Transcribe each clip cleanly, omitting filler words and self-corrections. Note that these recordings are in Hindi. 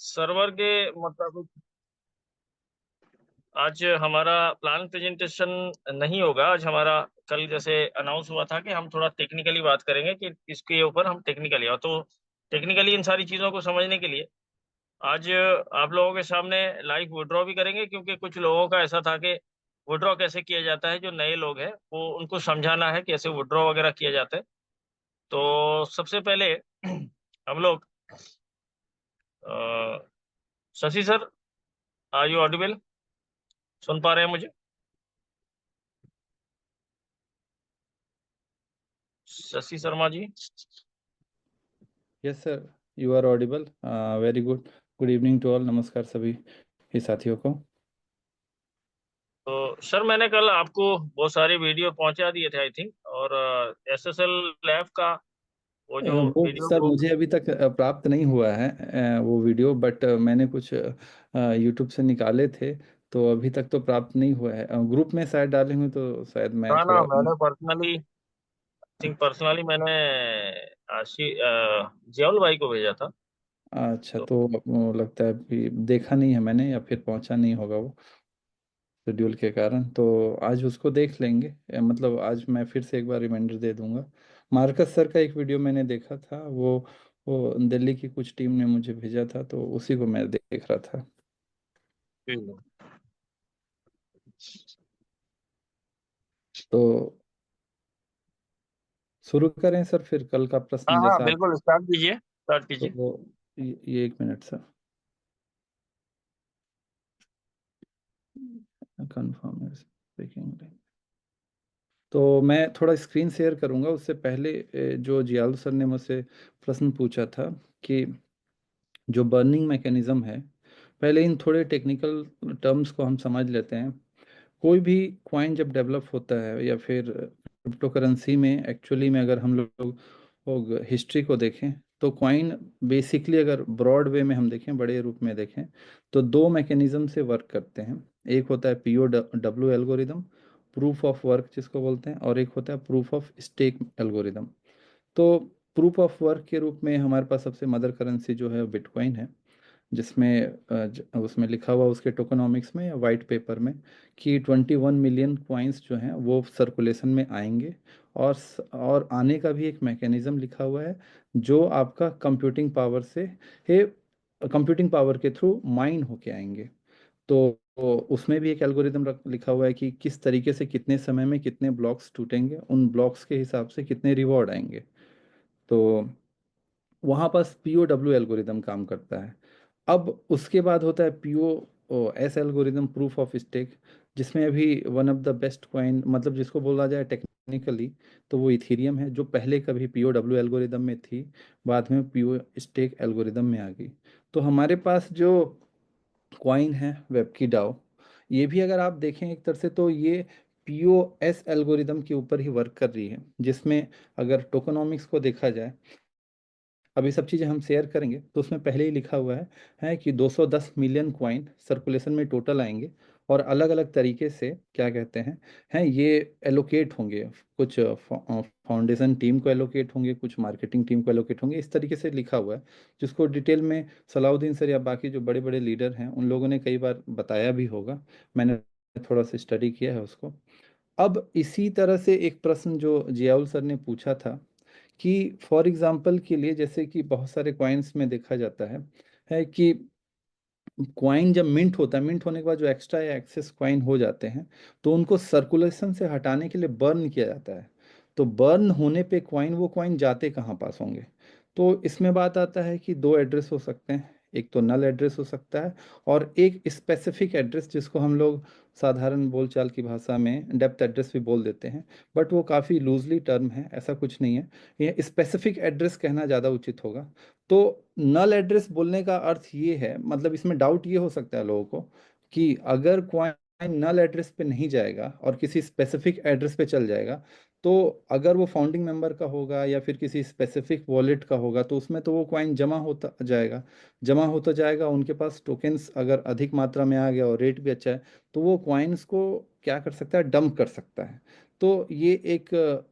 सर्वर के मुताबिक आज हमारा प्लान प्रेजेंटेशन नहीं होगा। आज हमारा कल जैसे अनाउंस हुआ था कि हम थोड़ा टेक्निकली बात करेंगे, कि इसके ऊपर हम टेक्निकली, और तो टेक्निकली इन सारी चीज़ों को समझने के लिए आज आप लोगों के सामने लाइव विड्रॉ भी करेंगे, क्योंकि कुछ लोगों का ऐसा था कि विड्रॉ कैसे किया जाता है। जो नए लोग हैं वो उनको समझाना है कैसे विड्रॉ वगैरह किया जाता है। तो सबसे पहले हम लोग अ, Shashi sir, are you audible? सुन पा रहे हैं मुझे? Shashi Sharma ji. Yes sir, you are audible. Very good. Good evening to all. नमस्कार सभी ही साथियों को। तो सर मैंने कल आपको बहुत सारे वीडियो पहुंचा दिए थे आई थिंक, और एसएसएल लैब का वो जो वो वीडियो सर को। मुझे अभी तक प्राप्त नहीं हुआ है वो वीडियो, बट मैंने कुछ यूट्यूब से निकाले थे, तो अभी तक तो प्राप्त नहीं हुआ है। ग्रुप में शायद डाले हुए तो शायद मैं ना ना, थोड़ा। मैंने पर्सनली मैंने जियाउल भाई को भेजा था। अच्छा, तो तो वो लगता है कि देखा नहीं है मैंने, या फिर पहुंचा नहीं होगा वो शेड्यूल के कारण। तो आज उसको देख लेंगे। मतलब आज मैं फिर से एक बार रिमाइंडर दे दूंगा। मार्कस सर का एक वीडियो मैंने देखा था, वो दिल्ली की कुछ टीम ने मुझे भेजा था, तो उसी को मैं देख रहा था। हम्म। तो शुरू करें सर, फिर कल का हाँ प्रश्न हाँ, जैसा। बिल्कुल स्टार्ट कीजिए, स्टार्ट तो कीजिए। ये एक मिनट सर, कंफर्म है स्पीकिंग। तो मैं थोड़ा स्क्रीन शेयर करूंगा, उससे पहले जो जियाल सर ने मुझसे प्रश्न पूछा था कि जो बर्निंग मैकेनिज्म है, पहले इन थोड़े टेक्निकल टर्म्स को हम समझ लेते हैं। कोई भी कॉइन जब डेवलप होता है, या फिर क्रिप्टो करेंसी में एक्चुअली में अगर हम लोग हिस्ट्री को देखें, तो कॉइन बेसिकली अगर ब्रॉड वे में हम देखें, बड़े रूप में देखें, तो दो मैकेनिज्म से वर्क करते हैं। एक होता है PO W algorithm, proof of work जिसको बोलते हैं, और एक होता है प्रूफ ऑफ स्टेक एल्गोरिदम। तो प्रूफ ऑफ वर्क के रूप में हमारे पास सबसे मदर करेंसी जो है बिटकॉइन है, जिसमें उसमें लिखा हुआ उसके टोकनॉमिक्स में या वाइट पेपर में कि 21 मिलियन कॉइन्स जो हैं वो सर्कुलेशन में आएंगे। और आने का भी एक मैकेनिज्म लिखा हुआ है, जो आपका कंप्यूटिंग पावर से है, कंप्यूटिंग पावर के थ्रू माइन होके आएंगे। तो उसमें भी एक एल्गोरिदम लिखा हुआ है कि किस तरीके से कितने समय में कितने ब्लॉक्स टूटेंगे, उन ब्लॉक्स के हिसाब से कितने रिवॉर्ड आएंगे। तो वहाँ पास पीओ डब्ल्यू एल्गोरिदम काम करता है। अब उसके बाद होता है PO S algorithm, proof of stake, जिसमें अभी one of the best coin, मतलब जिसको बोला जाए टेक्निकली, तो वो इथीरियम है, जो पहले कभी पीओ डब्ल्यू एल्गोरिदम में थी, बाद में पीओ स्टेक एल्गोरिदम में आ गई। तो हमारे पास जो कॉइन है वेब की डाओ, ये भी अगर आप देखें एक तरह से, तो ये पीओ एस एल्गोरिदम के ऊपर ही वर्क कर रही है, जिसमें अगर टोकनॉमिक्स को देखा जाए, अब ये सब चीज़ें हम शेयर करेंगे, तो उसमें पहले ही लिखा हुआ है कि 210 मिलियन कॉइन सर्कुलेशन में टोटल आएंगे, और अलग अलग तरीके से क्या कहते हैं ये एलोकेट होंगे। कुछ फाउंडेशन टीम को एलोकेट होंगे, कुछ मार्केटिंग टीम को एलोकेट होंगे, इस तरीके से लिखा हुआ है, जिसको डिटेल में सलाउद्दीन सर या बाकी जो बड़े बड़े लीडर हैं उन लोगों ने कई बार बताया भी होगा। मैंने थोड़ा सा स्टडी किया है उसको। अब इसी तरह से एक प्रश्न जो जियाउल सर ने पूछा था कि फॉर एग्जांपल के लिए, जैसे कि बहुत सारे कॉइन्स में देखा जाता है कि कॉइन जब मिंट होता है, मिंट होने के बाद जो एक्स्ट्रा या एक्सेस कॉइन हो जाते हैं, तो उनको सर्कुलेशन से हटाने के लिए बर्न किया जाता है। तो बर्न होने पे कॉइन, वो कॉइन जाते कहाँ पास होंगे? तो इसमें बात आता है कि दो एड्रेस हो सकते हैं। एक तो नल एड्रेस हो सकता है, और एक स्पेसिफिक एड्रेस जिसको हम लोग साधारण बोलचाल की भाषा में डेप्थ एड्रेस भी बोल देते हैं, बट वो काफ़ी लूजली टर्म है, ऐसा कुछ नहीं है। ये स्पेसिफिक एड्रेस कहना ज़्यादा उचित होगा। तो नल एड्रेस बोलने का अर्थ ये है, मतलब इसमें डाउट ये हो सकता है लोगों को कि अगर कॉइन नल एड्रेस पे नहीं जाएगा और किसी स्पेसिफिक एड्रेस पे चल जाएगा, तो अगर वो फाउंडिंग मेंबर का होगा या फिर किसी स्पेसिफिक वॉलेट का होगा, तो उसमें तो वो कॉइन जमा होता जाएगा, जमा होता जाएगा। उनके पास टोकन्स अगर अधिक मात्रा में आ गया और रेट भी अच्छा है, तो वो कॉइन्स को क्या कर सकता है, डंप कर सकता है। तो ये एक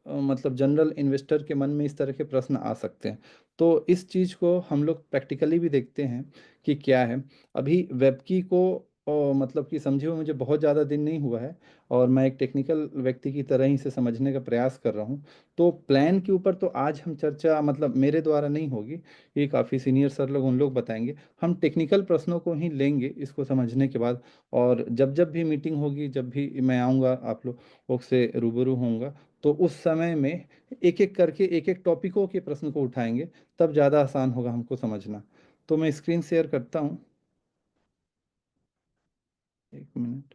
मतलब जनरल इन्वेस्टर के मन में इस तरह के प्रश्न आ सकते हैं। तो इस चीज़ को हम लोग प्रैक्टिकली भी देखते हैं कि क्या है। अभी वेबकी को मतलब कि समझे हुए मुझे बहुत ज़्यादा दिन नहीं हुआ है, और मैं एक टेक्निकल व्यक्ति की तरह ही इसे समझने का प्रयास कर रहा हूँ। तो प्लान के ऊपर तो आज हम चर्चा मतलब मेरे द्वारा नहीं होगी, ये काफ़ी सीनियर सर लोग उन लोग बताएंगे। हम टेक्निकल प्रश्नों को ही लेंगे इसको समझने के बाद, और जब जब भी मीटिंग होगी, जब भी मैं आऊँगा आप लोग से रूबरू होऊंगा, तो उस समय में एक एक करके एक एक टॉपिकों के प्रश्न को उठाएंगे, तब ज़्यादा आसान होगा हमको समझना। तो मैं स्क्रीन शेयर करता हूँ, एक मिनट।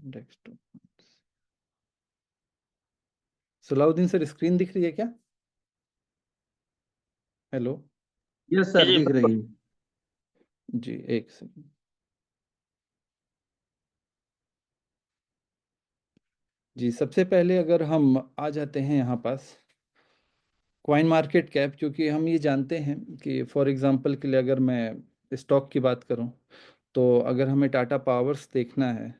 डेस्कटॉप। सलाउद्दीन सर, स्क्रीन दिख रही है क्या? हेलो। यस जी सर, जी दिख बिल्कुल। रही है। जी, एक सेकंड। जी, सबसे पहले अगर हम आ जाते हैं यहाँ पास कॉइन मार्केट कैप, क्योंकि हम ये जानते हैं कि फॉर एग्जांपल के लिए अगर मैं स्टॉक की बात करूं, तो अगर हमें टाटा पावर्स देखना है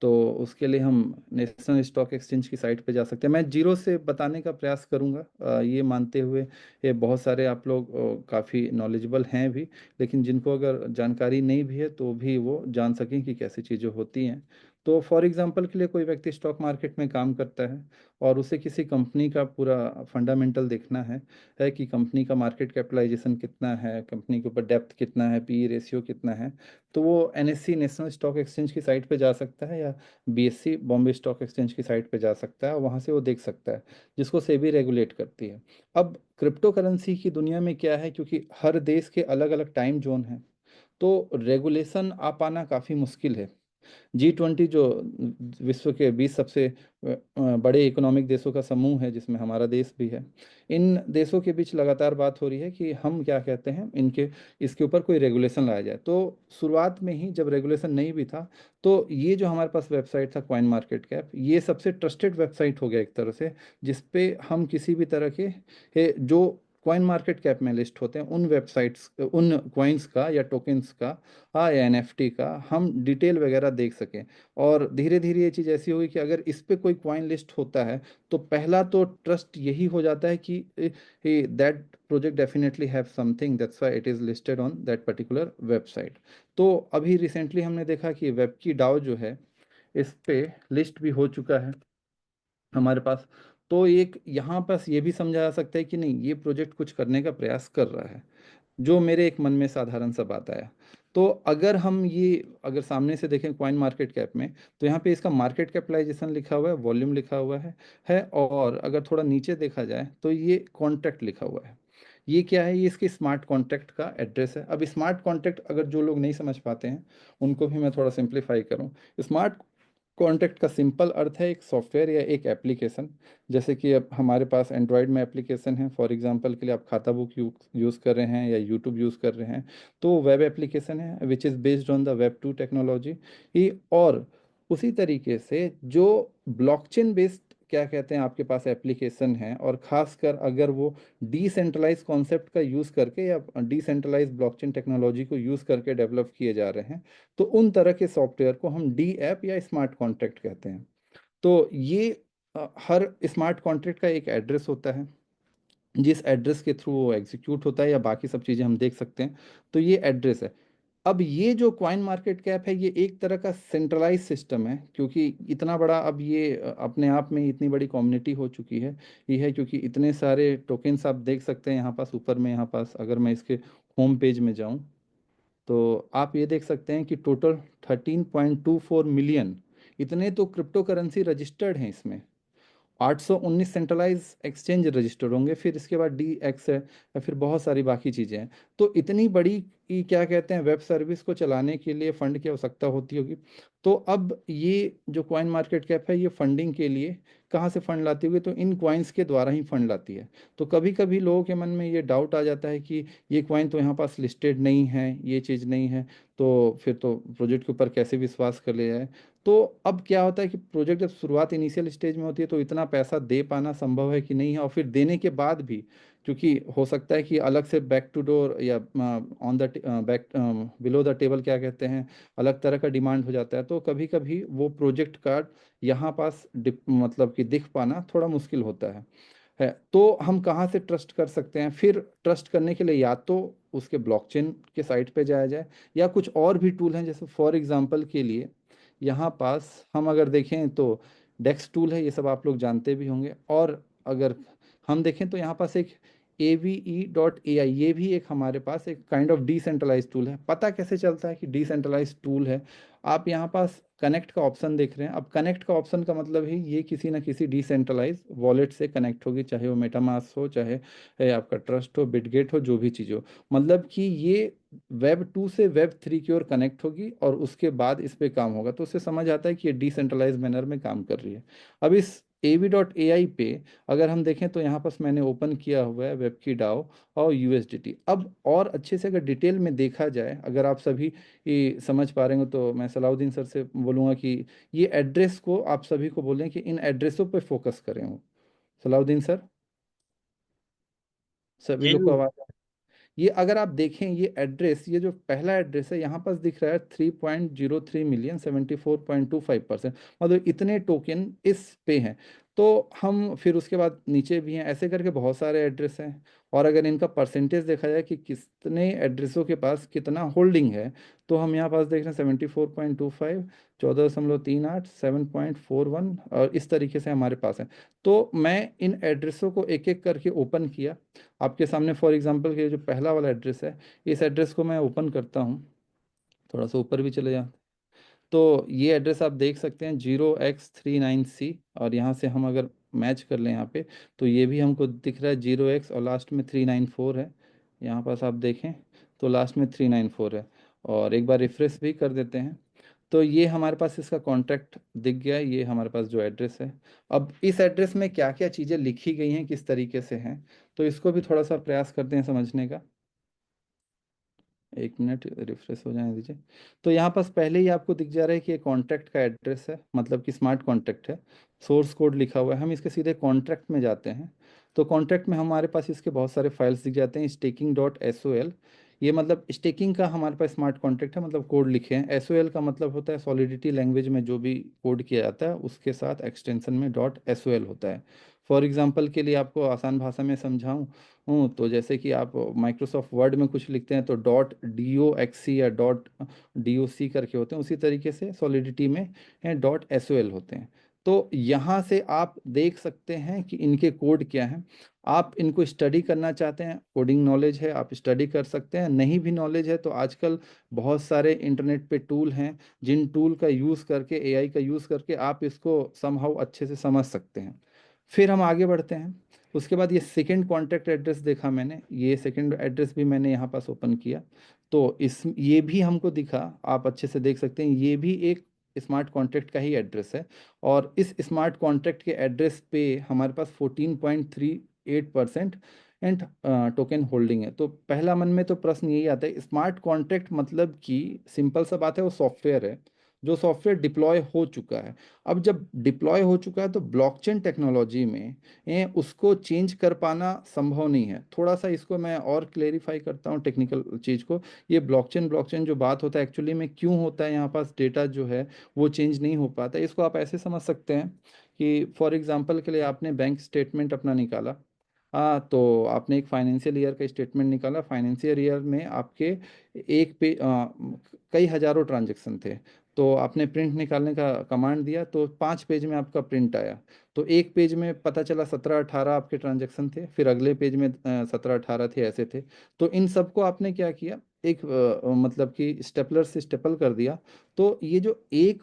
तो उसके लिए हम नेशनल स्टॉक एक्सचेंज की साइट पे जा सकते हैं। मैं जीरो से बताने का प्रयास करूंगा, ये मानते हुए ये बहुत सारे आप लोग काफ़ी नॉलेजेबल हैं भी, लेकिन जिनको अगर जानकारी नहीं भी है तो भी वो जान सकें कि कैसी चीज़ें होती हैं। तो फॉर एग्जांपल के लिए कोई व्यक्ति स्टॉक मार्केट में काम करता है और उसे किसी कंपनी का पूरा फंडामेंटल देखना है कि कंपनी का मार्केट कैपिटलाइजेशन कितना है, कंपनी के ऊपर डेप्थ कितना है, पी रेशियो कितना है, तो वो एनएससी नेशनल स्टॉक एक्सचेंज की साइट पे जा सकता है, या बीएससी बॉम्बे स्टॉक एक्सचेंज की साइट पे जा सकता है, और वहाँ से वो देख सकता है, जिसको सेबी रेगुलेट करती है। अब क्रिप्टो करेंसी की दुनिया में क्या है, क्योंकि हर देश के अलग अलग टाइम जोन हैं, तो रेगुलेशन आ पाना काफ़ी मुश्किल है। G20 जो विश्व के 20 सबसे बड़े इकोनॉमिक देशों का समूह है, जिसमें हमारा देश भी है, इन देशों के बीच लगातार बात हो रही है कि हम क्या कहते हैं इनके इसके ऊपर कोई रेगुलेशन लाया जाए। तो शुरुआत में ही जब रेगुलेशन नहीं भी था, तो ये जो हमारे पास वेबसाइट था कॉइन मार्केट कैप, ये सबसे ट्रस्टेड वेबसाइट हो गया एक तरह से, जिसपे हम किसी भी तरह के जो कॉइन मार्केट कैप में लिस्ट होते हैं उन वेबसाइट्स, उन कॉइन्स का या टोकन्स का, हाँ, या एनएफटी का हम डिटेल वगैरह देख सकें। और धीरे धीरे ये चीज़ ऐसी होगी कि अगर इस पे कोई क्वाइन लिस्ट होता है, तो पहला तो ट्रस्ट यही हो जाता है कि that project definitely have something, that's why it is listed on that particular website. तो अभी रिसेंटली हमने देखा कि वेब की डाउ जो है, इस पे लिस्ट भी हो चुका है हमारे पास। तो एक यहाँ पास ये भी समझा जा सकता है कि नहीं, ये प्रोजेक्ट कुछ करने का प्रयास कर रहा है, जो मेरे एक मन में साधारण सा बात आया। तो अगर हम ये अगर सामने से देखें कॉइन मार्केट कैप में, तो यहाँ पे इसका मार्केट कैपिटलाइजेशन लिखा हुआ है, वॉल्यूम लिखा हुआ है, और अगर थोड़ा नीचे देखा जाए तो ये कॉन्ट्रैक्ट लिखा हुआ है। ये क्या है, ये इसकी स्मार्ट कॉन्ट्रैक्ट का एड्रेस है। अब स्मार्ट कॉन्ट्रैक्ट अगर जो लोग नहीं समझ पाते हैं, उनको भी मैं थोड़ा सिंप्लीफाई करूँ। स्मार्ट कॉन्ट्रैक्ट का सिंपल अर्थ है एक सॉफ्टवेयर या एक एप्लीकेशन। जैसे कि अब हमारे पास एंड्रॉयड में एप्लीकेशन है, फॉर एग्जांपल के लिए आप खाता बुक यूज़ कर रहे हैं या यूट्यूब यूज़ कर रहे हैं, तो वेब एप्लीकेशन है which is based on the web 2 technology. ये और उसी तरीके से जो ब्लॉकचेन बेस्ड क्या कहते हैं आपके पास एप्लीकेशन है, और ख़ासकर अगर वो डिसेंट्रलाइज कॉन्सेप्ट का यूज़ करके या डिसेंट्रलाइज ब्लॉकचेन टेक्नोलॉजी को यूज़ करके डेवलप किए जा रहे हैं, तो उन तरह के सॉफ्टवेयर को हम डी ऐप या स्मार्ट कॉन्ट्रैक्ट कहते हैं। तो ये हर स्मार्ट कॉन्ट्रैक्ट का एक एड्रेस होता है, जिस एड्रेस के थ्रू वो एग्जीक्यूट होता है या बाकी सब चीज़ें हम देख सकते हैं। तो ये एड्रेस है। अब ये जो क्वाइन मार्केट कैप है, ये एक तरह का सेंट्रलाइज सिस्टम है, क्योंकि इतना बड़ा अब ये अपने आप में इतनी बड़ी कम्युनिटी हो चुकी है। ये है क्योंकि इतने सारे टोकन्स आप देख सकते हैं यहाँ पास ऊपर में, यहाँ पास अगर मैं इसके होम पेज में जाऊँ, तो आप ये देख सकते हैं कि टोटल 13.24 मिलियन इतने तो क्रिप्टो करेंसी रजिस्टर्ड हैं इसमें। 819 सेंट्रलाइज एक्सचेंज रजिस्टर होंगे, फिर इसके बाद डी एक्स है, या फिर बहुत सारी बाकी चीज़ें हैं। तो इतनी बड़ी क्या कहते हैं वेब सर्विस को चलाने के लिए फंड की आवश्यकता होती होगी। तो अब ये जो कॉइन मार्केट कैप है, ये फंडिंग के लिए कहाँ से फंड लाती होगी, तो इन कॉइन्स के द्वारा ही फंड लाती है। तो कभी कभी लोगों के मन में ये डाउट आ जाता है कि ये कॉइन तो यहाँ पास लिस्टेड नहीं है, ये चीज़ नहीं है, तो फिर तो प्रोजेक्ट के ऊपर कैसे विश्वास कर लिया जाए। तो अब क्या होता है कि प्रोजेक्ट जब शुरुआत इनिशियल स्टेज में होती है, तो इतना पैसा दे पाना संभव है कि नहीं है, और फिर देने के बाद भी, क्योंकि हो सकता है कि अलग से बैक टू डोर या on the back below the table क्या कहते हैं, अलग तरह का डिमांड हो जाता है, तो कभी कभी वो प्रोजेक्ट का यहाँ पास मतलब कि दिख पाना थोड़ा मुश्किल होता है। है। तो हम कहाँ से ट्रस्ट कर सकते हैं? फिर ट्रस्ट करने के लिए या तो उसके ब्लॉकचेन के साइट पे जाया जाए, या कुछ और भी टूल हैं, जैसे फॉर एग्जांपल के लिए यहाँ पास हम अगर देखें तो डेक्स टूल है, ये सब आप लोग जानते भी होंगे। और अगर हम देखें तो यहाँ पास एक AVE.AI, ये भी एक हमारे पास एक काइंड ऑफ डिसेंट्रलाइज टूल है। पता कैसे चलता है कि डिसेंट्रलाइज टूल है? आप यहाँ पास कनेक्ट का ऑप्शन देख रहे हैं। अब कनेक्ट का ऑप्शन का मतलब है ये किसी ना किसी डिसेंट्रलाइज वॉलेट से कनेक्ट होगी, चाहे वो मेटामास्क हो, चाहे आपका ट्रस्ट हो, बिटगेट हो, जो भी चीज़ हो। मतलब कि ये वेब 2 से वेब 3 की ओर कनेक्ट होगी और उसके बाद इस पे काम होगा। तो उससे समझ आता है कि ये डिसेंट्रलाइज मैनर में काम कर रही है। अब इस AV.AI पे अगर हम देखें तो यहाँ पास मैंने ओपन किया हुआ है वेब की डाओ और USDT। अब और अच्छे से अगर डिटेल में देखा जाए, अगर आप सभी ये समझ पा रहे हो, तो मैं सलाउद्दीन सर से बोलूँगा कि ये एड्रेस को आप सभी को बोलें कि इन एड्रेसों पे फोकस करें हो। सलाउद्दीन सर, सभी जी लोग को जी। आवाज़? ये अगर आप देखें, ये एड्रेस, ये जो पहला एड्रेस है यहाँ पास दिख रहा है 3.03 मिलियन, 74.25%, मतलब इतने टोकन इस पे हैं। तो हम फिर उसके बाद नीचे भी हैं, ऐसे करके बहुत सारे एड्रेस हैं। और अगर इनका परसेंटेज देखा जाए कि कितने एड्रेसों के पास कितना होल्डिंग है, तो हम यहाँ पास देख रहे हैं 74.25, 14.38, 7.41, और इस तरीके से हमारे पास है। तो मैं इन एड्रेसों को एक एक करके ओपन किया आपके सामने। फॉर एग्जांपल के जो पहला वाला एड्रेस है, इस एड्रेस को मैं ओपन करता हूँ, थोड़ा सा ऊपर भी चले जा। तो ये एड्रेस आप देख सकते हैं 0x39C, और यहाँ से हम अगर मैच कर लें यहाँ पे, तो ये भी हमको दिख रहा है 0x, और लास्ट में 394 है। यहाँ पास आप देखें तो लास्ट में 394 है। और एक बार रिफ्रेश भी कर देते हैं, तो ये हमारे पास इसका कॉन्ट्रैक्ट दिख गया है, ये हमारे पास जो एड्रेस है। अब इस एड्रेस में क्या क्या चीज़ें लिखी गई हैं, किस तरीके से हैं, तो इसको भी थोड़ा सा प्रयास करते हैं समझने का। 1 मिनट रिफ्रेश हो जाने दीजिए। तो यहाँ पास पहले ही आपको दिख जा रहा है कि ये कॉन्ट्रैक्ट का एड्रेस है, मतलब कि स्मार्ट कॉन्ट्रैक्ट है। सोर्स कोड लिखा हुआ है, हम इसके सीधे कॉन्ट्रैक्ट में जाते हैं। तो कॉन्ट्रैक्ट में हमारे पास इसके बहुत सारे फाइल्स दिख जाते हैं। staking.sol, ये मतलब स्टेकिंग का हमारे पास स्मार्ट कॉन्ट्रैक्ट है, मतलब कोड लिखे हैं। SOL का मतलब होता है सॉलिडिटी लैंग्वेज में जो भी कोड किया जाता है उसके साथ एक्सटेंशन में .SOL होता है। फॉर एग्जांपल के लिए आपको आसान भाषा में समझाऊं तो जैसे कि आप माइक्रोसॉफ्ट वर्ड में कुछ लिखते हैं तो .docx या .doc करके होते हैं, उसी तरीके से सॉलिडिटी में .SOL होते हैं। तो यहाँ से आप देख सकते हैं कि इनके कोड क्या हैं। आप इनको स्टडी करना चाहते हैं, कोडिंग नॉलेज है आप स्टडी कर सकते हैं, नहीं भी नॉलेज है तो आजकल बहुत सारे इंटरनेट पे टूल हैं, जिन टूल का यूज़ करके, AI का यूज़ करके आप इसको समहाउ अच्छे से समझ सकते हैं। फिर हम आगे बढ़ते हैं। उसके बाद ये सेकंड कॉन्टैक्ट एड्रेस देखा मैंने, ये सेकंड एड्रेस भी मैंने यहाँ पास ओपन किया, तो इस ये भी हमको दिखा, आप अच्छे से देख सकते हैं, ये भी एक स्मार्ट कॉन्ट्रैक्ट का ही एड्रेस है। और इस स्मार्ट कॉन्ट्रैक्ट के एड्रेस पे हमारे पास 14.38% एंड टोकन होल्डिंग है। तो पहला मन में तो प्रश्न यही आता है, स्मार्ट कॉन्ट्रैक्ट मतलब कि सिंपल सा बात है, वो सॉफ्टवेयर है जो सॉफ्टवेयर डिप्लॉय हो चुका है। अब जब डिप्लॉय हो चुका है तो ब्लॉकचेन टेक्नोलॉजी में उसको चेंज कर पाना संभव नहीं है। थोड़ा सा इसको मैं और क्लेरिफाई करता हूँ टेक्निकल चीज़ को। ये ब्लॉकचेन ब्लॉकचेन जो बात होता है एक्चुअली में क्यों होता है, यहाँ पास डेटा जो है वो चेंज नहीं हो पाता। इसको आप ऐसे समझ सकते हैं कि फॉर एग्जांपल के लिए आपने बैंक स्टेटमेंट अपना निकाला, हाँ, तो आपने एक फाइनेंशियल ईयर का स्टेटमेंट निकाला। फाइनेंशियल ईयर में आपके एक पे कई हजारों ट्रांजेक्शन थे। तो आपने प्रिंट निकालने का कमांड दिया तो 5 पेज में आपका प्रिंट आया। तो एक पेज में पता चला 17-18 आपके ट्रांजेक्शन थे, फिर अगले पेज में 17-18 थे, ऐसे थे। तो इन सबको आपने क्या किया, एक मतलब कि स्टेपलर से स्टेपल कर दिया। तो ये जो एक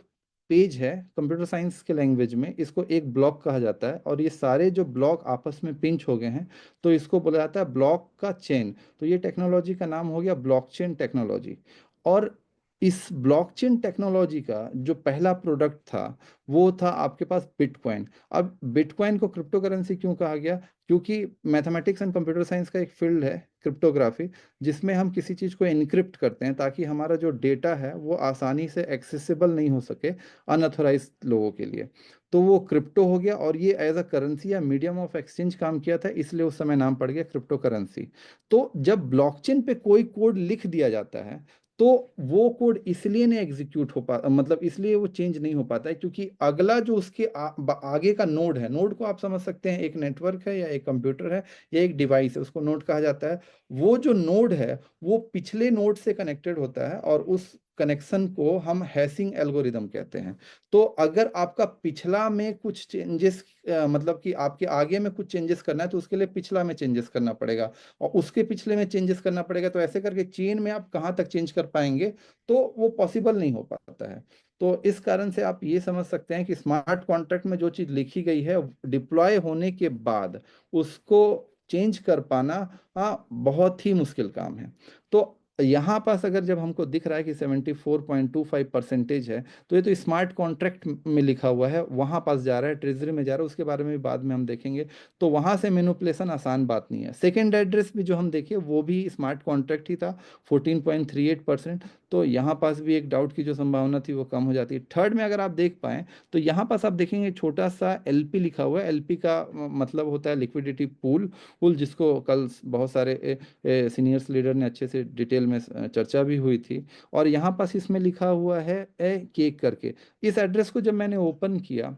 पेज है कंप्यूटर साइंस के लैंग्वेज में इसको एक ब्लॉक कहा जाता है, और ये सारे जो ब्लॉक आपस में पिंच हो गए हैं तो इसको बोला जाता है ब्लॉक का चेन। तो ये टेक्नोलॉजी का नाम हो गया ब्लॉकचेन टेक्नोलॉजी। और इस ब्लॉकचेन टेक्नोलॉजी का जो पहला प्रोडक्ट था वो था आपके पास बिटकॉइन। अब बिटकॉइन को क्रिप्टो करेंसी क्यों कहा गया? क्योंकि मैथमेटिक्स एंड कंप्यूटर साइंस का एक फील्ड है क्रिप्टोग्राफी, जिसमें हम किसी चीज़ को एनक्रिप्ट करते हैं ताकि हमारा जो डेटा है वो आसानी से एक्सेसिबल नहीं हो सके अनऑथराइज लोगों के लिए। तो वो क्रिप्टो हो गया, और ये एज अ करेंसी या मीडियम ऑफ एक्सचेंज काम किया था, इसलिए उस समय नाम पड़ गया क्रिप्टो करेंसी। तो जब ब्लॉकचेन पे कोई कोड लिख दिया जाता है तो वो कोड इसलिए नहीं एग्जीक्यूट हो पा मतलब इसलिए वो चेंज नहीं हो पाता है क्योंकि अगला जो उसके आगे का नोड है, नोड को आप समझ सकते हैं एक नेटवर्क है या एक कंप्यूटर है या एक डिवाइस है, उसको नोड कहा जाता है। वो जो नोड है वो पिछले नोड से कनेक्टेड होता है और उस कनेक्शन को हम हैशिंग एल्गोरिदम कहते हैं। तो अगर आपका पिछला में कुछ चेंजेस मतलब कि आपके आगे में कुछ चेंजेस करना है तो उसके लिए पिछला में चेंजेस करना पड़ेगा और उसके पिछले में चेंजेस करना पड़ेगा, तो ऐसे करके चेन में आप कहाँ तक चेंज कर पाएंगे, तो वो पॉसिबल नहीं हो पाता है। तो इस कारण से आप ये समझ सकते हैं कि स्मार्ट कॉन्ट्रैक्ट में जो चीज़ लिखी गई है डिप्लॉय होने के बाद उसको चेंज कर पाना बहुत ही मुश्किल काम है। तो यहाँ पास अगर जब हमको दिख रहा है कि 74.25% है, तो ये तो स्मार्ट कॉन्ट्रैक्ट में लिखा हुआ है, वहाँ पास जा रहा है, ट्रेजरी में जा रहा है, उसके बारे में भी बाद में हम देखेंगे। तो वहाँ से मैनिपुलेशन आसान बात नहीं है। सेकेंड एड्रेस भी जो हम देखें वो भी स्मार्ट कॉन्ट्रैक्ट ही था, 14.38%। तो यहाँ पास भी एक डाउट की जो संभावना थी वो कम हो जाती है। थर्ड में अगर आप देख पाएँ तो यहाँ पास आप देखेंगे छोटा सा एलपी लिखा हुआ है। एलपी का मतलब होता है लिक्विडिटी पूल, पूल जिसको कल बहुत सारे सीनियर्स लीडर ने अच्छे से डिटेल में चर्चा भी हुई थी। और यहाँ पास इसमें लिखा हुआ है ए केक करके। इस एड्रेस को जब मैंने ओपन किया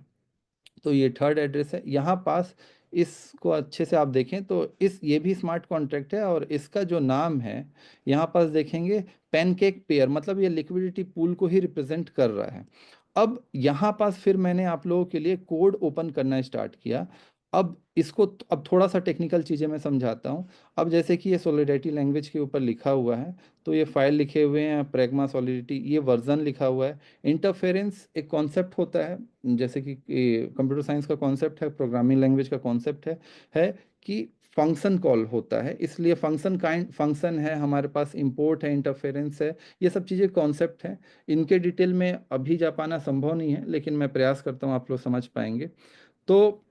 तो ये थर्ड एड्रेस है। यहाँ पास इसको अच्छे से आप देखें तो इस ये भी स्मार्ट कॉन्ट्रैक्ट है और इसका जो नाम है यहाँ पास देखेंगे पैनकेक पेयर, मतलब ये लिक्विडिटी पूल को ही रिप्रेजेंट कर रहा है। अब यहाँ पास फिर मैंने आप लोगों के लिए कोड ओपन करना स्टार्ट किया। अब इसको अब थोड़ा सा टेक्निकल चीज़ें मैं समझाता हूँ। अब जैसे कि ये सॉलिडिटी लैंग्वेज के ऊपर लिखा हुआ है, तो ये फाइल लिखे हुए हैं प्रेगमा सॉलिडिटी, ये वर्जन लिखा हुआ है। इंटरफेरेंस एक कॉन्सेप्ट होता है, जैसे कि कंप्यूटर साइंस का कॉन्सेप्ट है, प्रोग्रामिंग लैंग्वेज का कॉन्सेप्ट है कि फंक्शन कॉल होता है, इसलिए फंक्शन काइंड फंक्शन है हमारे पास, इंपोर्ट है, इंटरफेरेंस है, ये सब चीज़ें कॉन्सेप्ट हैं। इनके डिटेल में अभी जा पाना संभव नहीं है, लेकिन मैं प्रयास करता हूँ आप लोग समझ पाएंगे। तो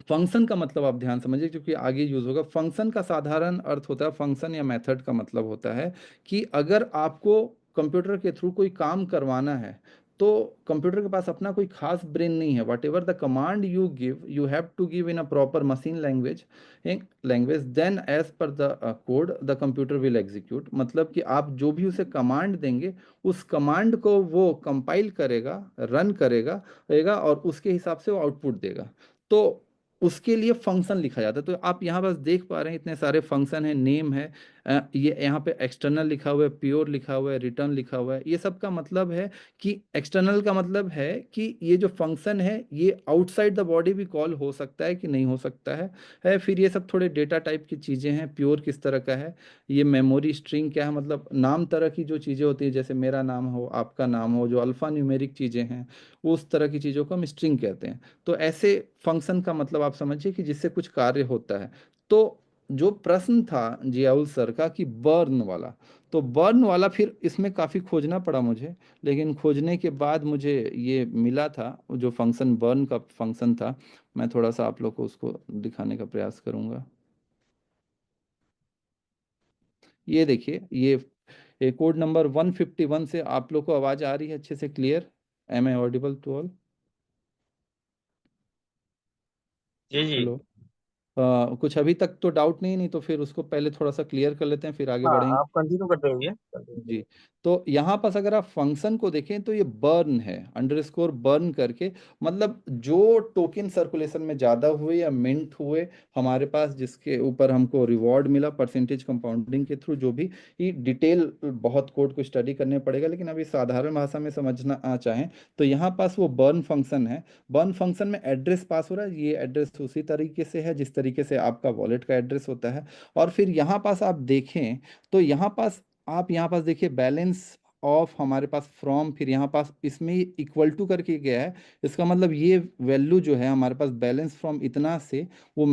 फंक्शन का मतलब आप ध्यान समझिए क्योंकि आगे यूज होगा। फंक्शन का साधारण अर्थ होता है, फंक्शन या मेथड का मतलब होता है कि अगर आपको कंप्यूटर के थ्रू कोई काम करवाना है तो कंप्यूटर के पास अपना कोई खास ब्रेन नहीं है। Whatever the command you give you have to give in a proper machine language then as per the code the computer will execute. मतलब कि आप जो भी उसे कमांड देंगे उस कमांड को वो कंपाइल करेगा, रन करेगा और उसके हिसाब से वो आउटपुट देगा। तो उसके लिए फंक्शन लिखा जाता है। तो आप यहाँ बस देख पा रहे हैं इतने सारे फंक्शन है, नेम है, ये यहाँ पे एक्सटर्नल लिखा हुआ है, प्योर लिखा हुआ है, रिटर्न लिखा हुआ है। ये सब का मतलब है कि एक्सटर्नल का मतलब है कि ये जो फंक्शन है ये आउटसाइड द बॉडी भी कॉल हो सकता है कि नहीं हो सकता है। फिर ये सब थोड़े डेटा टाइप की चीज़ें हैं। प्योर किस तरह का है, ये मेमोरी स्ट्रिंग क्या है, मतलब नाम तरह की जो चीज़ें होती है, जैसे मेरा नाम हो, आपका नाम हो, जो अल्फ़ा न्यूमेरिक चीज़ें हैं वो उस तरह की चीज़ों को हम स्ट्रिंग कहते हैं। तो ऐसे फंक्शन का मतलब आप समझिए कि जिससे कुछ कार्य होता है। तो जो प्रश्न था जियाउल सर का कि बर्न वाला, तो बर्न वाला फिर इसमें काफ़ी खोजना पड़ा मुझे, लेकिन खोजने के बाद मुझे ये मिला था जो फंक्शन बर्न का फंक्शन था। मैं थोड़ा सा आप लोग को उसको दिखाने का प्रयास करूंगा। ये देखिए, ये कोड नंबर 151 से आप लोग को आवाज़ आ रही है अच्छे से clear? Am I audible to all? जी जी। हेलो? कुछ अभी तक तो डाउट नहीं, नहीं तो फिर उसको पहले थोड़ा सा क्लियर कर लेते हैं फिर आगे हाँ, बढ़ेंगे। आप कंटिन्यू करते रहिए, कंटिन्यू जी। करिए। तो यहाँ पास अगर आप फंक्शन को देखें तो ये बर्न है, अंडरस्कोर बर्न करके, मतलब जो टोकन सर्कुलेशन में ज़्यादा हुए या मिंट हुए हमारे पास, जिसके ऊपर हमको रिवॉर्ड मिला परसेंटेज कंपाउंडिंग के थ्रू, जो भी, ये डिटेल बहुत कोड को स्टडी करने पड़ेगा, लेकिन अभी साधारण भाषा में समझना चाहें तो यहाँ पास वो बर्न फंक्शन है। बर्न फंक्शन में एड्रेस पास हो रहा है, ये एड्रेस उसी तरीके से है जिस तरीके से आपका वॉलेट का एड्रेस होता है। और फिर यहाँ पास आप देखें तो यहाँ पास आप यहाँ पास देखिए बैलेंस ऑफ हमारे पास फ्रॉम, फिर यहाँ पास इसमें इक्वल टू करके गया है। इसका मतलब ये वैल्यू जो है हमारे पास बैलेंस फ्रॉम इतना से वो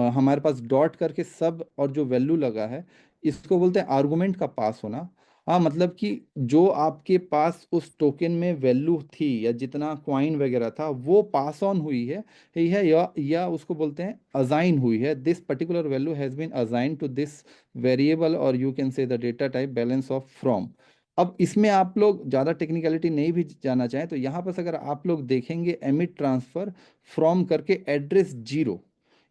हमारे पास डॉट करके सब और जो वैल्यू लगा है इसको बोलते हैं आर्गुमेंट का पास होना। हाँ, मतलब कि जो आपके पास उस टोकन में वैल्यू थी या जितना क्वाइन वगैरह था वो पास ऑन हुई है, ही है, या उसको बोलते हैं असाइन हुई है। This particular value has been assign to this variable और you can say the data type balance of from. अब इसमें आप लोग ज़्यादा टेक्निकलिटी नहीं भी जाना चाहें तो यहाँ पर अगर आप लोग देखेंगे एमिट ट्रांसफर फ्रॉम करके एड्रेस जीरो,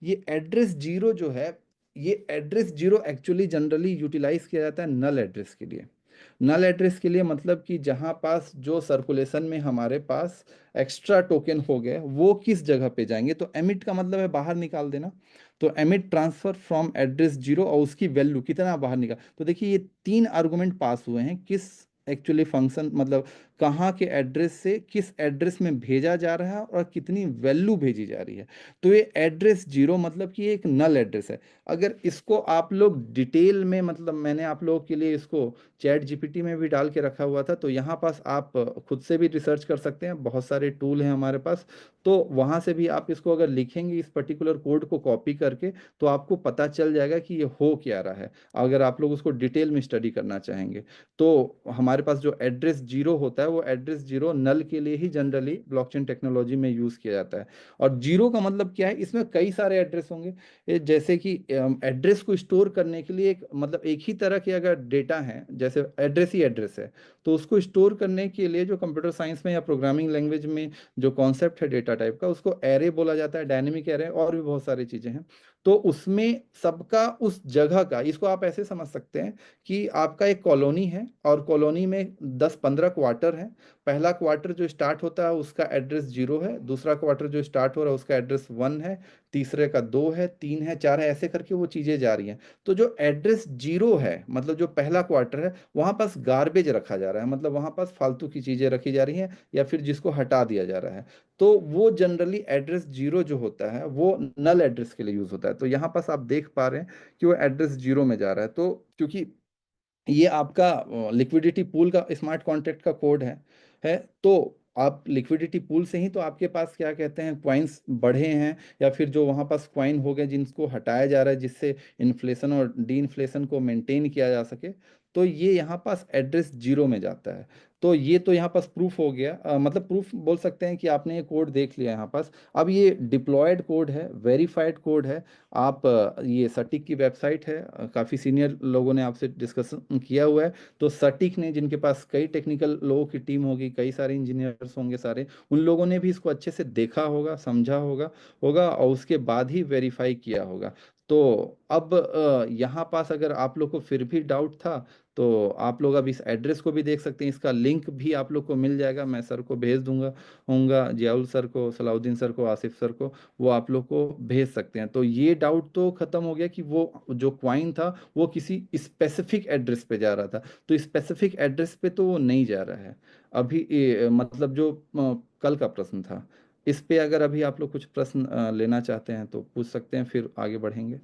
ये एड्रेस जीरो जो है, ये address zero actually generally utilise किया जाता है नल एड्रेस के लिए। नल एड्रेस के लिए मतलब कि जहाँ पास जो सर्कुलेशन में हमारे पास एक्स्ट्रा टोकन हो गए वो किस जगह पे जाएंगे। तो एमिट का मतलब है बाहर निकाल देना। तो emit transfer from address zero और उसकी वैल्यू कितना बाहर निकाल। तो देखिए ये तीन आर्गुमेंट पास हुए हैं, किस एक्चुअली फंक्शन मतलब कहाँ के एड्रेस से किस एड्रेस में भेजा जा रहा है और कितनी वैल्यू भेजी जा रही है। तो ये एड्रेस जीरो मतलब कि ये एक नल एड्रेस है। अगर इसको आप लोग डिटेल में मतलब मैंने आप लोगों के लिए इसको चैट जीपीटी में भी डाल के रखा हुआ था, तो यहाँ पास आप खुद से भी रिसर्च कर सकते हैं, बहुत सारे टूल हैं हमारे पास। तो वहाँ से भी आप इसको अगर लिखेंगे इस पर्टिकुलर कोड को कॉपी करके तो आपको पता चल जाएगा कि ये हो क्या रहा है, अगर आप लोग उसको डिटेल में स्टडी करना चाहेंगे। तो हमारे पास जो एड्रेस जीरो होता है वो एड्रेस जीरो नल के लिए ही जनरली ब्लॉकचेन टेक्नोलॉजी में यूज़ किया जाता है। और जीरो का मतलब क्या है, इसमें कई सारे एड्रेस होंगे। जैसे कि एड्रेस को स्टोर करने के लिए एक मतलब एक ही तरह के अगर डेटा है, जैसे एड्रेस ही एड्रेस है, तो उसको स्टोर करने के लिए जो कंप्यूटर साइंस में या प्रोग्रामिंग लैंग्वेज में जो कॉन्सेप्ट है डेटा टाइप का, उसको एरे बोला जाता है, डायनेमिक एरे और भी बहुत सारी चीजें हैं। तो उसमें सबका उस जगह का, इसको आप ऐसे समझ सकते हैं कि आपका एक कॉलोनी है और कॉलोनी में 10-15 क्वार्टर है। पहला क्वार्टर जो स्टार्ट होता है उसका एड्रेस जीरो है, दूसरा क्वार्टर जो स्टार्ट हो रहा है उसका एड्रेस वन है, तीसरे का दो है, तीन है, चार है, ऐसे करके वो चीजें जा रही हैं। तो जो एड्रेस जीरो है मतलब जो पहला क्वार्टर है वहां पास गार्बेज रखा जा रहा है, मतलब वहां पास फालतू की चीजें रखी जा रही हैं या फिर जिसको हटा दिया जा रहा है। तो वो जनरली एड्रेस जीरो जो होता है वो नल एड्रेस के लिए यूज होता है। तो यहाँ पास आप देख पा रहे हैं कि वो एड्रेस जीरो में जा रहा है। तो क्योंकि ये आपका लिक्विडिटी पूल का स्मार्ट कॉन्ट्रैक्ट का कोड है। तो आप लिक्विडिटी पूल से ही तो आपके पास क्या कहते हैं क्वाइंस बढ़े हैं या फिर जो वहाँ पास क्वाइन हो गए जिनको हटाया जा रहा है जिससे इन्फ्लेशन और डी इन्फ्लेशन को मेंटेन किया जा सके। तो ये यहाँ पास एड्रेस जीरो में जाता है। तो ये तो यहाँ पास प्रूफ हो गया, मतलब प्रूफ बोल सकते हैं कि आपने ये कोड देख लिया यहाँ पास। अब ये डिप्लॉयड कोड है, वेरीफाइड कोड है। आप ये सटीक की वेबसाइट है, काफ़ी सीनियर लोगों ने आपसे डिस्कशन किया हुआ है। तो सटीक ने, जिनके पास कई टेक्निकल लोगों की टीम होगी, कई सारे इंजीनियर्स होंगे सारे, उन लोगों ने भी इसको अच्छे से देखा होगा, समझा होगा होगा और उसके बाद ही वेरीफाई किया होगा। तो अब यहाँ पास अगर आप लोग को फिर भी डाउट था तो आप लोग अब इस एड्रेस को भी देख सकते हैं, इसका लिंक भी आप लोग को मिल जाएगा, मैं सर को भेज दूंगा होऊंगा, जियाउल सर को, सलाउद्दीन सर को, आसिफ सर को, वो आप लोग को भेज सकते हैं। तो ये डाउट तो खत्म हो गया कि वो जो क्वाइन था वो किसी स्पेसिफिक एड्रेस पे जा रहा था। तो स्पेसिफिक एड्रेस पे तो वो नहीं जा रहा है अभी। मतलब जो कल का प्रश्न था इस पे अगर अभी आप लोग कुछ प्रश्न लेना चाहते हैं तो पूछ सकते हैं, फिर आगे बढ़ेंगे।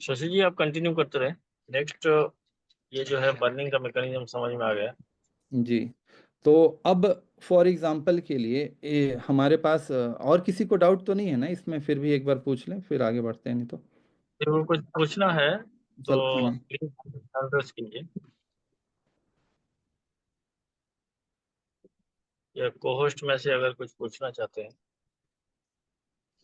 शशि जी आप कंटिन्यू करते रहे। नेक्स्ट ये जो है बर्निंग का मैकेनिज्म समझ में आ गया। जी। तो अब फॉर एग्जांपल के लिए हमारे पास और किसी को डाउट तो नहीं है ना इसमें, फिर भी एक बार पूछ लें फिर आगे बढ़ते हैं, नहीं तो फिर वो कुछ पूछना है तो चल नहीं। एड्रेस कीजिए या कोहोस्ट में से अगर कुछ पूछना चाहते हैं,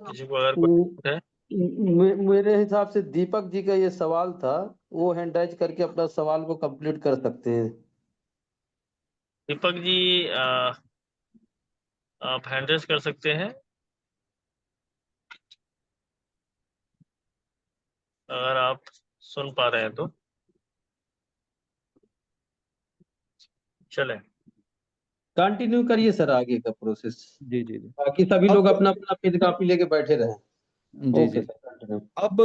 किसी को अगर कोई म- doubt है। मेरे हिसाब से दीपक जी का ये सवाल था, वो हैंड राइज करके अपना सवाल को कंप्लीट कर सकते हैं। दीपक जी आप हैंड रेस कर सकते हैं अगर आप सुन पा रहे हैं तो चलें। कंटिन्यू करिए सर आगे का प्रोसेस। जी जी जी। बाकी सभी लोग अब अपना अपना पेन कॉपी लेके बैठे रहे। जी ओके जी। Sir continue. अब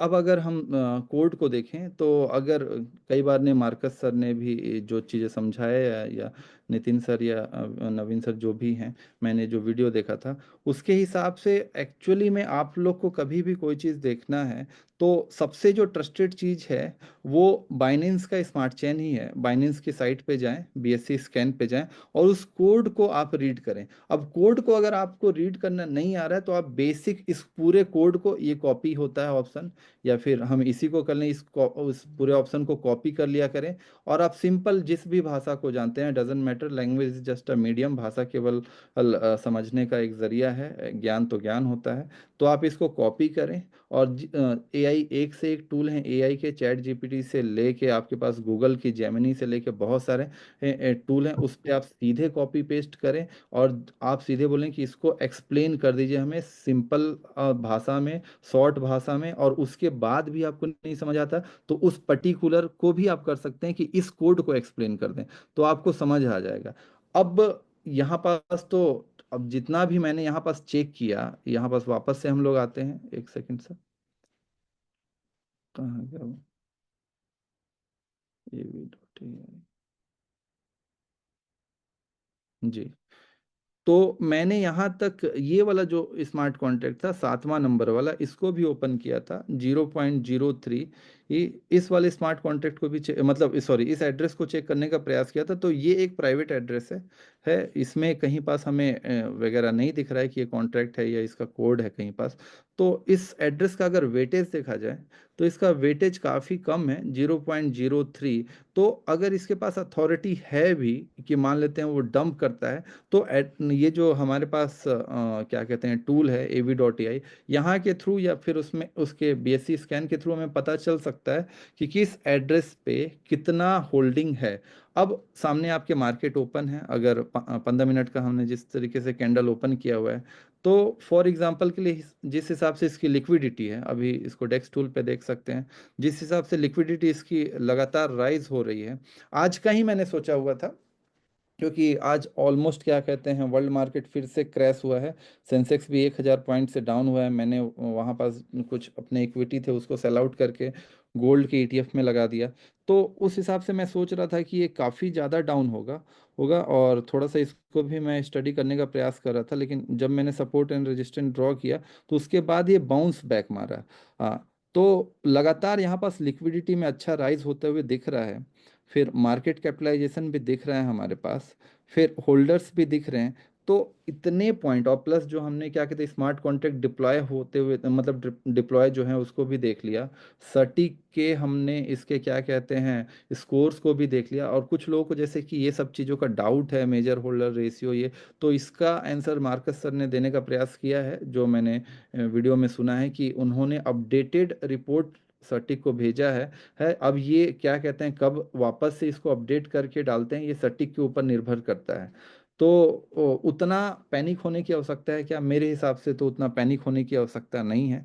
अब अगर हम कोड को देखें तो अगर कई बार ने मार्कस सर ने भी जो चीज़ें समझाया या नितिन सर या नवीन सर जो भी हैं, मैंने जो वीडियो देखा था उसके हिसाब से एक्चुअली में आप लोग को कभी भी कोई चीज़ देखना है तो सबसे जो ट्रस्टेड चीज़ है वो बाइनेंस का स्मार्ट चेन ही है। बाइनेंस की साइट पे जाएं, बीएससी स्कैन पे जाएं और उस कोड को आप रीड करें। अब कोड को अगर आपको रीड करना नहीं आ रहा है तो आप बेसिक इस पूरे कोड को, ये कॉपी होता है ऑप्शन, या फिर हम इसी को कर लें, उस पूरे ऑप्शन को कॉपी कर लिया करें और आप सिंपल जिस भी भाषा को जानते हैं, doesn't matter, language is just a medium, भाषा केवल समझने का एक जरिया है, ज्ञान तो ज्ञान होता है। तो आप इसको कॉपी करें, और एआई एक से एक टूल हैं एआई के, चैट जीपीटी से लेके आपके पास गूगल की जेमिनी से लेके बहुत सारे टूल हैं, उस पर आप सीधे कॉपी पेस्ट करें, और आप सीधे बोलें कि इसको एक्सप्लेन कर दीजिए हमें सिंपल भाषा में, शॉर्ट भाषा में, और उसके बाद भी आपको नहीं समझ आता तो उस पर्टिकुलर को भी आप कर सकते हैं कि इस कोड को एक्सप्लेन कर दें, तो आपको समझ आ जाएगा। अब यहाँ पास तो, अब जितना भी मैंने यहाँ पास चेक किया, यहाँ पास वापस से हम लोग आते हैं, एक सेकंड सर, कहाँ गया वो? ये भी जी। तो मैंने यहाँ तक ये वाला जो स्मार्ट कॉन्ट्रैक्ट था 7वां नंबर वाला, इसको भी ओपन किया था 0.03। ये इस वाले स्मार्ट कॉन्ट्रैक्ट को भी मतलब सॉरी, इस एड्रेस को चेक करने का प्रयास किया था। तो ये एक प्राइवेट एड्रेस है, इसमें कहीं पास हमें वगैरह नहीं दिख रहा है कि ये कॉन्ट्रैक्ट है या इसका कोड है कहीं पास। तो इस एड्रेस का अगर वेटेज देखा जाए तो इसका वेटेज काफ़ी कम है, 0.03। तो अगर इसके पास अथॉरिटी है भी कि मान लेते हैं वो डंप करता है, तो ये जो हमारे पास क्या कहते हैं टूल है av.ai, यहाँ के थ्रू या फिर उसमें उसके बीएससी स्कैन के थ्रू हमें पता चल सकता है कि किस एड्रेस पे कितना होल्डिंग है। अब सामने आपके मार्केट ओपन है, अगर 15 मिनट का हमने जिस तरीके से कैंडल ओपन किया हुआ है, तो फॉर एग्जांपल के लिए जिस हिसाब से इसकी लिक्विडिटी है, अभी इसको डेक्स टूल पे देख सकते हैं, जिस हिसाब से लिक्विडिटी इसकी लगातार राइज हो रही है। आज का ही मैंने सोचा हुआ था, क्योंकि आज ऑलमोस्ट क्या कहते हैं वर्ल्ड मार्केट फिर से क्रैश हुआ है, सेंसेक्स भी 1000 पॉइंट से डाउन हुआ है। मैंने वहाँ पास कुछ अपने इक्विटी थे उसको सेल आउट करके गोल्ड के ईटीएफ में लगा दिया। तो उस हिसाब से मैं सोच रहा था कि ये काफ़ी ज़्यादा डाउन होगा होगा और थोड़ा सा इसको भी मैं स्टडी करने का प्रयास कर रहा था, लेकिन जब मैंने सपोर्ट एंड रेजिस्टेंस ड्रॉ किया तो उसके बाद ये बाउंस बैक मारा। तो लगातार यहाँ पास लिक्विडिटी में अच्छा राइज होते हुए दिख रहा है, फिर मार्केट कैपिटलाइजेशन भी दिख रहा है हमारे पास, फिर होल्डर्स भी दिख रहे हैं। तो इतने पॉइंट, और प्लस जो हमने क्या कहते हैं स्मार्ट कॉन्ट्रैक्ट डिप्लॉय होते हुए, मतलब डिप्लॉय जो है उसको भी देख लिया, सटीक के हमने इसके क्या कहते हैं स्कोर्स को भी देख लिया, और कुछ लोगों को जैसे कि ये सब चीज़ों का डाउट है, मेजर होल्डर रेशियो ये, तो इसका आंसर मार्कस सर ने देने का प्रयास किया है, जो मैंने वीडियो में सुना है कि उन्होंने अपडेटेड रिपोर्ट सटीक को भेजा है। अब ये क्या कहते हैं कब वापस से इसको अपडेट करके डालते हैं, ये सटीक के ऊपर निर्भर करता है। तो उतना पैनिक होने की आवश्यकता है क्या? मेरे हिसाब से तो उतना पैनिक होने की आवश्यकता नहीं है,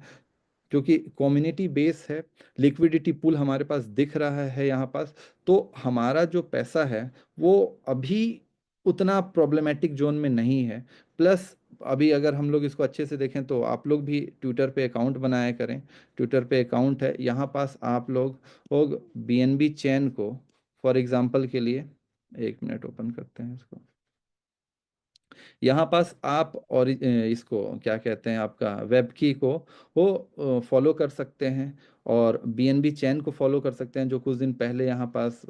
क्योंकि कम्युनिटी बेस है, लिक्विडिटी पूल हमारे पास दिख रहा है यहाँ पास। तो हमारा जो पैसा है वो अभी उतना प्रॉब्लमेटिक जोन में नहीं है। प्लस अभी अगर हम लोग इसको अच्छे से देखें तो आप लोग भी ट्विटर पे अकाउंट बनाया करें, ट्विटर पे अकाउंट है यहाँ पास, आप लोग बीएनबी चैन को फॉर एग्जांपल के लिए, 1 मिनट ओपन करते हैं इसको, यहाँ पास आप और इसको क्या कहते हैं आपका वेब की को वो फॉलो कर सकते हैं, और बीएनबी चैन को फॉलो कर सकते हैं, जो कुछ दिन पहले यहाँ पास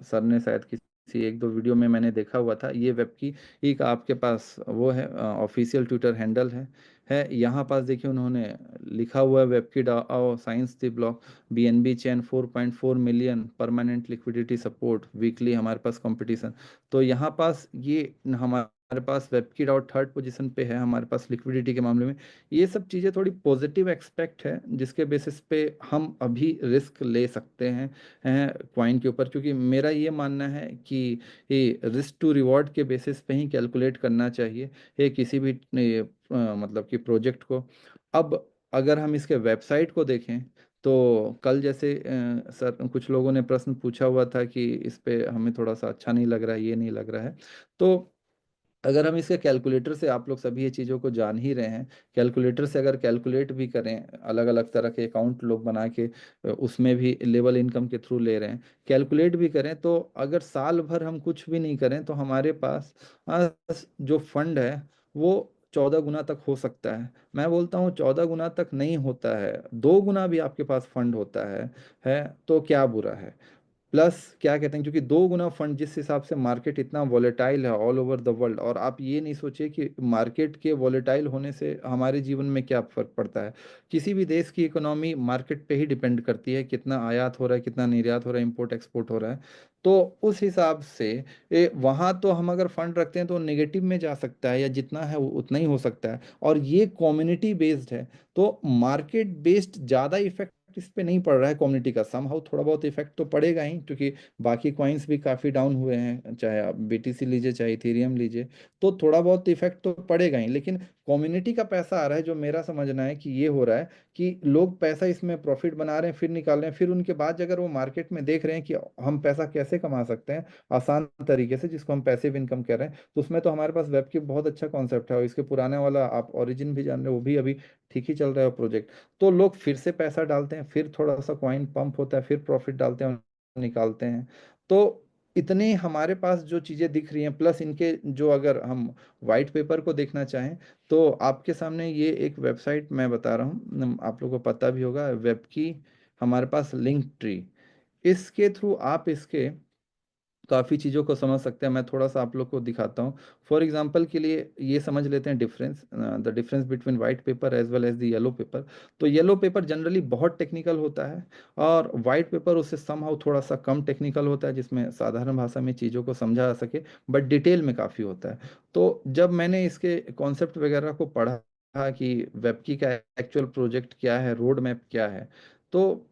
सर ने शायद किसी एक दो वीडियो में मैंने देखा हुआ था। ये वेब की एक आपके पास वो है, ऑफिशियल ट्विटर हैंडल है यहाँ पास देखिए उन्होंने लिखा हुआ है WebKey DAO since the block BNB chain 4.4 million permanent liquidity support weekly हमारे पास कंपटीशन। तो यहाँ पास ये हमारे पास वेबकी डाउट थर्ड पोजीशन पे है हमारे पास लिक्विडिटी के मामले में। ये सब चीज़ें थोड़ी पॉजिटिव एक्सपेक्ट है, जिसके बेसिस पे हम अभी रिस्क ले सकते हैं क्वाइन के ऊपर, क्योंकि मेरा ये मानना है कि ये रिस्क टू रिवॉर्ड के बेसिस पे ही कैलकुलेट करना चाहिए ये किसी भी मतलब कि प्रोजेक्ट को। अब अगर हम इसके वेबसाइट को देखें तो कल जैसे सर कुछ लोगों ने प्रश्न पूछा हुआ था कि इस पे हमें थोड़ा सा अच्छा नहीं लग रहा है, ये नहीं लग रहा है। तो अगर हम इसके कैलकुलेटर से, आप लोग सभी ये चीज़ों को जान ही रहे हैं, कैलकुलेटर से अगर कैलकुलेट भी करें, अलग अलग तरह के अकाउंट लोग बना के उसमें भी लेवल इनकम के थ्रू ले रहे हैं, कैलकुलेट भी करें, तो अगर साल भर हम कुछ भी नहीं करें तो हमारे पास जो फंड है वो 14 गुना तक हो सकता है। मैं बोलता हूँ 14 गुना तक नहीं होता है, 2 गुना भी आपके पास फंड होता है तो क्या बुरा है। प्लस क्या कहते हैं, क्योंकि 2 गुना फंड, जिस हिसाब से मार्केट इतना वॉलेटाइल है ऑल ओवर द वर्ल्ड, और आप ये नहीं सोचिए कि मार्केट के वॉलेटाइल होने से हमारे जीवन में क्या फर्क पड़ता है। किसी भी देश की इकोनॉमी मार्केट पे ही डिपेंड करती है, कितना आयात हो रहा है, कितना निर्यात हो रहा है, इंपोर्ट एक्सपोर्ट हो रहा है। तो उस हिसाब से वहाँ तो हम अगर फंड रखते हैं तो नेगेटिव में जा सकता है, या जितना है वो उतना ही हो सकता है। और ये कम्युनिटी बेस्ड है, तो मार्केट बेस्ड ज़्यादा इफेक्ट इस पे नहीं पड़ रहा है। कम्युनिटी का समहाउ थोड़ा बहुत इफेक्ट तो पड़ेगा ही, क्योंकि बाकी कॉइन्स भी काफ़ी डाउन हुए हैं, चाहे आप बीटीसी लीजिए चाहे इथेरियम लीजिए, तो थोड़ा बहुत इफेक्ट तो पड़ेगा ही। लेकिन कम्युनिटी का पैसा आ रहा है, जो मेरा समझना है कि ये हो रहा है कि लोग पैसा इसमें प्रॉफिट बना रहे हैं, फिर निकाल रहे हैं, फिर उनके बाद अगर वो मार्केट में देख रहे हैं कि हम पैसा कैसे कमा सकते हैं आसान तरीके से, जिसको हम पैसिव इनकम कह रहे हैं, तो उसमें तो हमारे पास वेब की बहुत अच्छा कॉन्सेप्ट है। और इसके पुराने वाला आप ओरिजिन भी जान रहे हो, वो भी अभी ठीक ही चल रहा है प्रोजेक्ट। तो लोग फिर से पैसा डालते हैं, फिर थोड़ा सा कॉइन पंप होता है, फिर प्रॉफिट डालते हैं और निकालते हैं। तो इतने हमारे पास जो चीज़ें दिख रही हैं, प्लस इनके जो, अगर हम वाइट पेपर को देखना चाहें, तो आपके सामने ये एक वेबसाइट मैं बता रहा हूँ, आप लोगों को पता भी होगा, वेब की हमारे पास लिंक ट्री, इसके थ्रू आप इसके काफ़ी चीज़ों को समझ सकते हैं। मैं थोड़ा सा आप लोग को दिखाता हूँ। फॉर एग्जांपल के लिए ये समझ लेते हैं difference, the difference between white paper as well as the yellow paper. तो येलो पेपर जनरली बहुत टेक्निकल होता है, और वाइट पेपर उससे समहाउ थोड़ा सा कम टेक्निकल होता है, जिसमें साधारण भाषा में चीज़ों को समझा जा सके, बट डिटेल में काफ़ी होता है। तो जब मैंने इसके कॉन्सेप्ट वगैरह को पढ़ा कि वेबकी का एक्चुअल प्रोजेक्ट क्या है, रोड मैप क्या है, तो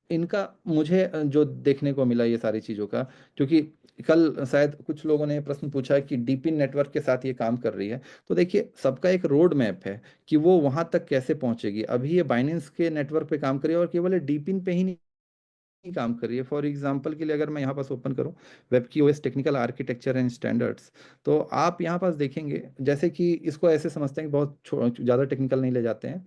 इनका मुझे जो देखने को मिला ये सारी चीज़ों का, क्योंकि कल शायद कुछ लोगों ने प्रश्न पूछा है कि डीपिन नेटवर्क के साथ ये काम कर रही है। तो देखिए, सबका एक रोड मैप है कि वो वहाँ तक कैसे पहुँचेगी। अभी ये बाइनेंस के नेटवर्क पे काम कर रही है, और केवल ये डीपिन पे ही नहीं काम कर रही है। फॉर एग्जांपल के लिए अगर मैं यहाँ पास ओपन करूँ वेब की OS technical architecture and standards, तो आप यहाँ पास देखेंगे, जैसे कि इसको ऐसे समझते हैं कि बहुत ज़्यादा टेक्निकल नहीं ले जाते हैं,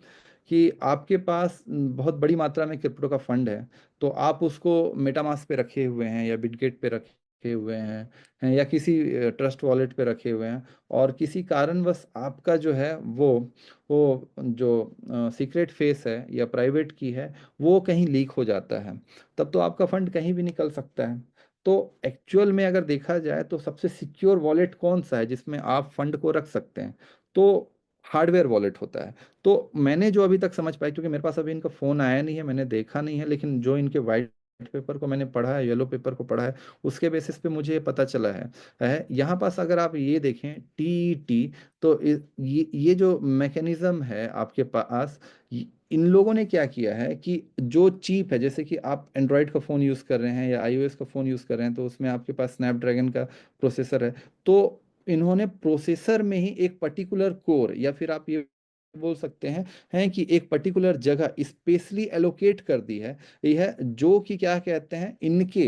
कि आपके पास बहुत बड़ी मात्रा में क्रिप्टो का फंड है, तो आप उसको मेटामास्क पे रखे हुए हैं, या बिटगेट पे रखे हुए हैं या किसी ट्रस्ट वॉलेट पे रखे हुए हैं, और किसी कारणवश आपका जो है वो जो सीक्रेट फेस है या प्राइवेट की है, वो कहीं लीक हो जाता है, तब तो आपका फंड कहीं भी निकल सकता है। तो एक्चुअल में अगर देखा जाए तो सबसे सिक्योर वॉलेट कौन सा है जिसमें आप फंड को रख सकते हैं, तो हार्डवेयर वॉलेट होता है। तो मैंने जो अभी तक समझ पाया, क्योंकि मेरे पास अभी इनका फ़ोन आया नहीं है, मैंने देखा नहीं है, लेकिन जो इनके वाइट पेपर को मैंने पढ़ा है, येलो पेपर को पढ़ा है, उसके बेसिस पे मुझे ये पता चला है यहाँ पास अगर आप ये देखें टीईटी, तो ये जो मैकेनिज्म है आपके पास, इन लोगों ने क्या किया है कि जो चीप है, जैसे कि आप एंड्रॉयड का फ़ोन यूज़ कर रहे हैं या आईओएस का फ़ोन यूज़ कर रहे हैं, तो उसमें आपके पास स्नैपड्रैगन का प्रोसेसर है। तो इन्होंने प्रोसेसर में ही एक पर्टिकुलर कोर, या फिर आप ये बोल सकते हैं कि एक पर्टिकुलर जगह स्पेशली एलोकेट कर दी है। यह जो कि क्या कहते हैं इनके,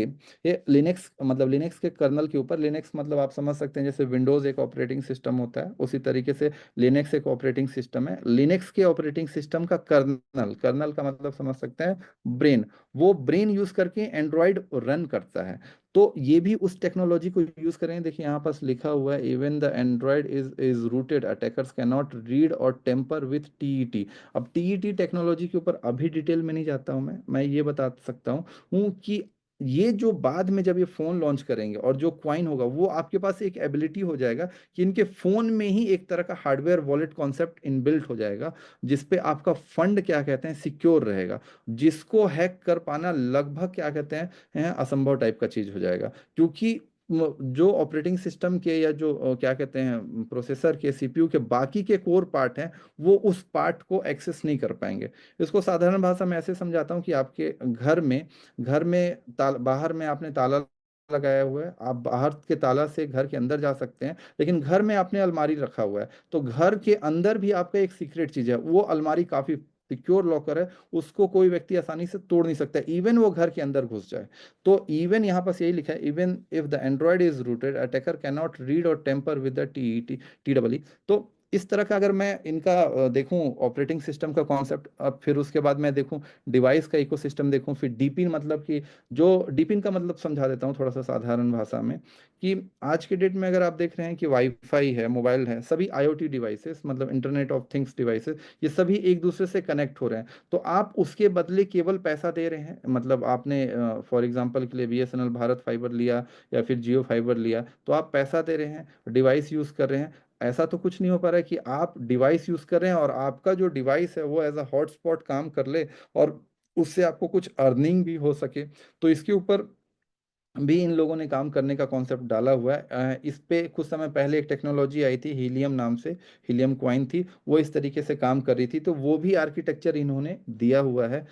ये लिनक्स, मतलब लिनक्स के कर्नल के ऊपर, लिनक्स मतलब आप समझ सकते हैं जैसे विंडोज़ एक ऑपरेटिंग सिस्टम होता है, उसी तरीके से लिनक्स एक ऑपरेटिंग सिस्टम है। लिनक्स के ऑपरेटिंग सिस्टम का कर्नल, कर्नल का मतलब समझ सकते हैं ब्रेन, वो ब्रेन यूज करके एंड्रॉयड रन करता है। तो ये भी उस टेक्नोलॉजी को यूज करेंगे। देखिए यहाँ पास लिखा हुआ है, even the Android is rooted, attackers can not read और टेम्पर विथ टीईटी। अब टीईटी टेक्नोलॉजी के ऊपर अभी डिटेल में नहीं जाता हूँ मैं ये बता सकता हूँ कि ये जो बाद में जब ये फोन लॉन्च करेंगे और जो क्वाइन होगा, वो आपके पास एक एबिलिटी हो जाएगा कि इनके फोन में ही एक तरह का हार्डवेयर वॉलेट कॉन्सेप्ट इनबिल्ट हो जाएगा, जिसपे आपका फंड क्या कहते हैं सिक्योर रहेगा, जिसको हैक कर पाना लगभग क्या कहते हैं असंभव टाइप का चीज हो जाएगा। क्योंकि जो ऑपरेटिंग सिस्टम के या जो क्या कहते हैं प्रोसेसर के सीपीयू के बाकी के कोर पार्ट हैं, वो उस पार्ट को एक्सेस नहीं कर पाएंगे। इसको साधारण भाषा में ऐसे समझाता हूँ कि आपके घर में बाहर में आपने ताला लगाया हुआ है, आप बाहर के ताला से घर के अंदर जा सकते हैं, लेकिन घर में आपने अलमारी रखा हुआ है, तो घर के अंदर भी आपका एक सीक्रेट चीज है, वो अलमारी काफी सिक्योर लॉकर है, उसको कोई व्यक्ति आसानी से तोड़ नहीं सकता, इवन वो घर के अंदर घुस जाए। तो इवन यहाँ पास यही लिखा है, even if the Android is rooted attacker can not read और tamper with the T double E. तो इस तरह का अगर मैं इनका देखूं ऑपरेटिंग सिस्टम का कॉन्सेप्ट, अब फिर उसके बाद मैं देखूं डिवाइस का इकोसिस्टम देखूं, फिर डीपिन मतलब कि जो डीपिन का मतलब समझा देता हूं थोड़ा सा साधारण भाषा में, कि आज के डेट में अगर आप देख रहे हैं कि वाईफाई है, मोबाइल है, सभी आईओटी डिवाइसेस मतलब इंटरनेट ऑफ थिंग्स डिवाइसेस, ये सभी एक दूसरे से कनेक्ट हो रहे हैं। तो आप उसके बदले केवल पैसा दे रहे हैं, मतलब आपने फॉर एग्जांपल के लिए बीएसएनएल भारत फाइबर लिया या फिर जियो फाइबर लिया, तो आप पैसा दे रहे हैं, डिवाइस यूज कर रहे हैं। ऐसा तो कुछ नहीं हो पा रहा है कि आप डिवाइस यूज कर रहे हैं और आपका जो डिवाइस है वो एज अ हॉटस्पॉट काम कर ले और उससे आपको कुछ अर्निंग भी हो सके। तो इसके ऊपर भी इन लोगों ने काम करने का कॉन्सेप्ट डाला हुआ है। इस पे कुछ समय पहले एक टेक्नोलॉजी आई थी हीलियम नाम से, हीलियम कॉइन थी, वो इस तरीके से काम कर रही थी, तो वो भी आर्किटेक्चर इन्होंने दिया हुआ है।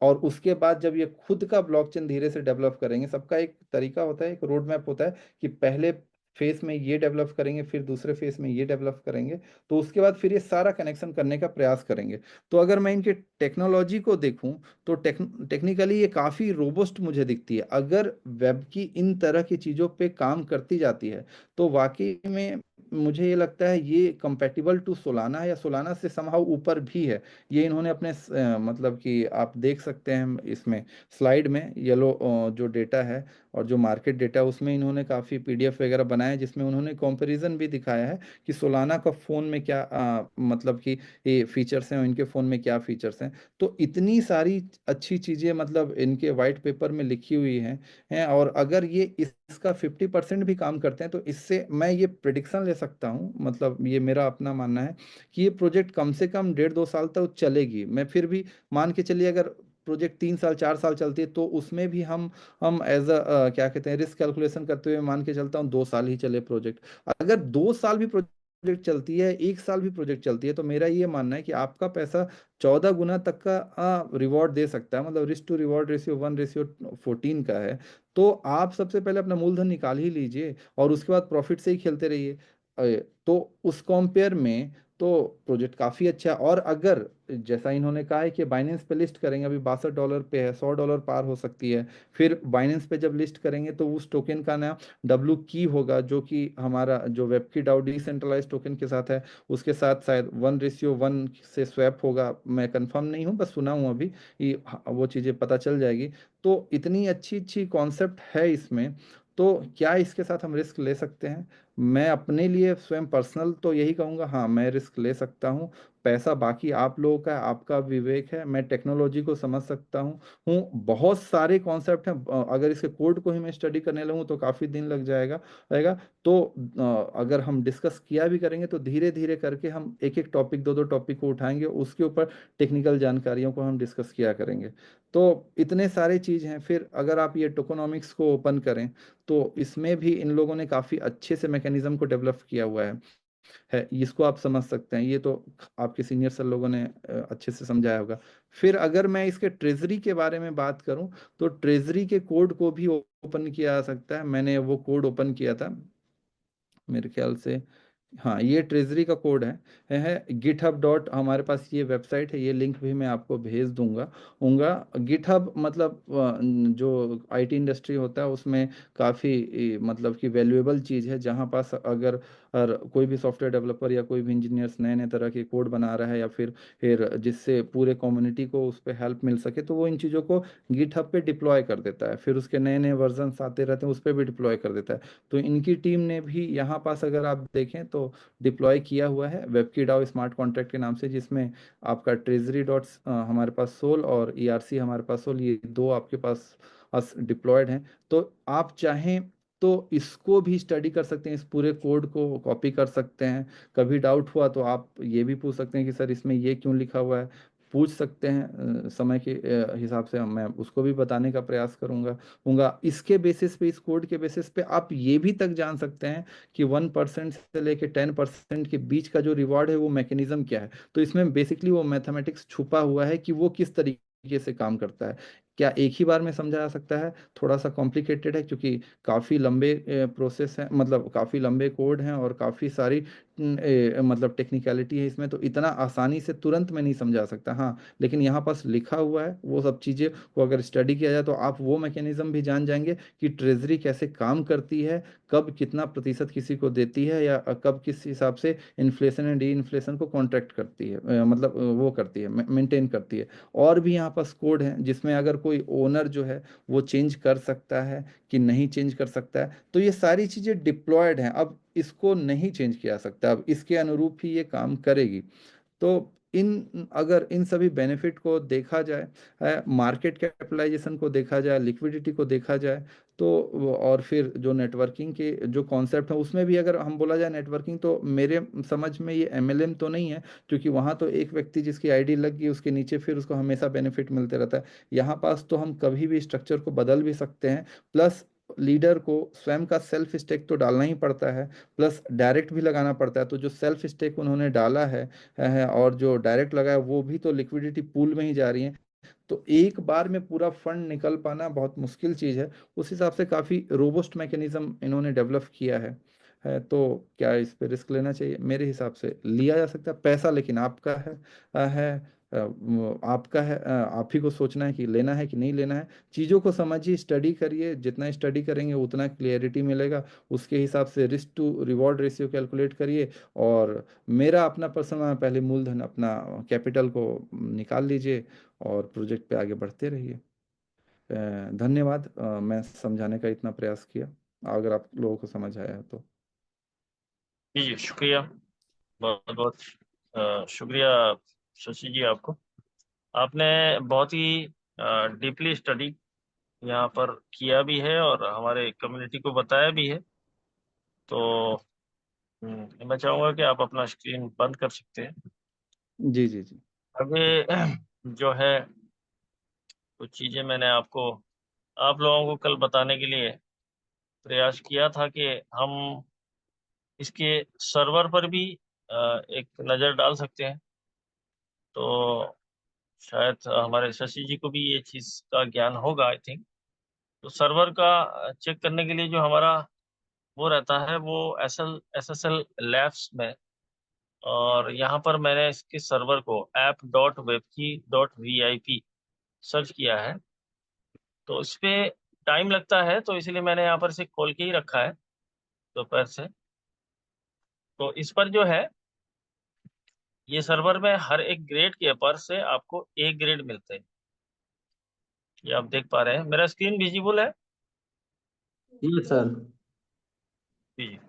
और उसके बाद जब ये खुद का ब्लॉकचेन धीरे से डेवलप करेंगे, सबका एक तरीका होता है, एक रोड मैप होता है कि पहले फेस में ये डेवलप करेंगे, फिर दूसरे फेस में ये डेवलप करेंगे, तो उसके बाद फिर ये सारा कनेक्शन करने का प्रयास करेंगे। तो अगर मैं इनके टेक्नोलॉजी को देखूं तो टेक्निकली ये काफ़ी रोबस्ट मुझे दिखती है। अगर वेब की इन तरह की चीज़ों पे काम करती जाती है तो वाकई में मुझे ये लगता है ये कंपैटिबल टू सोलाना है, या सोलाना से समहाउ ऊपर भी है। ये इन्होंने अपने मतलब कि आप देख सकते हैं इसमें स्लाइड में येलो जो डेटा है और जो मार्केट डेटा, उसमें इन्होंने काफ़ी पीडीएफ वगैरह बनाए जिसमें उन्होंने कंपैरिजन भी दिखाया है कि सोलाना का फ़ोन में क्या मतलब कि ये फीचर्स हैं और इनके फ़ोन में क्या फीचर्स हैं। तो इतनी सारी अच्छी चीज़ें मतलब इनके वाइट पेपर में लिखी हुई हैं और अगर ये इसका 50% भी काम करते हैं तो इससे मैं ये प्रिडिक्शन ले सकता हूँ, मतलब ये मेरा अपना मानना है कि ये प्रोजेक्ट कम से कम 1.5-2 साल तक चलेगी। मैं फिर भी मान के चलिए अगर प्रोजेक्ट 3 साल 4 साल चलती है तो उसमें भी हम एज अ क्या कहते हैं रिस्क कैलकुलेशन करते हुए मान के चलता हूँ 2 साल ही चले प्रोजेक्ट। अगर 2 साल भी प्रोजेक्ट चलती है, 1 साल भी प्रोजेक्ट चलती है, तो मेरा ये मानना है कि आपका पैसा 14 गुना तक का रिवॉर्ड दे सकता है, मतलब रिस्क टू रिवॉर्ड रेशियो 1:14 का है। तो आप सबसे पहले अपना मूलधन निकाल ही लीजिए और उसके बाद प्रॉफिट से ही खेलते रहिए। तो उस कंपेयर में तो प्रोजेक्ट काफ़ी अच्छा है। और अगर जैसा इन्होंने कहा है कि बाइनेंस पे लिस्ट करेंगे, अभी $62 पे है, $100 पार हो सकती है, फिर बाइनेंस पे जब लिस्ट करेंगे तो उस टोकन का नाम डब्ल्यू की होगा, जो कि हमारा जो वेब की डाउ डिसेंट्रलाइज टोकन के साथ है, उसके साथ शायद 1:1 से स्वैप होगा। मैं कंफर्म नहीं हूँ, बस सुना हूँ अभी, वो चीज़ें पता चल जाएगी। तो इतनी अच्छी अच्छी कॉन्सेप्ट है इसमें, तो क्या इसके साथ हम रिस्क ले सकते हैं? मैं अपने लिए स्वयं पर्सनल तो यही कहूँगा, हाँ मैं रिस्क ले सकता हूँ। पैसा बाकी आप लोगों का है, आपका विवेक है। मैं टेक्नोलॉजी को समझ सकता हूँ बहुत सारे कॉन्सेप्ट हैं, अगर इसके कोड को ही मैं स्टडी करने लगूँ तो काफ़ी दिन लग जाएगा। तो अगर हम डिस्कस किया भी करेंगे तो धीरे धीरे करके हम एक एक टॉपिक, दो दो टॉपिक को उठाएंगे, उसके ऊपर टेक्निकल जानकारियों को हम डिस्कस किया करेंगे। तो इतने सारे चीज़ हैं। फिर अगर आप ये टोकोनॉमिक्स को ओपन करें तो इसमें भी इन लोगों ने काफ़ी अच्छे से मैकेनिज्म को डेवलप किया हुआ है। इसको आप समझ सकते हैं, ये तो आपके सीनियर सर लोगों ने अच्छे से समझाया होगा। फिर अगर मैं इसके ट्रेजरी के बारे में बात करूं तो ट्रेजरी के कोड को भी ओपन किया जा सकता है। मैंने वो कोड ओपन किया था मेरे ख्याल से, हाँ ये ट्रेजरी का कोड है गिटहब डॉट, हमारे पास ये वेबसाइट है, ये लिंक भी मैं आपको भेज दूंगा। गिटहब मतलब जो आईटी इंडस्ट्री होता है उसमें काफ़ी मतलब कि वैल्यूएबल चीज़ है, जहाँ पास अगर कोई भी सॉफ्टवेयर डेवलपर या कोई भी इंजीनियर्स नए नए तरह के कोड बना रहा है या फिर जिससे पूरे कम्युनिटी को उस पर हेल्प मिल सके, तो वो इन चीज़ों को गिटहब पे डिप्लॉय कर देता है, फिर उसके नए नए वर्जन आते रहते हैं, उस पर भी डिप्लॉय कर देता है। तो इनकी टीम ने भी यहाँ पास अगर आप देखें तो डिप्लॉय किया हुआ है वेबकीडाउ स्मार्ट कॉन्ट्रैक्ट के नाम से, जिसमें आपका ट्रेजरी डॉट्स हमारे पास सोल और ईआरसी हमारे पास सोल, ये दो आपके पास डिप्लॉयड हैं। तो आप चाहें तो इसको भी स्टडी कर सकते हैं, इस पूरे कोड को कॉपी कर सकते हैं। कभी डाउट हुआ तो आप ये भी पूछ सकते हैं कि सर इसमें ये क्यों लिखा हुआ है, पूछ सकते हैं। समय के हिसाब से मैं उसको भी बताने का प्रयास करूंगा। इसके बेसिस पे, इस कोड के बेसिस पे आप ये भी तक जान सकते हैं कि 1% से लेके 10% के बीच का जो रिवॉर्ड है वो मैकेनिज्म क्या है। तो इसमें बेसिकली वो मैथमेटिक्स छुपा हुआ है कि वो किस तरीके से काम करता है। क्या एक ही बार में समझा जा सकता है? थोड़ा सा कॉम्प्लिकेटेड है, क्योंकि काफ़ी लंबे प्रोसेस हैं, मतलब काफ़ी लंबे कोड हैं और काफ़ी सारी मतलब टेक्निकलिटी है इसमें, तो इतना आसानी से तुरंत मैं नहीं समझा सकता। हाँ, लेकिन यहाँ पास लिखा हुआ है, वो सब चीज़ें को अगर स्टडी किया जाए तो आप वो मैकेनिज्म भी जान जाएंगे कि ट्रेजरी कैसे काम करती है, कब कितना प्रतिशत किसी को देती है, या कब किस हिसाब से इन्फ्लेशन एंड डी इन्फ्लेशन को कॉन्ट्रैक्ट करती है, मतलब वो करती है, मेंटेन करती है। और भी यहाँ पास कोड है जिसमें अगर कोई ओनर जो है वो चेंज कर सकता है कि नहीं चेंज कर सकता है, तो ये सारी चीज़ें डिप्लॉयड हैं। अब इसको नहीं चेंज किया जा सकता, अब इसके अनुरूप ही ये काम करेगी। तो इन अगर इन सभी बेनिफिट को देखा जाए, मार्केट कैपिटलाइजेशन को देखा जाए, लिक्विडिटी को देखा जाए, तो और फिर जो नेटवर्किंग के जो कॉन्सेप्ट है उसमें भी अगर हम बोला जाए नेटवर्किंग, तो मेरे समझ में ये एमएलएम तो नहीं है, क्योंकि वहाँ तो एक व्यक्ति जिसकी आईडी लग गई उसके नीचे फिर उसको हमेशा बेनिफिट मिलते रहता है। यहाँ पास तो हम कभी भी स्ट्रक्चर को बदल भी सकते हैं, प्लस लीडर को स्वयं का सेल्फ स्टेक तो डालना ही पड़ता है, प्लस डायरेक्ट भी लगाना पड़ता है। तो जो सेल्फ स्टेक उन्होंने डाला है और जो डायरेक्ट लगा है वो भी तो लिक्विडिटी पूल में ही जा रही है। तो एक बार में पूरा फंड निकल पाना बहुत मुश्किल चीज़ है। उस हिसाब से काफ़ी रोबस्ट मैकेनिज्म इन्होंने डेवलप किया है। तो क्या इस पे रिस्क लेना चाहिए? मेरे हिसाब से लिया जा सकता है, पैसा लेकिन आपका आपका है, आप ही को सोचना है कि लेना है कि नहीं लेना है। चीज़ों को समझिए, स्टडी करिए, जितना स्टडी करेंगे उतना क्लियरिटी मिलेगा, उसके हिसाब से risk to reward ratio calculate करिए। और मेरा अपना पर्सनल, पहले मूलधन अपना कैपिटल को निकाल लीजिए और प्रोजेक्ट पे आगे बढ़ते रहिए। धन्यवाद, मैं समझाने का इतना प्रयास किया, अगर आप लोगों को समझ आया है तो। जी जी, शुक्रिया, बहुत बहुत शुक्रिया शशि जी आपको। आपने बहुत ही डीपली स्टडी यहाँ पर किया भी है और हमारे कम्युनिटी को बताया भी है। तो मैं चाहूँगा कि आप अपना स्क्रीन बंद कर सकते हैं। जी जी जी। आगे जो है कुछ चीज़ें मैंने आप लोगों को कल बताने के लिए प्रयास किया था कि हम इसके सर्वर पर भी एक नज़र डाल सकते हैं। तो शायद हमारे शशि जी को भी ये चीज़ का ज्ञान होगा, आई थिंक। तो सर्वर का चेक करने के लिए जो हमारा वो रहता है, वो SSL लैब्स में, और यहाँ पर मैंने इसके सर्वर को app.webkey.vip सर्च किया है। तो इस पे टाइम लगता है, तो इसलिए मैंने यहाँ पर से खोल के ही रखा है दोपहर से। तो इस पर जो है, ये सर्वर में हर एक ग्रेड के ऊपर से आपको एक ग्रेड मिलते हैं। ये आप देख पा रहे हैं, मेरा स्क्रीन विजिबल है ये सर। जी।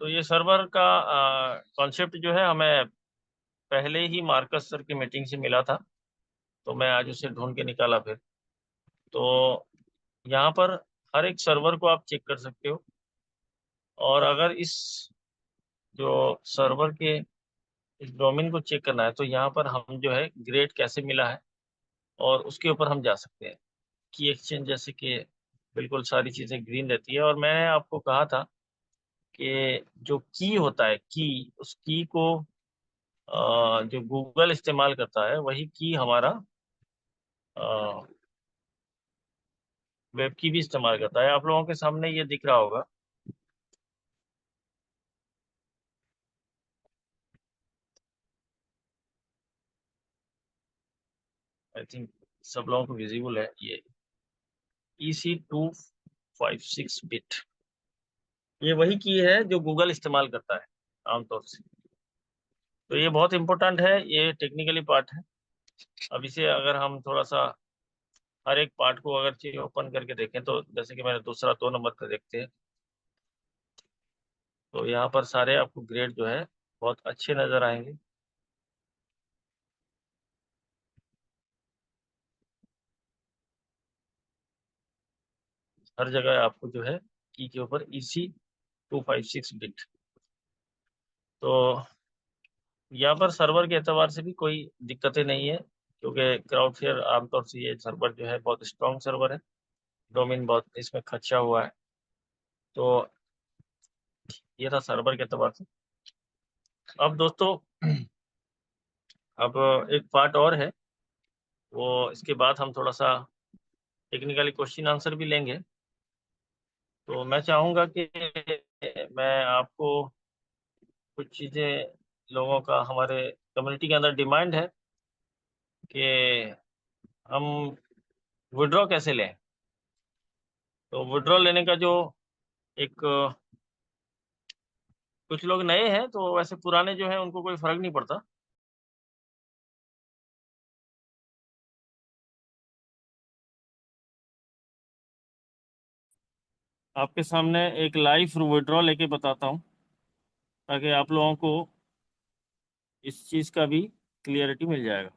तो ये सर्वर का कॉन्सेप्ट जो है हमें पहले ही मार्कस सर की मीटिंग से मिला था, तो मैं आज उसे ढूंढ के निकाला फिर। तो यहाँ पर हर एक सर्वर को आप चेक कर सकते हो, और अगर इस जो सर्वर के इस डोमेन को चेक करना है, तो यहाँ पर हम जो है ग्रेड कैसे मिला है और उसके ऊपर हम जा सकते हैं। की एक्सचेंज जैसे कि बिल्कुल सारी चीज़ें ग्रीन रहती है, और मैंने आपको कहा था कि जो की होता है, की उस की को जो गूगल इस्तेमाल करता है वही की हमारा वेब की भी इस्तेमाल करता है। आप लोगों के सामने ये दिख रहा होगा। आई थिंक सब लोगों को विजिबल है ये EC256 बिट। ये वही की है जो गूगल इस्तेमाल करता है आमतौर से। तो ये बहुत इंपॉर्टेंट है, ये टेक्निकली पार्ट है। अब इसे अगर हम थोड़ा सा हर एक पार्ट को अगर चीज ओपन करके देखें, तो जैसे कि मैंने दूसरा 2 नंबर पे देखते हैं, तो यहाँ पर सारे आपको ग्रेड जो है बहुत अच्छे नजर आएंगे। हर जगह आपको जो है की के ऊपर EC256 बिट। तो यहाँ पर सर्वर के एतबार से भी कोई दिक्कतें नहीं है, क्योंकि क्राउडफेयर आमतौर से ये सर्वर जो है बहुत स्ट्रॉन्ग सर्वर है, डोमेन बहुत इसमें खर्चा हुआ है। तो ये था सर्वर के एतबार से। अब दोस्तों, अब एक पार्ट और है, वो इसके बाद हम थोड़ा सा टेक्निकली क्वेश्चन आंसर भी लेंगे। तो मैं चाहूंगा कि मैं आपको कुछ चीजें, लोगों का, हमारे कम्युनिटी के अंदर डिमांड है कि हम विड्रॉ कैसे लें। तो विड्रॉ लेने का जो एक, कुछ लोग नए हैं, तो वैसे पुराने जो हैं उनको कोई फर्क नहीं पड़ता। आपके सामने एक लाइव विड्रॉ लेके बताता हूँ, ताकि आप लोगों को इस चीज़ का भी क्लियरिटी मिल जाएगा।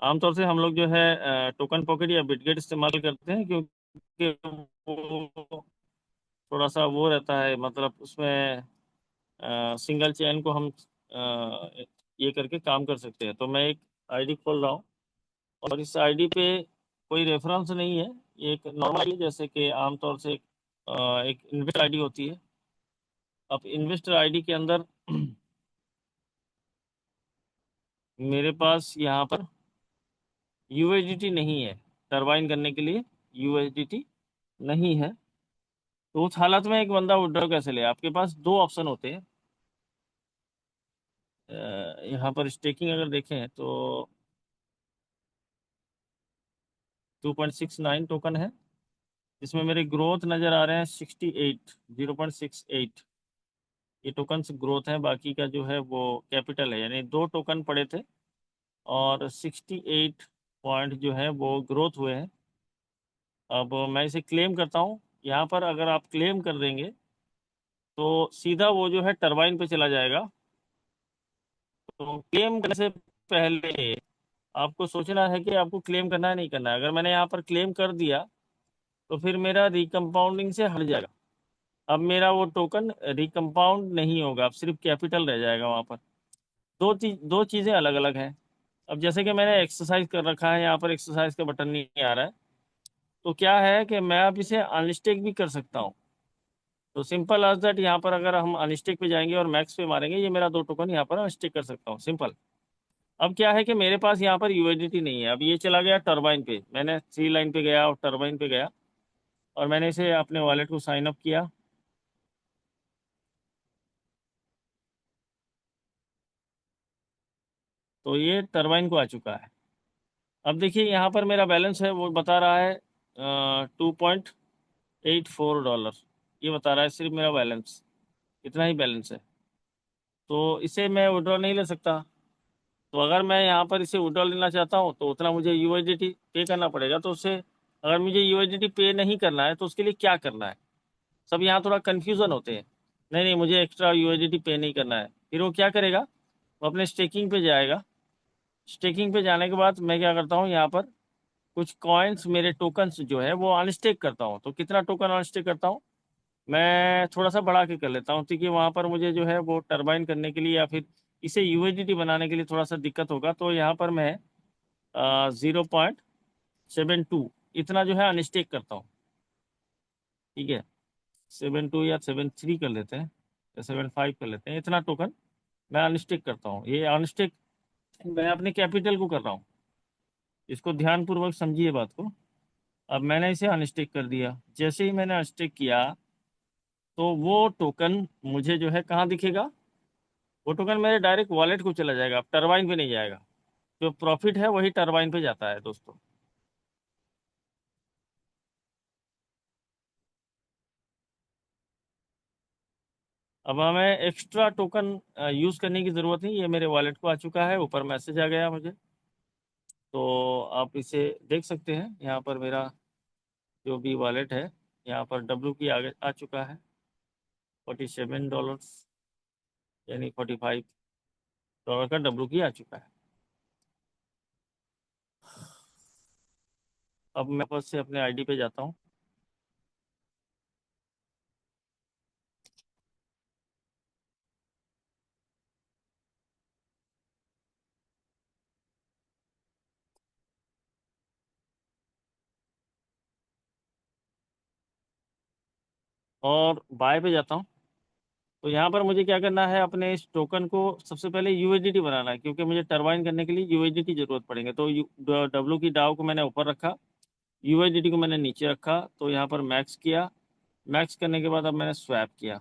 आमतौर से हम लोग जो है टोकन पॉकेट या बिटगेट इस्तेमाल करते हैं, क्योंकि वो थोड़ा सा वो रहता है, मतलब उसमें सिंगल चेन को हम ये करके काम कर सकते हैं। तो मैं एक आईडी खोल रहा हूँ, और इस आईडी पे कोई रेफरेंस नहीं है, ये एक नॉर्मल, जैसे कि आमतौर से एक इन्वेस्टर आईडी होती है। अब इन्वेस्टर आईडी के अंदर मेरे पास यहाँ पर यूएसडीटी नहीं है, टरबाइन करने के लिए यूएसडीटी नहीं है। तो उस हालत में एक बंदा विड्रॉ कैसे ले? आपके पास दो ऑप्शन होते हैं। यहाँ पर स्टेकिंग अगर देखें तो 2.69 टोकन है, जिसमें मेरे ग्रोथ नज़र आ रहे हैं 68, 0.68 ये टोकन ग्रोथ है। बाकी का जो है वो कैपिटल है, यानी दो टोकन पड़े थे और 68 पॉइंट जो है वो ग्रोथ हुए हैं। अब मैं इसे क्लेम करता हूँ। यहाँ पर अगर आप क्लेम कर देंगे तो सीधा वो जो है टरबाइन पे चला जाएगा। तो क्लेम करने से पहले आपको सोचना है कि आपको क्लेम करना है नहीं करना है। अगर मैंने यहाँ पर क्लेम कर दिया तो फिर मेरा रिकम्पाउंडिंग से हट जाएगा। अब मेरा वो टोकन रिकम्पाउंड नहीं होगा, अब सिर्फ कैपिटल रह जाएगा वहाँ पर। दो चीज़ें अलग अलग हैं। अब जैसे कि मैंने एक्सरसाइज कर रखा है, यहाँ पर एक्सरसाइज का बटन नहीं आ रहा है, तो क्या है कि मैं अब इसे अनस्टेक भी कर सकता हूँ। तो सिंपल एज दैट, यहाँ पर अगर हम अनस्टेक पे जाएंगे और मैक्स पे मारेंगे, ये मेरा दो टोकन यहाँ पर अनस्टेक कर सकता हूँ, सिंपल। अब क्या है कि मेरे पास यहाँ पर यूएसडीटी नहीं है। अब ये चला गया टरबाइन पे, मैंने सी लाइन पे गया और टरबाइन पे गया, और मैंने इसे अपने वॉलेट को साइन अप किया। तो ये टरबाइन को आ चुका है। अब देखिए यहाँ पर मेरा बैलेंस है, वो बता रहा है $2.84, ये बता रहा है सिर्फ मेरा बैलेंस, इतना ही बैलेंस है। तो इसे मैं विड्रॉ नहीं ले सकता। तो अगर मैं यहाँ पर इसे विड्रॉ लेना चाहता हूँ तो उतना मुझे यूएसडीटी पे करना पड़ेगा। तो उससे, अगर मुझे यूएसडीटी पे नहीं करना है तो उसके लिए क्या करना है? सब यहाँ थोड़ा कन्फ्यूज़न होते हैं। नहीं नहीं, मुझे एक्स्ट्रा यूएसडीटी पे नहीं करना है। फिर वो क्या करेगा? वो अपने स्टेकिंग पे जाएगा। स्टेकिंग पे जाने के बाद मैं क्या करता हूँ, यहाँ पर कुछ कॉइन्स, मेरे टोकन्स जो है वो अनस्टेक करता हूँ। तो कितना टोकन अनस्टेक करता हूँ? मैं थोड़ा सा बढ़ा के कर लेता हूँ, क्योंकि वहाँ पर मुझे जो है वो टरबाइन करने के लिए या फिर इसे यूएसडीटी बनाने के लिए थोड़ा सा दिक्कत होगा। तो यहाँ पर मैं 0.72 इतना जो है अनस्टेक करता हूँ। ठीक है, 72 या 73 कर लेते हैं, या 75 कर लेते हैं, इतना टोकन मैं अनस्टेक करता हूँ। ये अनस्टेक मैं अपने कैपिटल को कर रहा हूँ, इसको ध्यानपूर्वक समझिए बात को। अब मैंने इसे अनस्टेक कर दिया। जैसे ही मैंने अनस्टेक किया तो वो टोकन मुझे जो है कहाँ दिखेगा? वो टोकन मेरे डायरेक्ट वॉलेट को चला जाएगा, अब टरबाइन पे नहीं जाएगा। जो प्रॉफिट है वही टरबाइन पे जाता है दोस्तों। अब हमें एक्स्ट्रा टोकन यूज़ करने की ज़रूरत नहीं, ये मेरे वॉलेट को आ चुका है, ऊपर मैसेज आ गया मुझे। तो आप इसे देख सकते हैं, यहाँ पर मेरा जो भी वॉलेट है, यहाँ पर डब्लू की आगे आ चुका है, $47, यानी $45 का डब्लू की आ चुका है। अब मैं वापस से अपने आईडी पे जाता हूँ। और बाय पे जाता हूँ। तो यहाँ पर मुझे क्या करना है, अपने इस टोकन को सबसे पहले यूएसडीटी बनाना है, क्योंकि मुझे टरबाइन करने के लिए यूएसडीटी जरूरत पड़ेंगे। तो डब्ल्यू की डाउ को मैंने ऊपर रखा, यूएसडीटी को मैंने नीचे रखा। तो यहाँ पर मैक्स किया, मैक्स करने के बाद अब मैंने स्वैप किया।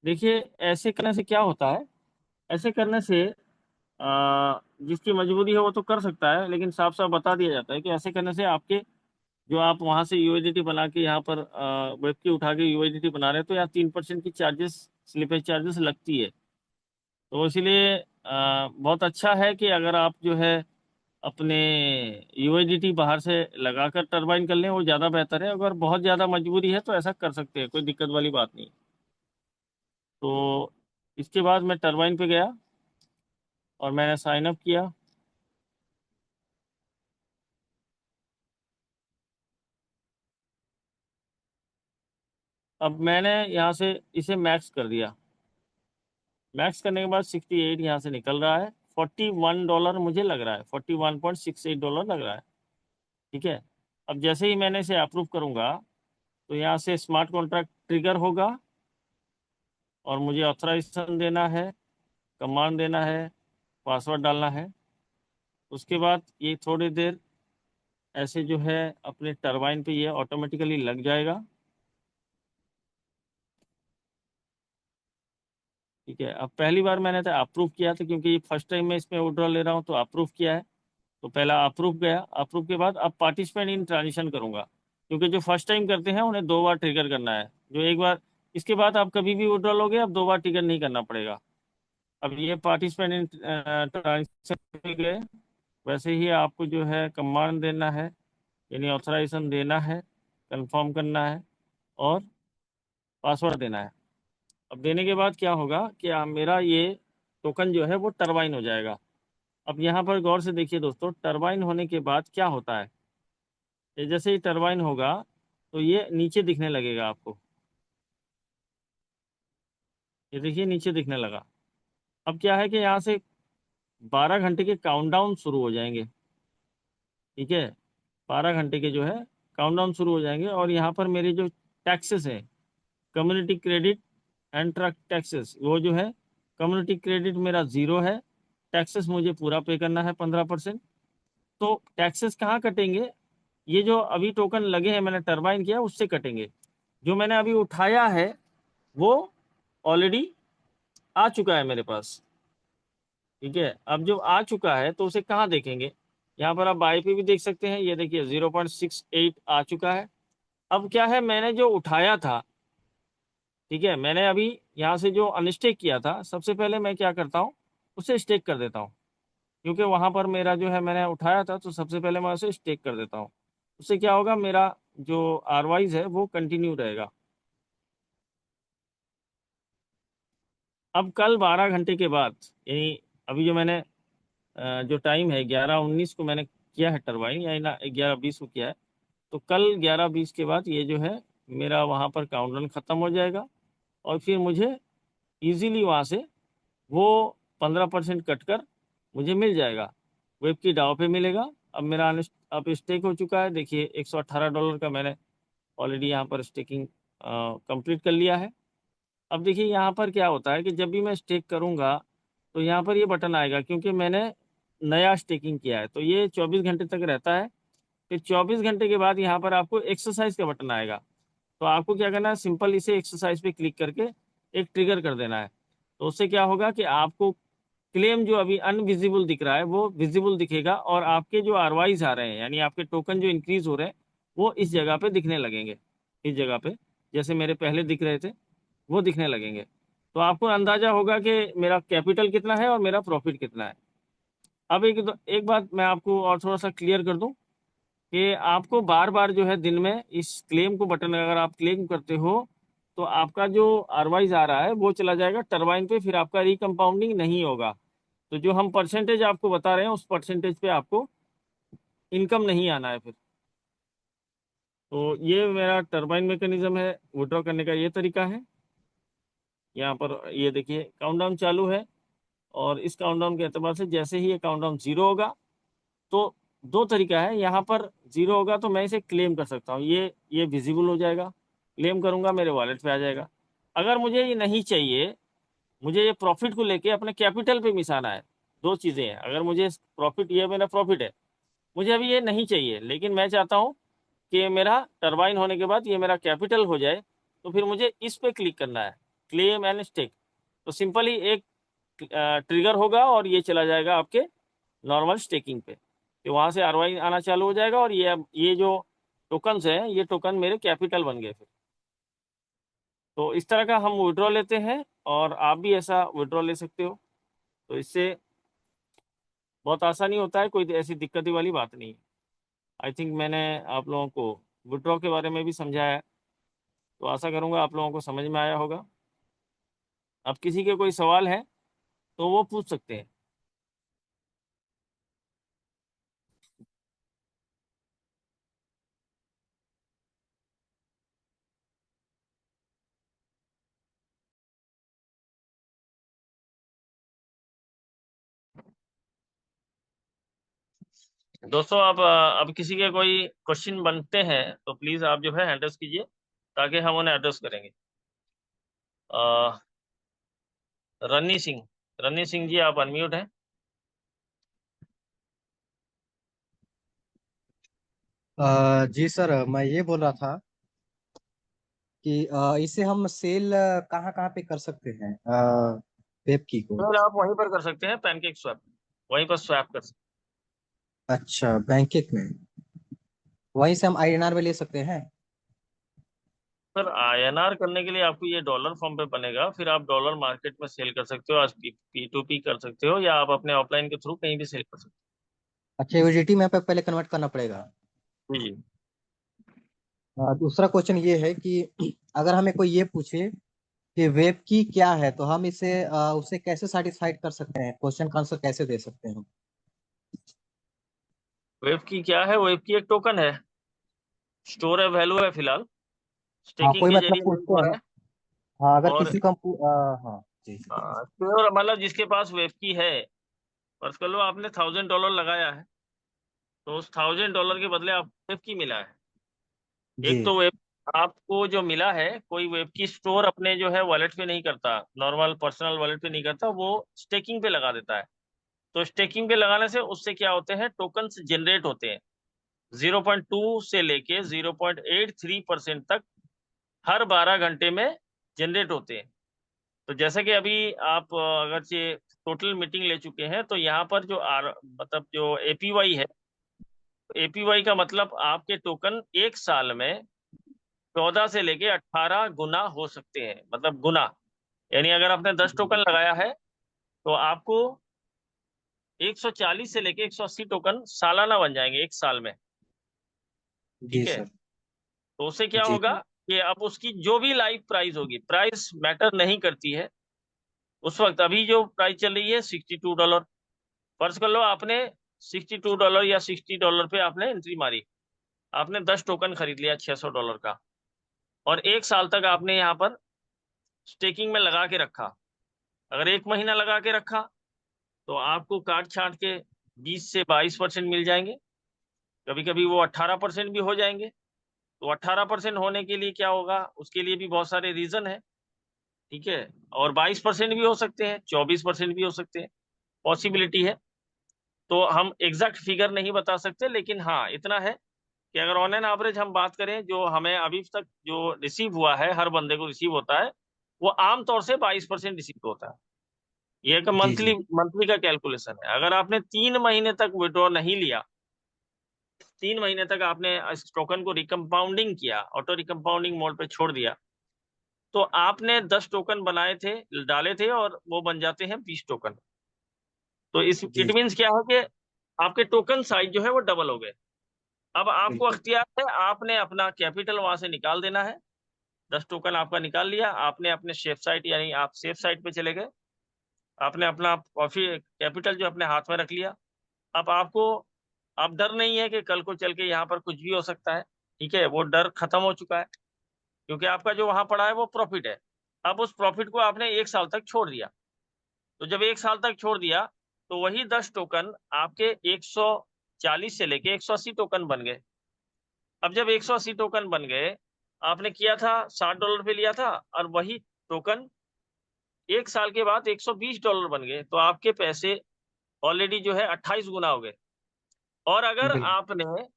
देखिए ऐसे करने से क्या होता है, ऐसे करने से जिसकी मजबूरी है वो तो कर सकता है, लेकिन साफ साफ बता दिया जाता है कि ऐसे करने से आपके जो आप वहां से यूएसडीटी बना के यहाँ पर वेब की उठा के यूएसडीटी बना रहे हैं, तो यहाँ 3% की चार्जेस, स्लिपेज चार्जेस लगती है। तो इसीलिए बहुत अच्छा है कि अगर आप जो है अपने यूएसडीटी बाहर से लगाकर टरबाइन कर लें, वो ज़्यादा बेहतर है। अगर बहुत ज़्यादा मजबूरी है तो ऐसा कर सकते हैं, कोई दिक्कत वाली बात नहीं। तो इसके बाद मैं टरबाइन पे गया और मैंने साइन अप किया। अब मैंने यहाँ से इसे मैक्स कर दिया। मैक्स करने के बाद 68 यहाँ से निकल रहा है। $41 मुझे लग रहा है, $41.68 लग रहा है। ठीक है। अब जैसे ही मैंने इसे अप्रूव करूँगा तो यहाँ से स्मार्ट कॉन्ट्रैक्ट ट्रिगर होगा और मुझे ऑथराइजेशन देना है, कमांड देना है, पासवर्ड डालना है। उसके बाद ये थोड़ी देर ऐसे जो है अपने टरबाइन पे ये ऑटोमेटिकली लग जाएगा। ठीक है। अब पहली बार मैंने तो अप्रूव किया था, क्योंकि ये फर्स्ट टाइम मैं इसमें विड्रॉल ले रहा हूँ, तो अप्रूव किया है। तो पहला अप्रूव गया, अप्रूव के बाद अब पार्टिसिपेंट इन ट्रांजिशन करूंगा, क्योंकि जो फर्स्ट टाइम करते हैं उन्हें 2 बार ट्रिगर करना है। जो एक बार, इसके बाद आप कभी भी विड्रॉल हो गए, अब 2 बार ट्रिगर नहीं करना पड़ेगा। अब ये पार्टिसिपेंट इन ट्रांजिशन में गए, वैसे ही आपको जो है कमांड देना है, यानी ऑथराइजेशन देना है, कंफर्म करना है और पासवर्ड देना है। अब देने के बाद क्या होगा कि मेरा ये टोकन जो है वो टरबाइन हो जाएगा। अब यहाँ पर गौर से देखिए दोस्तों, टरबाइन होने के बाद क्या होता है, ये जैसे ही टरबाइन होगा तो ये नीचे दिखने लगेगा आपको। ये देखिए नीचे दिखने लगा। अब क्या है कि यहाँ से 12 घंटे के काउंटडाउन शुरू हो जाएंगे। ठीक है। 12 घंटे के जो है काउंटडाउन शुरू हो जाएंगे, और यहाँ पर मेरे जो टैक्सेस हैं, community credit and truck taxes, वो जो है कम्युनिटी क्रेडिट मेरा 0 है। टैक्सेस मुझे पूरा पे करना है 15%। तो टैक्सेस कहाँ कटेंगे, ये जो अभी टोकन लगे हैं मैंने टरबाइन किया उससे कटेंगे। जो मैंने अभी उठाया है वो ऑलरेडी आ चुका है मेरे पास। ठीक है। अब जो आ चुका है तो उसे कहाँ देखेंगे, यहाँ पर आप बाई पे भी देख सकते हैं। ये देखिए 0.68 आ चुका है। अब क्या है, मैंने जो उठाया था, ठीक है, मैंने अभी यहाँ से जो अनस्टेक किया था, सबसे पहले मैं क्या करता हूँ, उसे स्टेक कर देता हूँ। क्योंकि वहाँ पर मेरा जो है मैंने उठाया था, तो सबसे पहले मैं उसे स्टेक कर देता हूँ। उससे क्या होगा, मेरा जो आरवाइज है वो कंटिन्यू रहेगा। अब कल 12 घंटे के बाद, यानी अभी जो मैंने जो टाइम है 11:19 को मैंने किया है टरबाइन, या ना 11:20 को किया है, तो कल 11:20 के बाद ये जो है मेरा वहाँ पर काउंटडाउन ख़त्म हो जाएगा, और फिर मुझे इजीली वहाँ से वो 15% कट कर मुझे मिल जाएगा, वेब की डाव पे मिलेगा। अब मेरा अब स्टेक हो चुका है। देखिए $118 का मैंने ऑलरेडी यहाँ पर स्टेकिंग कंप्लीट कर लिया है। अब देखिए यहाँ पर क्या होता है कि जब भी मैं स्टेक करूँगा तो यहाँ पर ये बटन आएगा, क्योंकि मैंने नया स्टेकिंग किया है, तो ये 24 घंटे तक रहता है। फिर 24 घंटे के बाद यहाँ पर आपको एक्सरसाइज का बटन आएगा। तो आपको क्या करना है, सिंपल इसे एक्सरसाइज पे क्लिक करके एक ट्रिगर कर देना है। तो उससे क्या होगा कि आपको क्लेम जो अभी अनविजिबल दिख रहा है वो विजिबल दिखेगा, और आपके जो आरवाइज आ रहे हैं, यानी आपके टोकन जो इंक्रीज हो रहे हैं, वो इस जगह पे दिखने लगेंगे। इस जगह पे जैसे मेरे पहले दिख रहे थे वो दिखने लगेंगे। तो आपको अंदाजा होगा कि मेरा कैपिटल कितना है और मेरा प्रॉफिट कितना है। अब एक बात मैं आपको और थोड़ा सा क्लियर कर दूं कि आपको बार बार जो है दिन में इस क्लेम को बटन अगर आप क्लेम करते हो, तो आपका जो आरवाइज आ रहा है वो चला जाएगा टरबाइन पे, फिर आपका रिकम्पाउंडिंग नहीं होगा। तो जो हम परसेंटेज आपको बता रहे हैं उस परसेंटेज पे आपको इनकम नहीं आना है फिर। तो ये मेरा टरबाइन मैकेनिज्म है, विड्रॉ करने का ये तरीका है। यहाँ पर ये देखिए काउंटडाउन चालू है, और इस काउंटडाउन के एतबार से जैसे ही ये काउंटडाउन 0 होगा, तो दो तरीका है। यहाँ पर 0 होगा तो मैं इसे क्लेम कर सकता हूँ, ये विजिबल हो जाएगा, क्लेम करूंगा मेरे वॉलेट पे आ जाएगा। अगर मुझे ये नहीं चाहिए, मुझे ये प्रॉफिट को लेके अपने कैपिटल पे मिसाना है, दो चीज़ें हैं। अगर मुझे प्रॉफिट, ये मेरा प्रॉफिट है, मुझे अभी ये नहीं चाहिए, लेकिन मैं चाहता हूँ कि मेरा टरबाइन होने के बाद ये मेरा कैपिटल हो जाए, तो फिर मुझे इस पे क्लिक करना है, क्लेम एंड स्टेक। तो सिंपली एक ट्रिगर होगा और ये चला जाएगा आपके नॉर्मल स्टेकिंग पे, तो वहाँ से आरवाई आना चालू हो जाएगा, और ये जो टोकन्स हैं, ये टोकन मेरे कैपिटल बन गए फिर। तो इस तरह का हम विड्रॉ लेते हैं, और आप भी ऐसा विड्रॉ ले सकते हो। तो इससे बहुत आसानी होता है, कोई ऐसी दिक्कत वाली बात नहीं है। आई थिंक मैंने आप लोगों को विड्रॉ के बारे में भी समझाया है, तो आशा करूँगा आप लोगों को समझ में आया होगा। अब किसी के कोई सवाल है तो वो पूछ सकते हैं। दोस्तों, आप अब किसी के कोई क्वेश्चन बनते हैं तो प्लीज़ आप जो है हैंडल्स कीजिए, ताकि हम उन्हें एड्रेस करेंगे। अ, रन्नी सिंह जी, आप अनम्यूट हैं। जी सर, मैं ये बोल रहा था कि इसे हम सेल कहाँ कहाँ पे कर सकते हैं, वेब की को। फिर आप वहीं पर कर सकते हैं, पैनकेक स्वैप, वहीं पर स्वैप कर सकते अच्छा, बैंकिंग में वहीं से हम INR में ले सकते हैं। हैं। सर, INR करने के लिए आपको ये डॉलर फॉर्म पे बनेगा, फिर आप डॉलर मार्केट में सेल कर सकते हो, आज P2P कर सकते हो, या आप अपने ऑफलाइन के थ्रू कहीं भी सेल कर सकते अच्छा, USDT में पे पहले कन्वर्ट करना पड़ेगा। हो। जी। दूसरा क्वेश्चन ये है कि अगर हमें कोई ये पूछे कि वेब की क्या है, तो हम इसे उसे कैसे सेटिस्फाइड कर सकते हैं, क्वेश्चन का आंसर कैसे दे सकते हैं हम। वेब की क्या है? वेब की एक टोकन है, स्टोर है, वैल्यू है, फिलहाल हाँ, स्टेकिंग कोई के मतलब जरिए पूछते वो हैं। है। हाँ, अगर और किसी को हाँ जी। स्टोर मतलब जिसके पास वेब की है, फर्ज कर लो आपने $1000 लगाया है, तो उस $1000 के बदले आपको वेब की मिला है। जी एक तो वेब आपको जो मिला है, कोई वेब की स्टोर अपने जो है वॉलेट पे नहीं करता, नॉर्मल पर्सनल वॉलेट पे नहीं करता, वो स्टेकिंग पे लगा देता है। तो स्टेकिंग पे लगाने से उससे क्या होते हैं, टोकन्स जनरेट होते हैं, 0.2 से लेके 0.83% तक हर 12 घंटे में जनरेट होते हैं। तो जैसे कि अभी आप अगर से टोटल मीटिंग ले चुके हैं, तो यहाँ पर जो मतलब जो APY है, APY का मतलब आपके टोकन एक साल में 14 से लेके 18 गुना हो सकते हैं, मतलब गुना। यानी अगर आपने 10 टोकन लगाया है, तो आपको 140 से लेके 180 टोकन सालाना बन जाएंगे एक साल में। जी ठीक है। सर। तो उससे क्या जी होगा कि अब उसकी जो भी लाइव प्राइस होगी, प्राइस मैटर नहीं करती है उस वक्त। अभी जो प्राइस चल रही है $62, फर्ज कर लो आपने $62 या $60 पे आपने एंट्री मारी, आपने 10 टोकन खरीद लिया $600 का, और एक साल तक आपने यहाँ पर स्टेकिंग में लगा के रखा। अगर एक महीना लगा के रखा, तो आपको काट छाट के 20 से 22% मिल जाएंगे, कभी कभी वो 18% भी हो जाएंगे। तो 18% होने के लिए क्या होगा, उसके लिए भी बहुत सारे रीजन है। ठीक है। और 22% भी हो सकते हैं, 24% भी हो सकते हैं, पॉसिबिलिटी है। तो हम एग्जैक्ट फिगर नहीं बता सकते, लेकिन हाँ इतना है कि अगर ऑन एन एवरेज हम बात करें, जो हमें अभी तक जो रिसीव हुआ है, हर बंदे को रिसीव होता है, वो आमतौर से 22% रिसीव होता है। ये एक जी जी। मंथली मंथली का कैलकुलेशन है। अगर आपने 3 महीने तक विड्रॉ नहीं लिया, 3 महीने तक आपने इस टोकन को रिकम्पाउंडिंग किया, ऑटो रिकम्पाउंडिंग मोड पे छोड़ दिया, तो आपने 10 टोकन बनाए थे, डाले थे, और वो बन जाते हैं 20 टोकन। तो इस जी इट मीन्स क्या है कि आपके टोकन साइज जो है वो डबल हो गए। अब आपको बिल्कुल। अख्तियार है, आपने अपना कैपिटल वहां से निकाल देना है। 10 टोकन आपका निकाल लिया आपने, अपने सेफ साइट, यानी आप सेफ साइट पे चले गए, आपने अपना कॉफी कैपिटल जो अपने हाथ में रख लिया। अब आपको, अब डर नहीं है कि कल को चल के यहाँ पर कुछ भी हो सकता है। ठीक है, वो डर खत्म हो चुका है, क्योंकि आपका जो वहां पड़ा है वो प्रॉफिट है। अब उस प्रॉफिट को आपने एक साल तक छोड़ दिया, तो जब 1 साल तक छोड़ दिया तो वही 10 टोकन आपके 140 से लेके 180 टोकन बन गए। अब जब 180 टोकन बन गए, आपने किया था $60 पे लिया था, और वही टोकन 1 साल के बाद $120 बन गए, तो आपके पैसे ऑलरेडी जो है 28 गुना हो गए। और अगर बिल्कुल आपने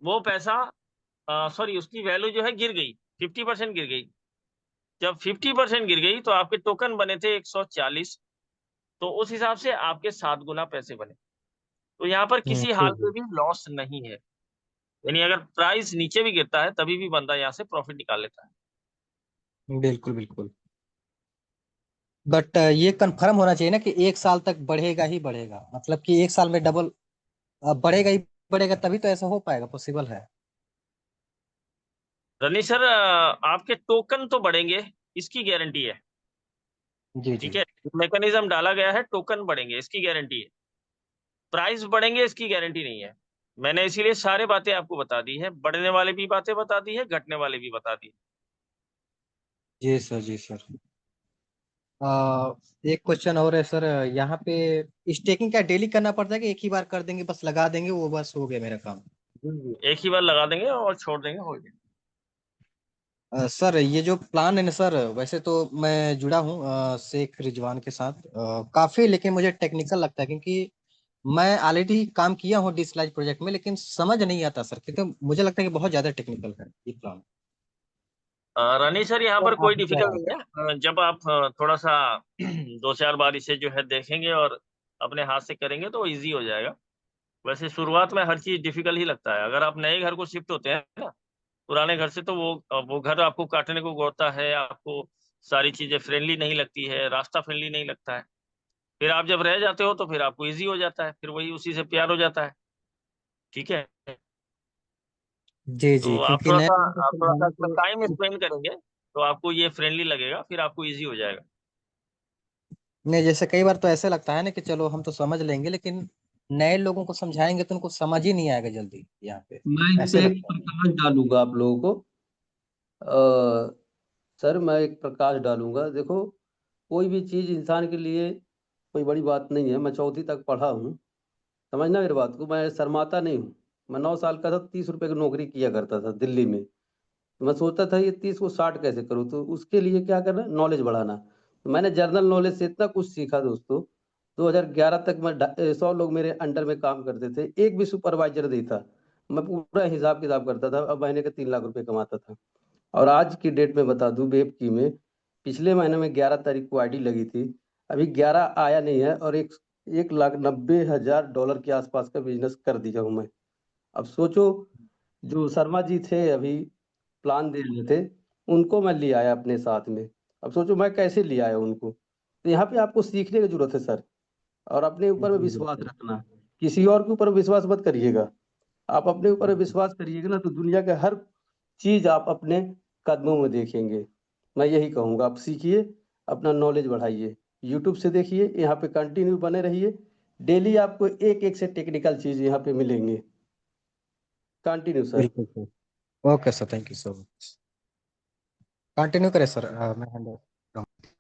वो पैसा, सॉरी, उसकी वैल्यू जो है गिर गई, 50% गिर गई। जब 50% गिर गई तो आपके टोकन बने थे 140, तो उस हिसाब से आपके 7 गुना पैसे बने। तो यहाँ पर किसी हाल ठीक में है। भी लॉस नहीं है, यानी अगर प्राइस नीचे भी गिरता है तभी भी बंदा यहाँ से प्रॉफिट निकाल लेता है। बिल्कुल बिल्कुल। बट ये कंफर्म होना चाहिए ना कि 1 साल तक बढ़ेगा ही बढ़ेगा, मतलब कि 1 साल में डबल बढ़ेगा ही बढ़ेगा, तभी तो ऐसा हो पाएगा, पॉसिबल है। रनी सर, आपके टोकन तो बढ़ेंगे, इसकी गारंटी है। जी ठीक जी। है, मैकेनिज्म डाला गया है, टोकन बढ़ेंगे इसकी गारंटी है। प्राइस बढ़ेंगे इसकी गारंटी नहीं है। मैंने इसीलिए सारे बातें आपको बता दी है, बढ़ने वाले भी बातें बता दी है, घटने वाले भी बता दी है। जी सर, जी सर। एक क्वेश्चन और है सर, यहाँ पे स्टेकिंग क्या डेली करना पड़ता है कि एक ही बार कर देंगे, बस लगा देंगे वो बस हो गया मेरा काम? एक ही बार लगा देंगे और छोड़ देंगे, हो गया। सर ये जो प्लान है ना सर, वैसे तो मैं जुड़ा हूँ शेख रिजवान के साथ काफी, लेकिन मुझे टेक्निकल लगता है क्योंकि मैं ऑलरेडी काम किया हूँ डिसलाइट प्रोजेक्ट में, लेकिन समझ नहीं आता सर, क्योंकि मुझे लगता है कि बहुत ज्यादा टेक्निकल है ये प्लान। रानी सर, यहाँ तो पर कोई आपकी क्या डिफिकल्ट राय नहीं है। जब आप थोड़ा सा 2-4 बार इसे जो है देखेंगे और अपने हाथ से करेंगे तो इजी हो जाएगा। वैसे शुरुआत में हर चीज डिफिकल्ट ही लगता है। अगर आप नए घर को शिफ्ट होते हैं ना, पुराने घर से, तो वो घर आपको काटने को गोरता है, आपको सारी चीजें फ्रेंडली नहीं लगती है, रास्ता फ्रेंडली नहीं लगता है। फिर आप जब रह जाते हो तो फिर आपको इजी हो जाता है, फिर वही उसी से प्यार हो जाता है। ठीक है, है? जी तो जी, क्योंकि नए लोगों को आप थोड़ा सा समझाना इसमें तो। टाइम स्पेंड करेंगे तो आपको ये फ्रेंडली लगेगा, फिर आपको इजी हो जाएगा। नहीं, जैसे कई बार तो ऐसे लगता है ना कि चलो हम तो समझ लेंगे, लेकिन नए लोगों को समझाएंगे तो उनको समझ ही नहीं आएगा जल्दी यहाँ पे, मैं इस ऐसे पे एक लगता है। प्रकाश डालूंगा आप लोगों को। अ, सर मैं एक प्रकाश डालूंगा, देखो कोई भी चीज इंसान के लिए कोई बड़ी बात नहीं है। मैं चौथी तक पढ़ा हूँ, समझना मेरी बात को, मैं शर्माता नहीं हूँ। मैं 9 साल का था, 30 रुपए की नौकरी किया करता था दिल्ली में। तो मैं सोचता था ये 30 को 60 कैसे करूँ, तो उसके लिए क्या करना, नॉलेज बढ़ाना। तो मैंने जर्नल नॉलेज से इतना कुछ सीखा दोस्तों। 2011 तक मैं 100 लोग मेरे अंडर में काम करते थे, एक भी सुपरवाइजर नहीं था। मैं पूरा हिसाब किताब करता था, अब महीने के 3 लाख रुपए कमाता था। और आज की डेट में बता दूं, वेब की में पिछले महीने में 11 तारीख को आईडी लगी थी, अभी 11 आया नहीं है, और 1,90,000 डॉलर के आसपास का बिजनेस कर दिया हूँ मैं। अब सोचो, जो शर्मा जी थे अभी प्लान दे रहे थे, उनको मैं ले आया अपने साथ में। अब सोचो मैं कैसे ले आया उनको। तो यहाँ पे आपको सीखने की जरूरत है सर, और अपने ऊपर में जी विश्वास बिल्कुल। रखना। किसी और के ऊपर विश्वास मत करिएगा, आप अपने ऊपर विश्वास करिएगा ना, तो दुनिया के हर चीज आप अपने कदमों में देखेंगे। मैं यही कहूंगा, आप सीखिए, अपना नॉलेज बढ़ाइए, यूट्यूब से देखिए, यहाँ पे कंटिन्यू बने रहिए। डेली आपको एक एक से टेक्निकल चीज यहाँ पे मिलेंगे। Continue sir. बिल्कुल sir. Okay sir, thank you so much. Continue करें सर, मैं हैंड।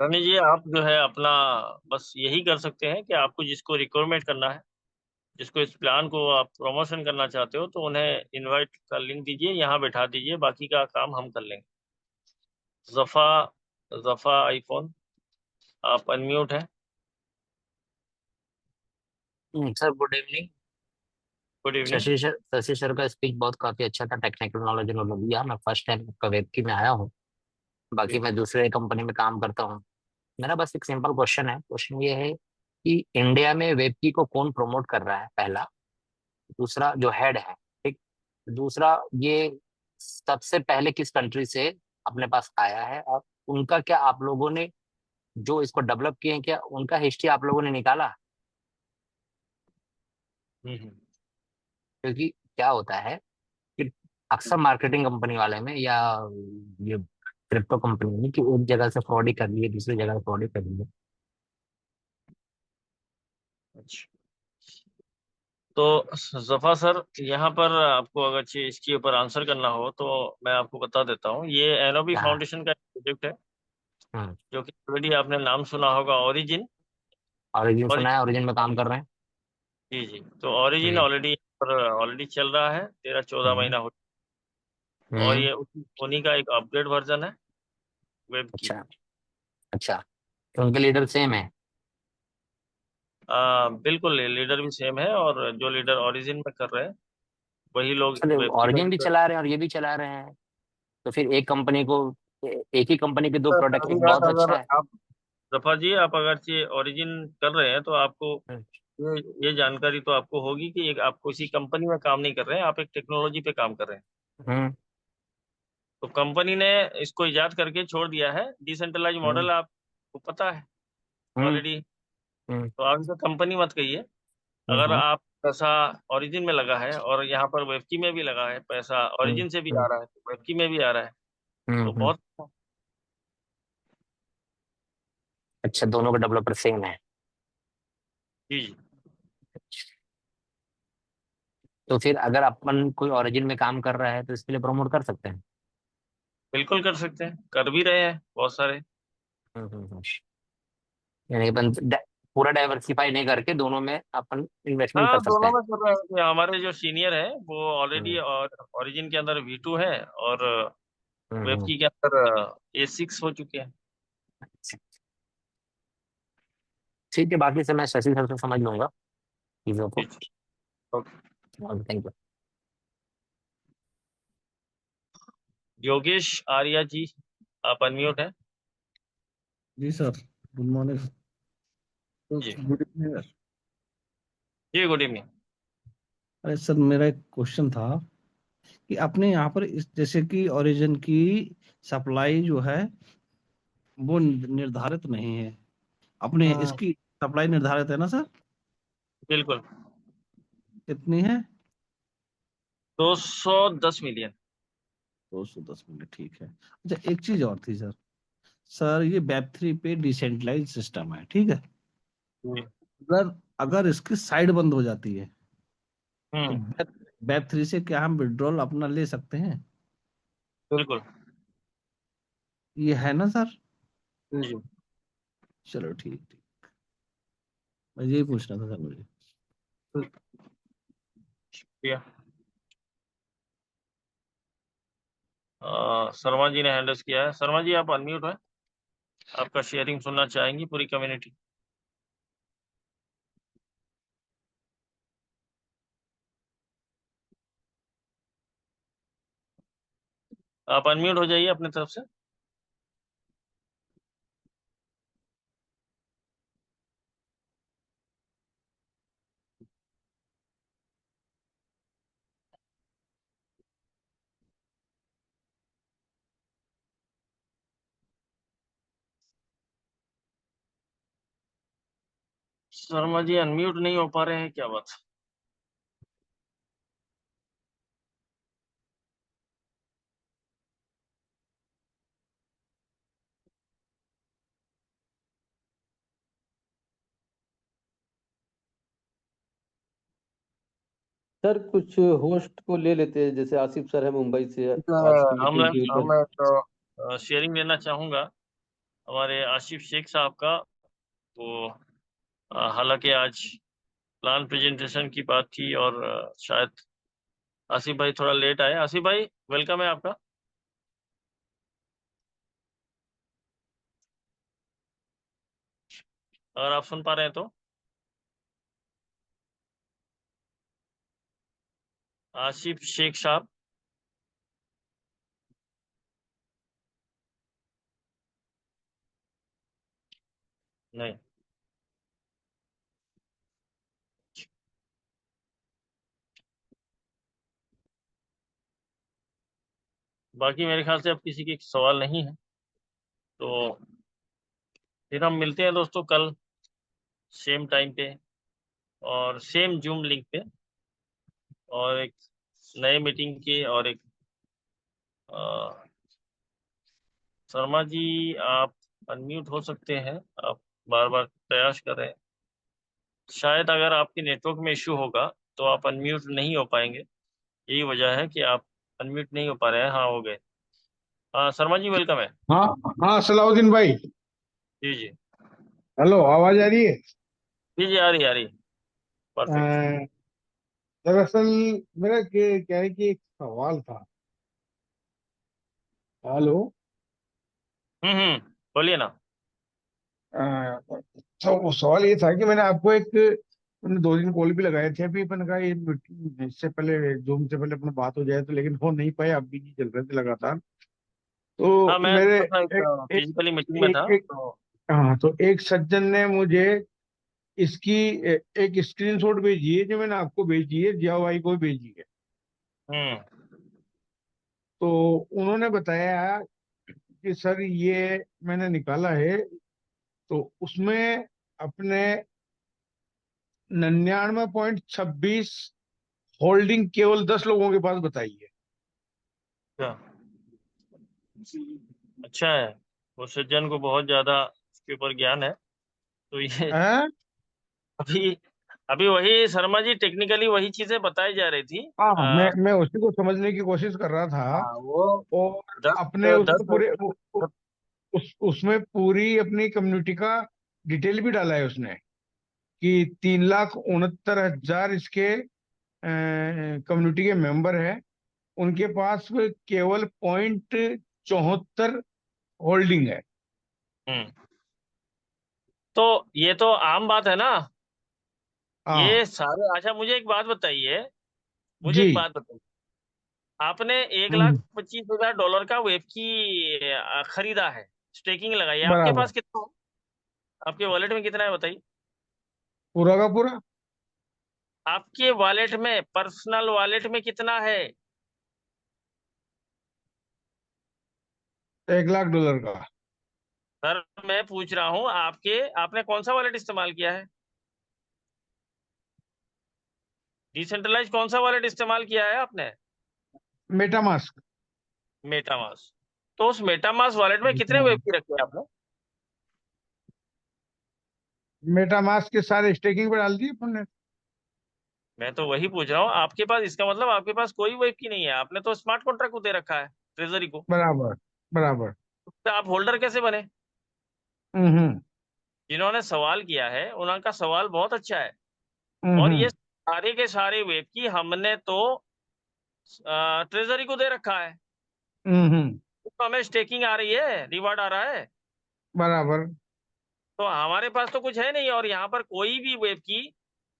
रनी जी, आप जो है अपना बस यही कर सकते हैं कि आपको जिसको रिक्वायरमेंट करना है, जिसको इस प्लान को आप प्रमोशन करना चाहते हो, तो उन्हें इनवाइट का लिंक दीजिए, यहाँ बैठा दीजिए, बाकी का काम हम कर लेंगे। जफा, जफा आईफोन, आप अनम्यूट हैं। Sir good evening. Good evening. Shashi sir का स्पीच बहुत काफी अच्छा था, टेक्निकल नॉलेज उन्होंने दिया। मैं फर्स्ट टाइम आपका वेबकी में आया हूँ, बाकी मैं दूसरे कंपनी में काम करता हूँ। मेरा बस एक सिंपल क्वेश्चन है। क्वेश्चन ये है कि इंडिया में वेबकी को कौन प्रमोट कर रहा है, पहला। दूसरा, जो हेड है, ठीक। दूसरा, ये सबसे पहले किस कंट्री से अपने पास आया है, और उनका क्या आप लोगों ने जो इसको डेवलप किए हैं, क्या उनका हिस्ट्री आप लोगों ने निकाला? हम्म। क्योंकि क्या होता है कि अक्सर मार्केटिंग कंपनी वाले में या ये क्रिप्टो कंपनी में कि एक जगह से फ्रॉड ही कर लिए, दूसरी जगह से फ्रॉड ही कर लिए। अच्छा, तो जफा सर, यहाँ पर आपको अगर इसके ऊपर आंसर करना हो तो मैं आपको बता देता हूँ। ये एनओबी हाँ। फाउंडेशन का प्रोजेक्ट है, हम्म। जो कि ऑलरेडी आपने नाम सुना होगा, ओरिजिन। ऑरिजिन और सुना है, ऑरिजिन में काम कर रहे हैं। जी जी, तो ऑरिजिन जी। ऑलरेडी चल रहा है, 13-14 हम्म। महीना हो। और हम्म। ये उन्हीं का एक अपग्रेड वर्जन है वेब की। अच्छा। अच्छा, तो उनके लीडर सेम है। बिल्कुल, लीडर भी सेम है, और जो लीडर ओरिजिन में कर रहे हैं वही लोग चलो, वेब की में ऑरिजिन भी भी कर चला रहे हैं और ये भी चला रहे हैं, तो फिर एक कंपनी को, एक ही कंपनी के दो रहे हैं। प्रोडक्ट, सारी एक बात, बहुत अगर अच्छा है। आप जफर जी, आप अगर ये ओरिजिन कर रहे हैं तो आपको हम्म। ये जानकारी तो आपको होगी कि एक आप किसी कंपनी में काम नहीं कर रहे हैं, आप एक टेक्नोलॉजी पे काम कर रहे हैं। हम्म। तो कंपनी ने इसको इजाद करके छोड़ दिया है, डिसेंट्रलाइज हम्म। मॉडल, आपको पता है हम्म। ऑलरेडी। हम्म। तो आप इसे कंपनी मत कहिए। अगर हम्म। आप पैसा ओरिजिन में लगा है और यहाँ पर वेबकी में भी लगा है, पैसा हम्म। ओरिजिन से भी आ हम्म। रहा है, वेबकी में भी आ रहा है, तो हम्म। बहुत अच्छा, दोनों के डेवलपर सेम है। जी जी, तो फिर अगर अपन कोई ओरिजिन में काम कर रहा है तो इसके लिए प्रमोट कर सकते हैं। बिल्कुल कर सकते हैं, कर भी रहे हैं बहुत सारे। हम्म। यानी अपन पूरा डाइवर्सिफाई नहीं करके दोनों में अपन इन्वेस्टमेंट हाँ, कर सकते दोनों हैं। में कर रहे हैं कि हमारे जो सीनियर है वो ऑलरेडी, हम्म। और ओरिजिन के अंदर V2 है, और हम्म। वेबकी के अंदर A6 हो चुके हैं। ठीक है, बाकी से मैं शशि सर से समझ लूंगा चीजों जी को। जी, okay. Thank you. Yogesh Arya ji, आप अनम्यूट हैं। जी सर, गुड मॉर्निंग। जी गुड इवनिंग। जी, गुड इवनिंग। अरे सर, मेरा एक क्वेश्चन था कि अपने यहाँ पर इस जैसे कि ओरिजिन की सप्लाई जो है वो निर्धारित नहीं है। अपने इसकी सप्लाई निर्धारित है ना सर? बिल्कुल, कितनी है? 210 मिलियन। 210 मिनट, ठीक है। अच्छा, एक चीज और थी सर। सर, ये वेब 3 पे डिसेंट्रलाइज सिस्टम है, ठीक है। जी। अगर अगर इसकी साइड बंद हो जाती है तो हम्म। वेब 3 से क्या हम विड्रॉल अपना ले सकते हैं? बिल्कुल। ये है ना सर? जी। चलो ठीक ठीक, मैं यही पूछना था सर मुझे। शुक्रिया। शर्मा जी ने हैंडल्स किया है। शर्मा जी, आप अनम्यूट हैं, आपका शेयरिंग सुनना चाहेंगी पूरी कम्युनिटी। आप अनम्यूट हो जाइए अपनी तरफ से। शर्मा जी अनम्यूट नहीं हो पा रहे हैं, क्या बात। सर कुछ होस्ट को ले लेते हैं, जैसे आसिफ सर है मुंबई से, आजकल हम कंप्यूटर। तो शेयरिंग लेना चाहूंगा हमारे आशिफ शेख साहब का। वो हालांकि आज प्लान प्रेजेंटेशन की बात थी, और शायद आसिफ भाई थोड़ा लेट आए। आसिफ भाई, वेलकम है आपका। अगर आप सुन पा रहे हैं तो। आसिफ शेख साहब। नहीं। बाकी मेरे ख्याल से अब किसी के सवाल नहीं है, तो फिर हम मिलते हैं दोस्तों कल सेम टाइम पे और सेम जूम लिंक पे, और एक नए मीटिंग के, और एक शर्मा जी, आप अनम्यूट हो सकते हैं। आप बार बार प्रयास कर रहे हैं, शायद अगर आपके नेटवर्क में इश्यू होगा तो आप अनम्यूट नहीं हो पाएंगे। यही वजह है कि आप अनम्यूट नहीं हो पा रहे हैं। हाँ, हो गए। हाँ शर्मा जी, वेलकम है। हाँ हाँ, सलाउद्दीन भाई। जी जी। हेलो, आवाज आ रही है? जी जी, आ रही परफेक्ट। अ, दरअसल मेरा क्या है कि एक सवाल था। हेलो। बोलिए ना। तो वो सवाल ये था कि मैंने 2 दिन कॉल भी लगाए थे अभी। मैंने कहा ये इससे पहले, जूम से पहले अपना बात हो जाए, तो लेकिन हो नहीं पाया, अब भी चल रहे थे लगातार। हाँ, तो मैं मेरे थोड़ा सा एक एक एक फिजिकली मीटिंग में था एक, एक तो। हाँ, तो एक सज्जन ने मुझे इसकी एक स्क्रीनशॉट भेजी है, जो मैंने आपको भेजी है, जिया भाई को भेजी है। हम्म तो उन्होंने बताया कि सर ये मैंने निकाला है, तो उसमें अपने 99.26 होल्डिंग केवल 10 लोगों के पास बताई है। अच्छा, अच्छा है। वो सज्जन को बहुत ज्यादा इसके ऊपर ज्ञान है, तो ये हैं? अभी अभी वही शर्मा जी टेक्निकली वही चीजें बताई जा रही थी। हाँ, मैं उसी को समझने की कोशिश कर रहा था। हाँ, वो और दस अपने दस उसमें पूरे उसमें पूरी अपनी कम्युनिटी का डिटेल भी डाला है उसने, कि 3,69,000 इसके कम्युनिटी के मेंबर हैं। उनके पास केवल 0.74 होल्डिंग है। हम्म तो ये तो आम बात है ना। हाँ ये सारे, अच्छा मुझे एक बात बताइए, मुझे एक जी। बात बताइए। आपने एक लाख हम्म, पच्चीस हजार डॉलर का वेब की खरीदा है, स्टेकिंग लगाई है, आपके बराबर। पास कितना है? आपके वॉलेट में कितना है बताइए। पूरा का पूरा आपके वॉलेट में, पर्सनल वॉलेट में कितना है? $1,00,000 का। सर मैं पूछ रहा हूँ, आपने कौन सा वॉलेट इस्तेमाल किया है? डिसेंट्रलाइज कौन सा वॉलेट इस्तेमाल किया है आपने? मेटामास्क। मेटामास। तो उस मेटामास वॉलेट में कितने वेब की रखे हैं आपने? मेटामास्क के सारे स्टेकिंग पे डाल दिए अपन ने। मैं तो वही पूछ रहा हूँ, आपके पास, इसका मतलब आपके पास कोई वेब की नहीं है, आपने तो स्मार्ट कॉन्ट्रैक्ट को दे रखा है, ट्रेजरी को। बराबर बराबर। तो आप होल्डर कैसे बने? हम्म जिन्होंने सवाल किया है उनका सवाल बहुत अच्छा है। और ये हम्म सारे के सारे वेब की हमने तो ट्रेजरी को दे रखा है, हम्म। तो हमें स्टेकिंग आ रही है, रिवार्ड आ रहा है। बराबर। तो हमारे पास तो कुछ है नहीं, और यहाँ पर कोई भी वेब की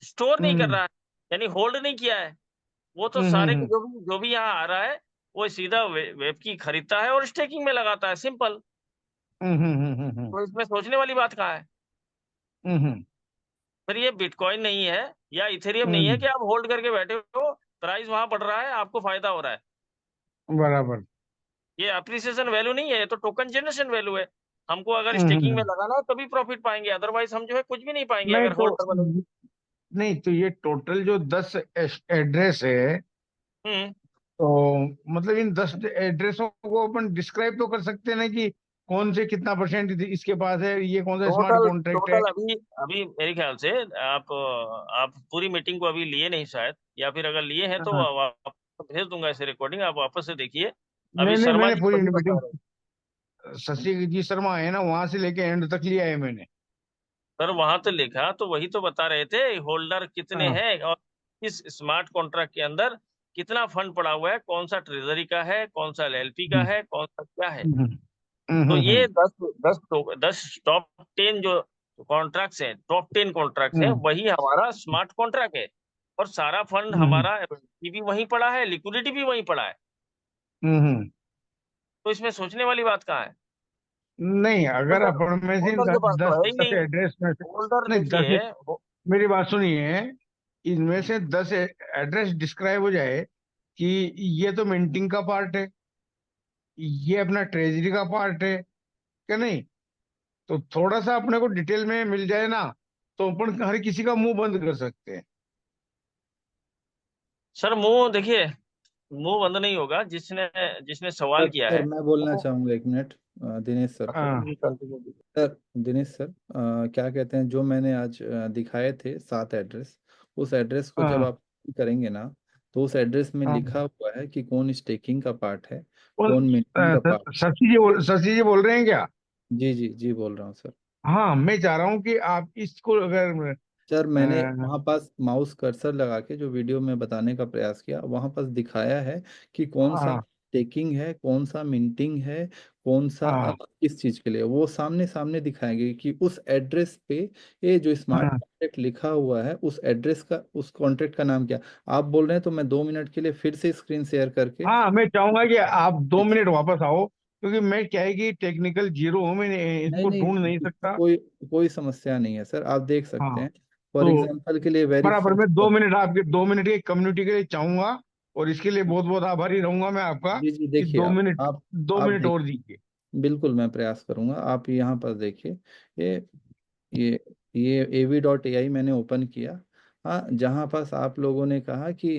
स्टोर नहीं कर हम्म रहा है, यानी होल्ड नहीं किया है। वो तो हम्म सारे के हम्म जो भी यहाँ आ रहा है, वो सीधा वेब की खरीदता है और स्टेकिंग में लगाता है, सिंपल। तो इसमें सोचने वाली बात कहाँ है? हम्म फिर ये बिटकॉइन नहीं है या इथेरियम नहीं है हम्म, कि आप होल्ड करके बैठे हो, प्राइस वहां बढ़ रहा है, आपको फायदा हो रहा है। बराबर। ये अप्रिसिएशन वैल्यू नहीं है, ये तो टोकन जनरेशन वैल्यू है। हमको अगर स्टेकिंग में हम्म। लगाना है तभी प्रॉफिट पाएंगे, अदरवाइज हम जो है कुछ भी नहीं पाएंगे नहीं अगर तो होल्डर बने। नहीं तो ये टोटल जो 10 एड्रेस है, हम्म तो मतलब इन 10 एड्रेसों को अपन डिस्क्राइब तो कर सकते हैं ना, कि कौन से कितना परसेंट इसके पास है, ये कौन सा स्मार्ट टोटल कॉन्ट्रैक्ट है। टोटल अभी अभी मेरे ख्याल से आप पूरी मीटिंग को अभी लिए नहीं शायद, या फिर अगर लिए हैं तो हाँ। आपको भेज दूंगा इसे रिकॉर्डिंग, आप वापस से देखिए। अभी नहीं नहीं, शर्मा मैंने जी पूरी वही बता मीटिंग, रहे हैं। शशि जी शर्मा है ना, वहां से लेके एंड तक लिया है मैंने। सर वहां तो लिखा, तो वही तो बता रहे थे, होल्डर कितने हाँ। हैं और इस स्मार्ट कॉन्ट्रैक्ट के अंदर कितना फंड पड़ा हुआ है, कौन सा ट्रेजरी का है, कौन सा एलएलपी का हम्म है, कौन सा क्या है। हम्म तो ये हम्म 10 टॉप 10 जो कॉन्ट्रैक्ट्स हैं, टॉप 10 कॉन्ट्रैक्ट्स हैं, हम्म वही हमारा स्मार्ट कॉन्ट्रैक्ट है। और सारा फंड हम्म हमारा भी वहीं पड़ा है, लिक्विडिटी भी वहीं पड़ा है। हम्म। तो इसमें सोचने वाली बात कहाँ है? नहीं, अगर होल्डर अपन में से होल्डर के पास तो दस है ही दस नहीं। एड्रेस में से, होल्डर नहीं देखिए, 10, मेरी बात सुनिए, इनमें से 10 एड्रेस डिस्क्राइब हो जाए कि ये तो मिंटिंग का पार्ट है, ये अपना ट्रेजरी का पार्ट है, क्या नहीं? तो थोड़ा सा अपने को डिटेल में मिल जाए ना, तो अपन हर किसी का मुंह बंद कर सकते हैं। सर मुंह देखिए, मुंह बंद नहीं होगा। जिसने जिसने सवाल सर किया सर है मैं बोलना वो। चाहूँगा, एक मिनट। दिनेश सर। हाँ सर दिनेश सर, क्या कहते हैं, जो मैंने आज दिखाए थे 7 एड्रेस, उस एड्रेस को जब हाँ आप करेंगे ना, तो उस एड्रेस में हाँ। लिखा हुआ है कि कौन स्टेकिंग का पार्ट है, बोल कौन मिंटिंग का पार्ट। शशि जी बोल रहे हैं क्या? जी जी जी, बोल रहा हूँ सर। हाँ, मैं चाह रहा हूँ कि आप इसको अगर सर मैंने अ, वहां पास माउस कर्सर लगा के जो वीडियो में बताने का प्रयास किया, वहां पास दिखाया है कि कौन सा हाँ टेकिंग है, कौन सा मिंटिंग है, कौन सा हाँ किस चीज के लिए, वो सामने सामने दिखाएंगे कि उस एड्रेस पे ये जो स्मार्ट हाँ कॉन्ट्रैक्ट लिखा हुआ है उस एड्रेस का, उस कॉन्ट्रैक्ट का नाम क्या। आप बोल रहे हैं तो मैं 2 मिनट के लिए फिर से स्क्रीन शेयर करके। हाँ, मैं चाहूंगा कि आप 2 मिनट वापस आओ, क्योंकि मैं क्या है कि टेक्निकल जीरो हूँ, मैं नहीं इसको ढूंढ नहीं नहीं, सकता। कोई कोई समस्या नहीं है सर, आप देख सकते हाँ, हैं। फॉर तो एग्जांपल के लिए वेरी बराबर, मैं फर्स्ट। 2 मिनट आपके 2 मिनट की कम्युनिटी के लिए चाहूंगा, और इसके लिए बहुत बहुत आभारी रहूंगा मैं आपका, जी जी, कि देखिए दो आप मिनट आप दो आप मिनट देख, और दीजिए। बिल्कुल मैं प्रयास करूंगा। आप यहाँ पर देखिए, ये ये ये AV.AI मैंने ओपन किया। हाँ, जहाँ पास आप लोगों ने कहा कि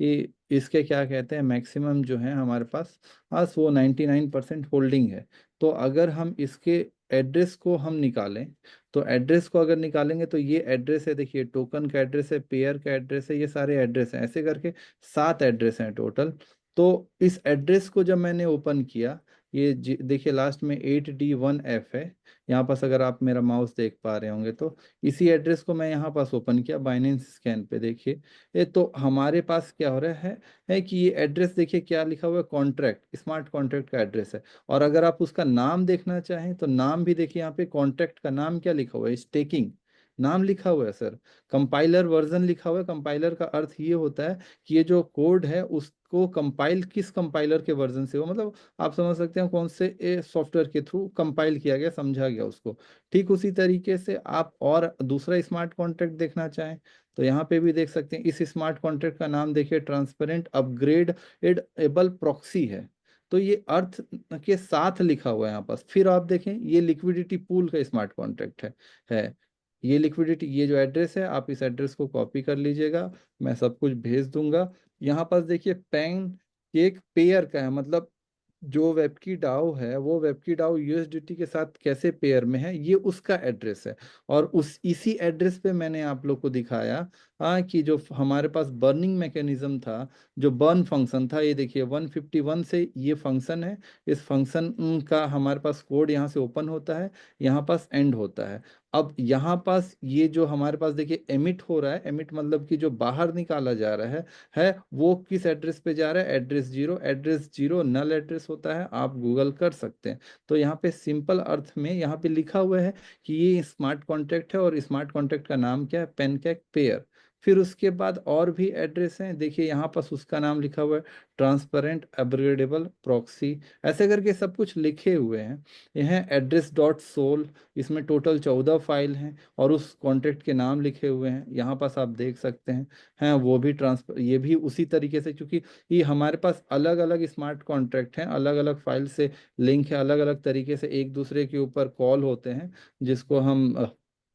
ये इसके क्या कहते हैं, मैक्सिमम जो है हमारे पास आज वो 99% होल्डिंग है। तो अगर हम इसके एड्रेस को हम निकालें, तो एड्रेस को अगर निकालेंगे तो ये एड्रेस है, देखिए टोकन का एड्रेस है, पेयर का एड्रेस है, ये सारे एड्रेस हैं, ऐसे करके 7 एड्रेस हैं टोटल। तो इस एड्रेस को जब मैंने ओपन किया, ये देखिए लास्ट में 8D1F है। यहाँ पास अगर आप मेरा माउस देख पा रहे होंगे तो इसी एड्रेस को मैं यहाँ पास ओपन किया बाइनेंस स्कैन पे, देखिए ये तो हमारे पास क्या हो रहा है कि ये एड्रेस देखिए क्या लिखा हुआ है, कॉन्ट्रैक्ट, स्मार्ट कॉन्ट्रैक्ट का एड्रेस है। और अगर आप उसका नाम देखना चाहें तो नाम भी देखिए, यहाँ पे कॉन्ट्रैक्ट का नाम क्या लिखा हुआ है, स्टेकिंग नाम लिखा हुआ है सर। कंपाइलर वर्जन लिखा हुआ है। कंपाइलर का अर्थ ये होता है कि ये जो कोड है उसको कंपाइल किस कंपाइलर के वर्जन से हो, मतलब आप समझ सकते हैं कौन से सॉफ्टवेयर के थ्रू कंपाइल किया गया, समझा गया उसको। ठीक उसी तरीके से आप और दूसरा स्मार्ट कॉन्ट्रैक्ट देखना चाहें तो यहाँ पे भी देख सकते हैं। इस स्मार्ट कॉन्ट्रैक्ट का नाम देखिए, ट्रांसपेरेंट अपग्रेड एबल प्रॉक्सी है। तो ये अर्थ के साथ लिखा हुआ है यहाँ पास। फिर आप देखें, ये लिक्विडिटी पूल का स्मार्ट कॉन्ट्रैक्ट है। ये लिक्विडिटी, ये जो एड्रेस है, आप इस एड्रेस को कॉपी कर लीजिएगा, मैं सब कुछ भेज दूंगा। यहाँ पास देखिए पैन केक पेयर का है, मतलब जो वेबकी डाउ है वो वेबकी डाउ USDT के साथ कैसे पेयर में है, ये उसका एड्रेस है। और उस इसी एड्रेस पे मैंने आप लोग को दिखाया कि जो हमारे पास बर्निंग मैकेनिज्म था, जो बर्न फंक्शन था, ये देखिए 151 से ये फंक्शन है। इस फंक्शन का हमारे पास कोड यहाँ से ओपन होता है, यहाँ पास एंड होता है। अब यहाँ पास ये जो हमारे पास देखिए एमिट हो रहा है, एमिट मतलब कि जो बाहर निकाला जा रहा है वो किस एड्रेस पे जा रहा है, एड्रेस 0 नल एड्रेस होता है, आप गूगल कर सकते हैं। तो यहाँ पे सिंपल अर्थ में यहाँ पे लिखा हुआ है कि ये स्मार्ट कॉन्ट्रैक्ट है और स्मार्ट कॉन्ट्रैक्ट का नाम क्या है, पेनकेक पेयर। फिर उसके बाद और भी एड्रेस हैं, देखिए यहाँ पास उसका नाम लिखा हुआ है, ट्रांसपेरेंट अपग्रेडेबल प्रॉक्सी, ऐसे करके सब कुछ लिखे हुए हैं। यह address.sol, इसमें टोटल 14 फाइल हैं और उस कॉन्ट्रैक्ट के नाम लिखे हुए हैं, यहाँ पास आप देख सकते हैं वो भी ट्रांसफर, ये भी उसी तरीके से, क्योंकि ये हमारे पास अलग अलग स्मार्ट कॉन्ट्रैक्ट हैं, अलग अलग फाइल से लिंक है, अलग अलग तरीके से एक दूसरे के ऊपर कॉल होते हैं, जिसको हम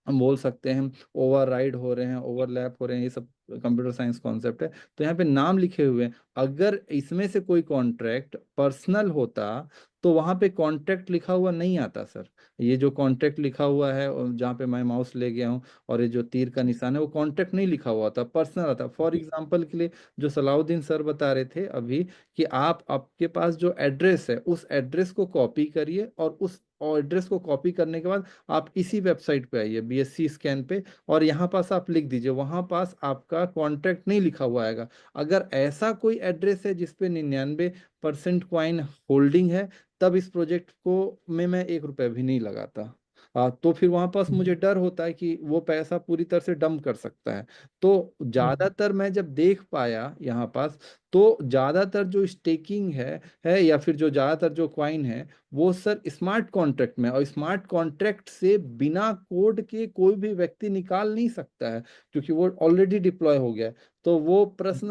बोल सकते हैं ओवरराइड हो रहे हैं, ओवरलैप हो रहे हैं, ये सब कंप्यूटर साइंस कॉन्सेप्ट है। तो यहाँ पे नाम लिखे हुए हैं। अगर इसमें से कोई कॉन्ट्रैक्ट पर्सनल होता तो वहां पे कॉन्ट्रैक्ट लिखा हुआ नहीं आता सर। ये जो कॉन्ट्रैक्ट लिखा हुआ है और जहाँ पे मैं माउस ले गया हूँ और ये जो तीर का निशान है, वो कॉन्ट्रैक्ट नहीं लिखा हुआ था, पर्सनल आता। फॉर एग्जांपल के लिए जो सलाउद्दीन सर बता रहे थे अभी कि आप, आपके पास जो एड्रेस है उस एड्रेस को कॉपी करिए और उस एड्रेस को कॉपी करने के बाद आप इसी वेबसाइट पे आइए BSC स्कैन पे, और यहाँ पास आप लिख दीजिए, वहाँ पास आपका कॉन्ट्रैक्ट नहीं लिखा हुआ आएगा। अगर ऐसा कोई एड्रेस है जिसपे 99% क्वाइन होल्डिंग है, तब इस प्रोजेक्ट को में मैं 1 रुपए भी नहीं लगाता। तो फिर वहां पास मुझे डर होता है कि वो पैसा पूरी तरह से डंप कर सकता है। तो ज्यादातर मैं जब देख पाया यहाँ पास, तो ज्यादातर जो स्टेकिंग है या फिर जो ज्यादातर जो क्वाइन है वो सर स्मार्ट कॉन्ट्रैक्ट में, और स्मार्ट कॉन्ट्रैक्ट से बिना कोड के कोई भी व्यक्ति निकाल नहीं सकता है, क्योंकि वो ऑलरेडी डिप्लॉय हो गया है। तो वो प्रश्न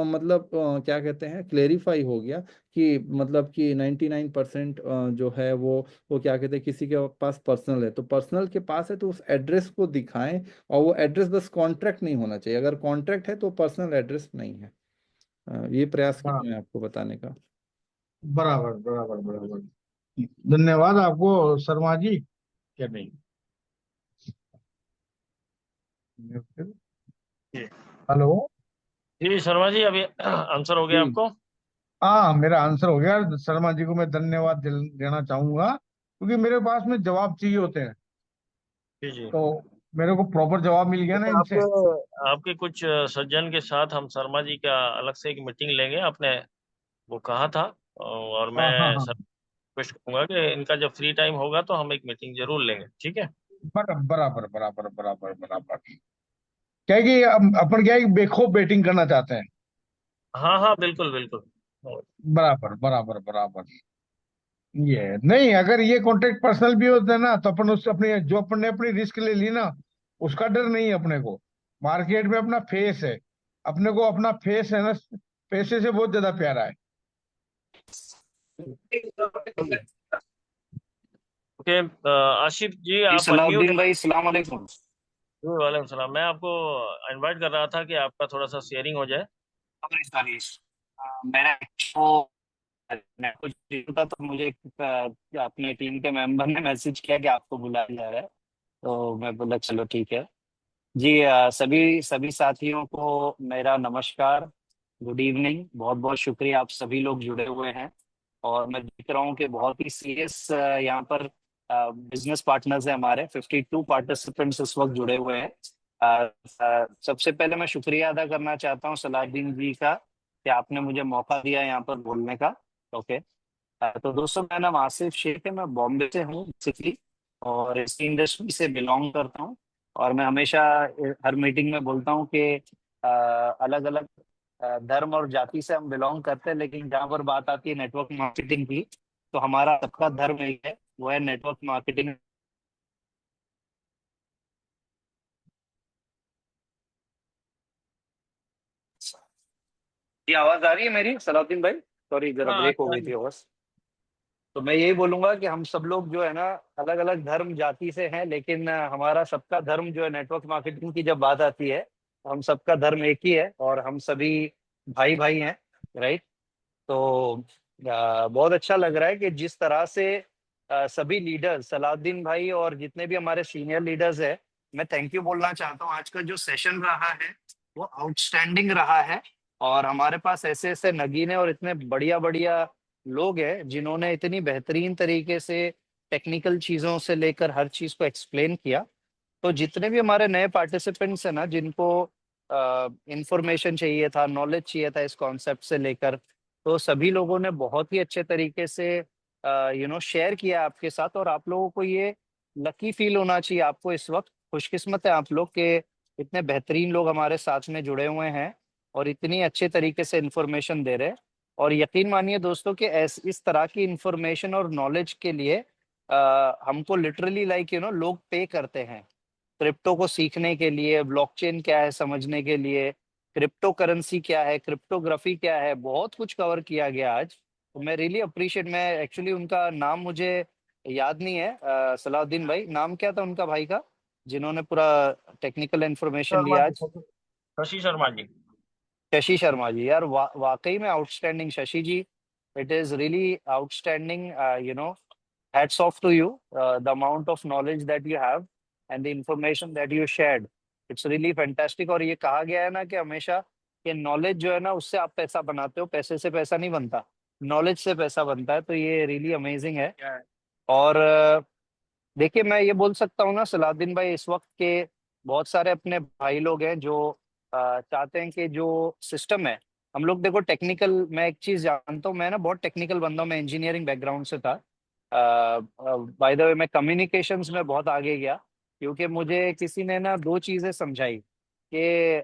मतलब क्या कहते हैं, क्लेरिफाई हो गया कि मतलब कि 99% जो है वो क्या कहते हैं, किसी के पास पर्सनल है तो पर्सनल के पास है तो उस एड्रेस को दिखाएं। और वो एड्रेस बस कॉन्ट्रैक्ट नहीं होना चाहिए, अगर कॉन्ट्रैक्ट है तो पर्सनल एड्रेस नहीं है। ये प्रयास किया मैं आपको बताने का। बराबर बराबर बराबर। धन्यवाद आपको शर्मा जी। क्या नहीं, जी हेलो। जी शर्मा जी, अभी आंसर हो गया जी, आपको। हाँ, मेरा आंसर हो गया। शर्मा जी को मैं धन्यवाद देना चाहूंगा, क्योंकि मेरे पास में जवाब चाहिए होते हैं। जी जी। तो मेरे को प्रॉपर जवाब मिल गया ना इनसे। आपके कुछ सज्जन के साथ हम शर्मा जी का अलग से एक मीटिंग लेंगे, आपने वो कहा था, और हाँ हाँ मैं हाँ, सर रिक्वेस्ट करूंगा कि इनका जब फ्री टाइम होगा तो हम एक मीटिंग जरूर लेंगे, ठीक है। बराबर बराबर बराबर बराबर। क्या है कि अपन क्या है कि बेखौफ बैटिंग करना चाहते हैं। हाँ हाँ, बिल्कुल बिल्कुल। बराबर बराबर बराबर। ये है। नहीं, अगर ये कॉन्ट्रैक्ट पर्सनल भी होता है ना, तो अपन उससे अपनी जो अपन ने अपनी रिस्क ले ली ना, उसका डर नहीं है अपने को। मार्केट में अपना फेस है, अपने को अपना फेस है ना, पैसे से बहुत ज्यादा प्यारा है। ओके, आशिफ जी जी आप अनम्यूट। सलाउद्दीन भाई, सलाम अलैकुम। वालेकुम सलाम। मैं आपको इनवाइट कर रहा था कि आपका थोड़ा सा शेयरिंग हो जाए। मैंने तो मैं कुछ था तो मुझे अपने टीम के मेंबर ने मैसेज किया कि आपको बुलाया जा रहा है, तो मैं बोला चलो ठीक है। जी सभी सभी साथियों को मेरा नमस्कार, गुड इवनिंग। बहुत बहुत शुक्रिया, आप सभी लोग जुड़े हुए हैं। और मैं देख रहा हूँ कि बहुत ही सीरियस यहाँ पर बिजनेस पार्टनर्स हैं हमारे। 52 पार्टिसिपेंट्स इस वक्त जुड़े हुए हैं। सबसे पहले मैं शुक्रिया अदा करना चाहता हूँ सलाउद्दीन जी का कि आपने मुझे मौका दिया यहाँ पर बोलने का। ओके। तो दोस्तों, मेरा नाम आसिफ शेख है, मैं बॉम्बे से हूँ बेसिकली, और इसी इंडस्ट्री से बिलोंग करता हूँ। और मैं हमेशा हर मीटिंग में बोलता हूँ कि अलग अलग धर्म और जाति से हम बिलोंग करते हैं, लेकिन जहाँ पर बात आती है नेटवर्क मार्केटिंग की, तो हमारा सबका धर्म एक है, वो है नेटवर्क मार्केटिंग। ये आवाज आ रही है मेरी सलाउद्दीन भाई? सॉरी, जरा हाँ ब्रेक हो गई थी आवाज। तो मैं यही बोलूंगा कि हम सब लोग जो है ना, अलग अलग धर्म जाति से हैं, लेकिन हमारा सबका धर्म जो है, नेटवर्क मार्केटिंग की जब बात आती है, तो हम सबका धर्म एक ही है और हम सभी भाई भाई हैं। राइट। तो बहुत अच्छा लग रहा है कि जिस तरह से सभी लीडर्स, सलाउद्दीन भाई और जितने भी हमारे सीनियर लीडर्स हैं, मैं थैंक यू बोलना चाहता हूँ। आज का जो सेशन रहा है वो आउटस्टैंडिंग रहा है। और हमारे पास ऐसे ऐसे नगीने और इतने बढ़िया बढ़िया लोग हैं जिन्होंने इतनी बेहतरीन तरीके से टेक्निकल चीजों से लेकर हर चीज को एक्सप्लेन किया। तो जितने भी हमारे नए पार्टिसिपेंट्स हैं ना, जिनको इंफॉर्मेशन चाहिए था, नॉलेज चाहिए था इस कॉन्सेप्ट से लेकर, तो सभी लोगों ने बहुत ही अच्छे तरीके से शेयर किया आपके साथ। और आप लोगों को ये लकी फील होना चाहिए, आपको इस वक्त खुशकिस्मत है आप लोग के, इतने बेहतरीन लोग हमारे साथ में जुड़े हुए हैं और इतनी अच्छे तरीके से इंफॉर्मेशन दे रहे हैं। और यकीन मानिए दोस्तों कि इस तरह की इंफॉर्मेशन और नॉलेज के लिए हमको लिटरली लोग पे करते हैं। क्रिप्टो को सीखने के लिए, ब्लॉकचेन क्या है समझने के लिए, क्रिप्टो करेंसी क्या है, क्रिप्टोग्राफी क्या है, बहुत कुछ कवर किया गया आज। तो मैं रियली अप्रिशिएट, मैं एक्चुअली उनका नाम मुझे याद नहीं है, सलाउद्दीन भाई नाम क्या था उनका भाई का, जिन्होंने पूरा टेक्निकल इंफॉर्मेशन शर्मा लिया जी, आज? शशि शर्मा जी। शशि शर्मा जी, यार वाकई में outstanding Shashi ji. It is really outstanding, hats off to you, the amount of knowledge that you have and the information that you shared, it's really fantastic। और ये कहा गया है ना कि हमेशा कि नॉलेज जो है ना, उससे आप पैसा बनाते हो, पैसे से पैसा नहीं बनता, नॉलेज से पैसा बनता है। तो ये रियली अमेजिंग है। और देखिए, मैं ये बोल सकता हूँ ना सलाउद्दीन भाई, इस वक्त के बहुत सारे अपने भाई लोग हैं जो चाहते हैं कि जो सिस्टम है, हम लोग देखो टेक्निकल, मैं एक चीज जानता हूँ, मैं ना बहुत टेक्निकल बंदा हूँ, मैं इंजीनियरिंग बैकग्राउंड से था। बाय द वे, मैं कम्युनिकेशंस में बहुत आगे गया, क्योंकि मुझे किसी ने ना दो चीजें समझाई कि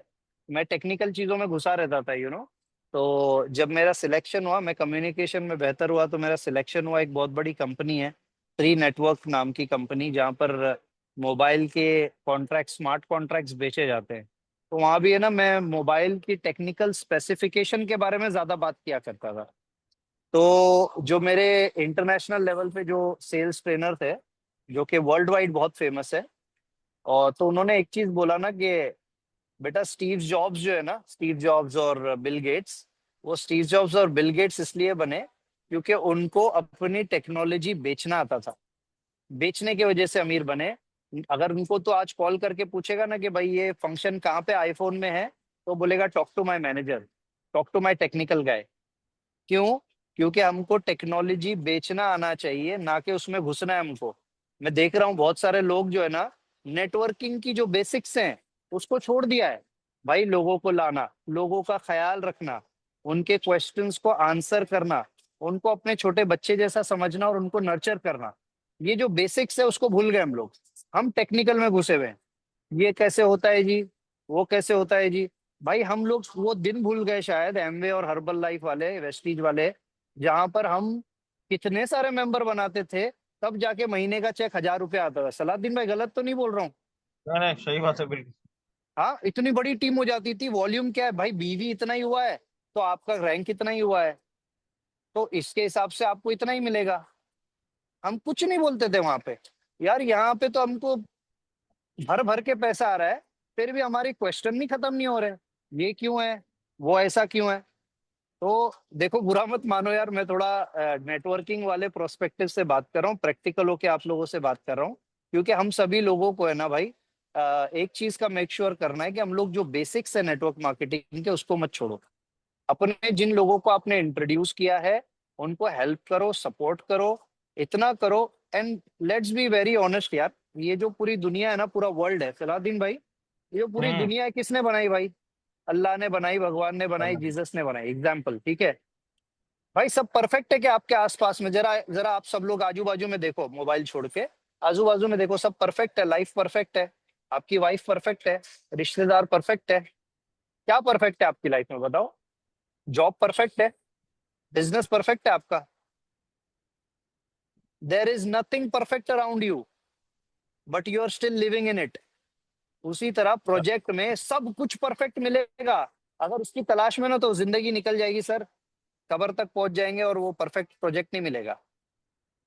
मैं टेक्निकल चीजों में घुसा रहता था तो जब मेरा सिलेक्शन हुआ, मैं कम्युनिकेशन में बेहतर हुआ, तो मेरा सिलेक्शन हुआ एक बहुत बड़ी कंपनी है, ट्री नेटवर्क नाम की कंपनी, जहाँ पर मोबाइल के कॉन्ट्रैक्ट, स्मार्ट कॉन्ट्रैक्ट्स बेचे जाते हैं। तो वहाँ भी है ना, मैं मोबाइल की टेक्निकल स्पेसिफिकेशन के बारे में ज्यादा बात किया करता था। तो जो मेरे इंटरनेशनल लेवल पे जो सेल्स ट्रेनर थे, जो कि वर्ल्ड वाइड बहुत फेमस है, और तो उन्होंने एक चीज बोला ना कि बेटा, स्टीव जॉब्स जो है ना, स्टीव जॉब्स और बिल गेट्स, वो स्टीव जॉब्स और बिल गेट्स इसलिए बने क्योंकि उनको अपनी टेक्नोलॉजी बेचना आता था, बेचने की वजह से अमीर बने। अगर उनको तो आज कॉल करके पूछेगा ना कि भाई ये फंक्शन कहाँ पे आईफोन में है, तो बोलेगा talk to my manager, talk to my technical guy. क्यों? क्योंकि हमको टेक्नोलॉजी बेचना आना चाहिए, ना कि उसमें घुसना है हमको। मैं देख रहा हूँ बहुत सारे लोग जो है ना, नेटवर्किंग की जो बेसिक्स हैं उसको छोड़ दिया है भाई। लोगों को लाना, लोगों का ख्याल रखना, उनके क्वेश्चंस को आंसर करना, उनको अपने छोटे बच्चे जैसा समझना और उनको नर्चर करना, ये जो बेसिक्स है उसको भूल गए हम लोग। हम टेक्निकल में घुसे हुए हैं, ये कैसे होता है जी, वो कैसे होता है जी। भाई हम लोग वो दिन भूल गए शायद, एमवे और हर्बल लाइफ वाले, वेस्टीज वाले, जहां पर हम कितने सारे मेंबर बनाते थे, तब जाके महीने का चेक 1000 रुपया आता था। सलाउद्दीन भाई गलत तो नहीं बोल रहा हूँ? नहीं नहीं, सही बात है बिल्कुल। हाँ, इतनी बड़ी टीम हो जाती थी। वॉल्यूम क्या है भाई, बीवी इतना ही हुआ है तो आपका रैंक इतना ही हुआ है, तो इसके हिसाब से आपको इतना ही मिलेगा। हम कुछ नहीं बोलते थे वहां पे। यार यहाँ पे तो हमको भर भर के पैसा आ रहा है, फिर भी हमारे क्वेश्चन नहीं खत्म नहीं हो रहे, ये क्यों है, वो ऐसा क्यों है। तो देखो, बुरा मत मानो यार, मैं थोड़ा नेटवर्किंग वाले प्रोस्पेक्टिव से बात कर रहा हूँ, प्रैक्टिकल होके आप लोगों से बात कर रहा हूँ। क्योंकि हम सभी लोगों को है ना भाई, एक चीज का मेक श्योर करना है कि हम लोग जो बेसिक्स है नेटवर्क मार्केटिंग के उसको मत छोड़ो। अपने जिन लोगों को आपने इंट्रोड्यूस किया है उनको हेल्प करो, सपोर्ट करो, इतना करो। And let's be very honest यार, ये जो पूरी दुनिया है ना, पूरा वर्ल्ड है सलाउद्दीन भाई, ये जो पूरी दुनिया है किसने बनाई भाई? अल्लाह ने बनाई, भगवान ने बनाई, जीसस ने बनाई, एग्जाम्पल, ठीक है भाई। सब परफेक्ट है क्या आपके आसपास में? जरा जरा आप सब लोग आजू बाजू में देखो, मोबाइल छोड़ के आजू बाजू में देखो, सब परफेक्ट है, लाइफ परफेक्ट है, आपकी वाइफ परफेक्ट है, रिश्तेदार परफेक्ट है, क्या परफेक्ट है आपकी लाइफ में बताओ? जॉब परफेक्ट है, बिजनेस परफेक्ट है आपका? There is nothing perfect around you, but you are still living in it. उसी तरह प्रोजेक्ट में सब कुछ परफेक्ट मिलेगा, अगर उसकी तलाश में ना तो जिंदगी निकल जाएगी सर, कबर तक पहुंच जाएंगे और वो परफेक्ट प्रोजेक्ट नहीं मिलेगा।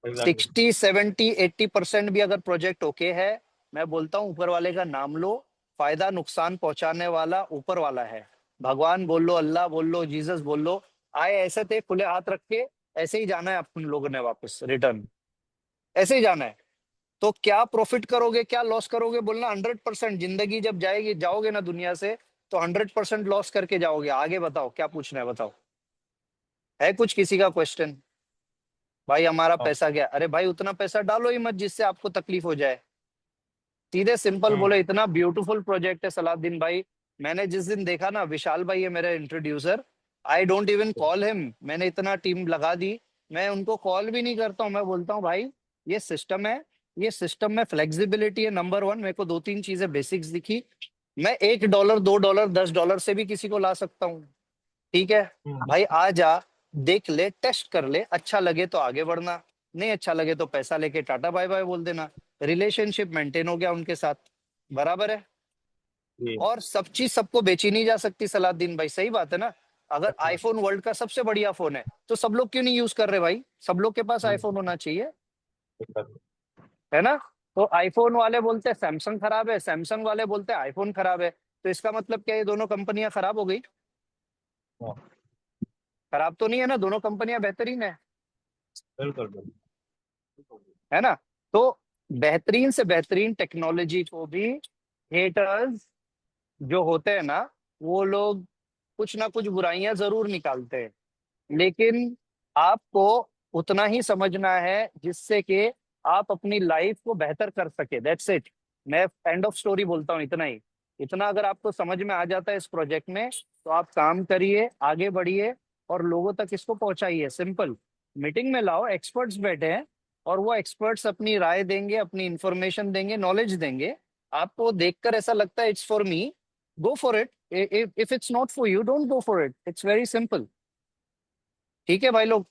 60, 70, 80% भी अगर प्रोजेक्ट ओके है, मैं बोलता हूँ ऊपर वाले का नाम लो, फायदा नुकसान पहुंचाने वाला ऊपर वाला है। भगवान बोल लो, अल्लाह बोल लो, जीसस बोल लो, आए ऐसे थे खुले हाथ रख के, ऐसे ही जाना है अपन लोगों ने वापस रिटर्न, ऐसे ही जाना है। तो क्या प्रॉफिट करोगे, क्या लॉस करोगे बोलना? 100%। जिंदगी जब जाएगी, जाओगे ना दुनिया से, तो 100% लॉस करके जाओगे। आगे बताओ क्या पूछना है, बताओ, है कुछ किसी का क्वेश्चन? भाई हमारा पैसा गया, अरे भाई उतना पैसा डालो ही मत जिससे आपको तकलीफ हो जाए। सीधे सिंपल बोले, इतना ब्यूटीफुल प्रोजेक्ट है सलाउद्दीन भाई। मैंने जिस दिन देखा ना, विशाल भाई है मेरे introducer, I don't even call him, मैंने इतना टीम लगा दी, मैं उनको कॉल भी नहीं करता हूँ। मैं बोलता हूँ भाई ये सिस्टम है, ये सिस्टम में फ्लेक्सिबिलिटी है, नंबर 1। मेरे को 2-3 चीजें बेसिक्स दिखी, मैं $1, $2, $10 से भी किसी को ला सकता हूँ, ठीक है भाई? आ जा, देख ले, टेस्ट कर ले, अच्छा लगे तो आगे बढ़ना, नहीं अच्छा लगे तो पैसा लेके टाटा बाय बाय बोल देना। रिलेशनशिप मेंटेन हो गया उनके साथ, बराबर है। और सब चीज सबको बेची नहीं जा सकती सलाउद्दीन भाई, सही बात है ना? अगर आईफोन वर्ल्ड का सबसे बढ़िया फोन है तो सब लोग क्यों नहीं यूज कर रहे भाई? सब लोग के पास आईफोन होना चाहिए, है ना? तो आईफोन वाले बोलते हैं सैमसंग खराब है, सैमसंग वाले बोलते हैं आईफोन खराब है, तो इसका मतलब क्या ये दोनों कंपनियां खराब हो गई? खराब तो नहीं है ना, दोनों कंपनियां बेहतरीन है, बिल्कुल है ना? तो बेहतरीन से बेहतरीन टेक्नोलॉजी को भी हेटर्स जो होते हैं ना, वो लोग कुछ ना कुछ बुराइयां जरूर निकालते हैं, लेकिन आपको उतना ही समझना है जिससे कि आप अपनी लाइफ को बेहतर कर सके, दैट्स इट। मैं एंड ऑफ स्टोरी बोलता हूँ, इतना ही। इतना अगर आपको समझ में आ जाता है इस प्रोजेक्ट में, तो आप काम करिए, आगे बढ़िए और लोगों तक इसको पहुंचाइए। सिंपल, मीटिंग में लाओ, एक्सपर्ट्स बैठे हैं और वो एक्सपर्ट्स अपनी राय देंगे, अपनी इंफॉर्मेशन देंगे, नॉलेज देंगे। आपको देखकर ऐसा लगता है it's for me, go for it. If it's not for you, don't go for it, it's very simple, ठीक है भाई लोग?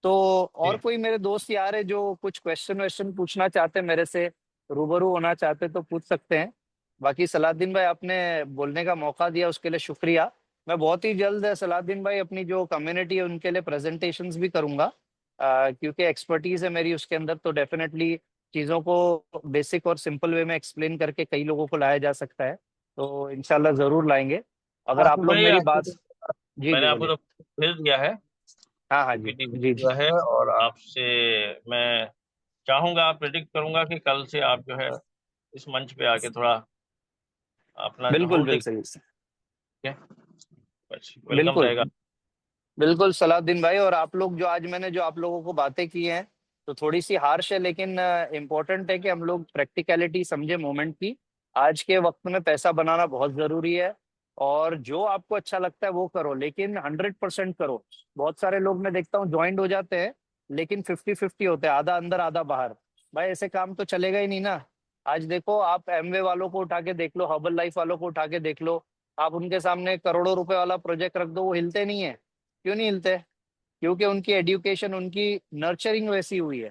तो और कोई मेरे दोस्त यार है जो कुछ क्वेश्चन वेश्चन पूछना चाहते हैं मेरे से, रूबरू होना चाहते हैं, तो पूछ सकते हैं। बाकी सलाउद्दीन भाई आपने बोलने का मौका दिया उसके लिए शुक्रिया। मैं बहुत ही जल्द सलाउद्दीन भाई अपनी जो कम्युनिटी है उनके लिए प्रेजेंटेशंस भी करूंगा, क्योंकि एक्सपर्टीज है मेरी उसके अंदर, तो डेफिनेटली चीज़ों को बेसिक और सिंपल वे में एक्सप्लेन करके कई लोगों को लाया जा सकता है, तो इंशाल्लाह जरूर लाएंगे अगर आप लोग भाई मेरी आपको बात। तो, जी जी मैंने आपको बोलिए। तो भेज दिया है, हाँ हाँ जी पीपीटी भेज जी जी। दिया है, और आपसे मैं चाहूंगा, प्रेडिक्ट करूंगा कि कल से आप जो है इस मंच पे आके थोड़ा अपना जो बिल्कुल होल्डिंग बिल्कुल है, बस वेलकम बिल्कुल रहेगा। बिल्कुल सलाउद्दीन भाई, और आप लोग जो आज मैंने जो आप लोगों को बातें की हैं, तो थोड़ी सी हार्श है, लेकिन इम्पोर्टेंट है कि हम लोग प्रैक्टिकलिटी समझे मोमेंट की। आज के वक्त में पैसा बनाना बहुत जरूरी है, और जो आपको अच्छा लगता है वो करो, लेकिन 100% करो। बहुत सारे लोग मैं देखता हूँ ज्वाइंट हो जाते हैं, लेकिन 50-50 होते हैं, आधा अंदर आधा बाहर। भाई ऐसे काम तो चलेगा ही नहीं ना। आज देखो, आप एमवे वालों को उठा के देख लो, हर्बल लाइफ वालों को उठा के देख लो, आप उनके सामने करोड़ों रुपए वाला प्रोजेक्ट रख दो, वो हिलते नहीं है। क्यों नहीं हिलते? क्योंकि उनकी एजुकेशन, उनकी नर्चरिंग वैसी हुई है।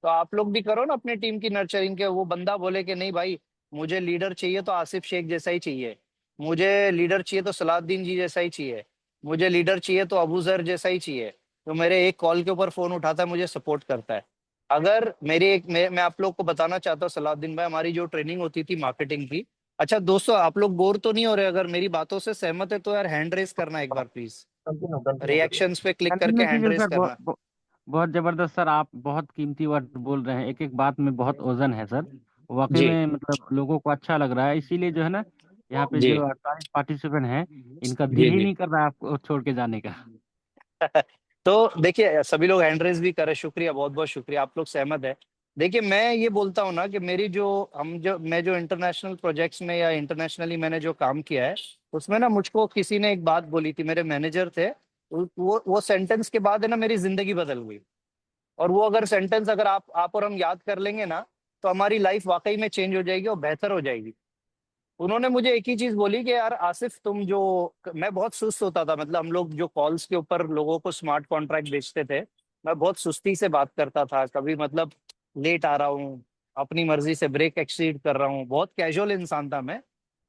तो आप लोग भी करो ना अपनी टीम की नर्चरिंग के। वो बंदा बोले कि नहीं भाई, मुझे लीडर चाहिए तो आसिफ शेख जैसा ही चाहिए, मुझे लीडर चाहिए तो सलाउद्दीन जी जैसा ही चाहिए, मुझे लीडर चाहिए तो अबू जर जैसा ही चाहिए, तो मेरे एक कॉल के ऊपर फोन उठाता है, मुझे सपोर्ट करता है। अगर मेरी एक मैं आप लोग को बताना चाहता हूँ सलाउद्दीन भाई, हमारी जो ट्रेनिंग होती थी मार्केटिंग की। अच्छा दोस्तों, आप लोग बोर तो नहीं हो रहे? अगर मेरी बातों से सहमत है तो यार हैंड रेस करना एक बार प्लीज, कंटिन्यू कंटिन्यू करिए। रिएक्शंस पे क्लिक करके कंटिन्यू हैंड कीजिए रेस सर। करना। बहुत जबरदस्त सर, आप बहुत कीमती वर्ड बोल रहे हैं। एक एक बात में बहुत वजन है सर। वाकई जी में मतलब लोगों को अच्छा लग रहा है, इसीलिए जो है ना, यहाँ पे जी जो 48 पार्टिसिपेंट हैं, इनका दिल जी ही जी। नहीं कर रहा है आपको छोड़ के जाने का। तो देखिए, सभी लोग हैंड रेस भी करे, शुक्रिया, बहुत बहुत शुक्रिया, आप लोग सहमत है। देखिए, मैं ये बोलता हूँ ना कि मेरी जो मैं जो इंटरनेशनल प्रोजेक्ट्स में या इंटरनेशनली मैंने जो काम किया है, उसमें ना मुझको किसी ने एक बात बोली थी, मेरे मैनेजर थे। वो सेंटेंस के बाद है ना मेरी जिंदगी बदल गई। और वो अगर सेंटेंस अगर आप और हम याद कर लेंगे ना, तो हमारी लाइफ वाकई में चेंज हो जाएगी और बेहतर हो जाएगी। उन्होंने मुझे एक ही चीज बोली कि यार आसिफ, तुम जो मैं बहुत सुस्त होता था, मतलब हम लोग जो कॉल्स के ऊपर लोगों को स्मार्ट कॉन्ट्रैक्ट बेचते थे, मैं बहुत सुस्ती से बात करता था, कभी मतलब लेट आ रहा हूँ, अपनी मर्जी से ब्रेक एक्सीड कर रहा हूँ, बहुत कैजुअल इंसान था मैं।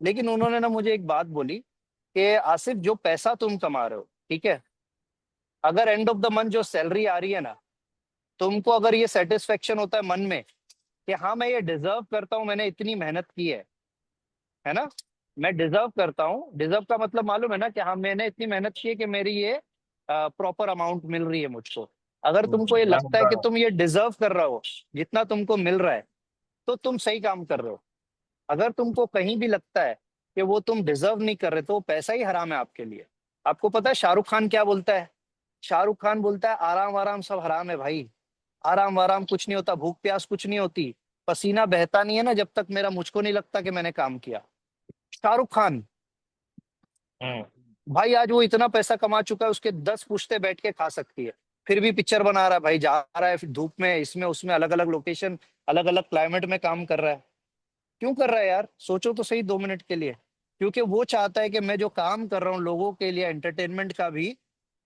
लेकिन उन्होंने ना मुझे एक बात बोली कि आसिफ, जो पैसा तुम कमा रहे हो, ठीक है, अगर एंड ऑफ द मंथ जो सैलरी आ रही है ना, तुमको अगर ये सेटिस्फेक्शन होता है मन में कि हाँ मैं ये डिजर्व करता हूँ, मैंने इतनी मेहनत की है ना, मैं डिजर्व करता हूँ। डिजर्व का मतलब मालूम है ना, कि हाँ मैंने इतनी मेहनत की है कि मेरी ये प्रॉपर अमाउंट मिल रही है मुझको। अगर तुमको ये लगता है कि तुम ये डिजर्व कर रहे हो जितना तुमको मिल रहा है, तो तुम सही काम कर रहे हो। अगर तुमको कहीं भी लगता है कि वो तुम डिजर्व नहीं कर रहे, तो पैसा ही हराम है आपके लिए। आपको पता है शाहरुख खान क्या बोलता है? शाहरुख खान बोलता है, आराम आराम सब हराम है भाई, आराम आराम कुछ नहीं होता, भूख प्यास कुछ नहीं होती, पसीना बहता नहीं है ना जब तक मेरा मुझको नहीं लगता कि मैंने काम किया। शाहरुख खान भाई, आज वो इतना पैसा कमा चुका है, उसके 10 पुश्ते बैठ के खा सकती है, फिर भी पिक्चर बना रहा है भाई, जा रहा है फिर धूप में, इसमें उसमें, अलग अलग लोकेशन, अलग अलग क्लाइमेट में काम कर रहा है। क्यों कर रहा है यार? सोचो तो सही 2 मिनट के लिए। क्योंकि वो चाहता है कि मैं जो काम कर रहा हूँ लोगों के लिए, एंटरटेनमेंट का भी,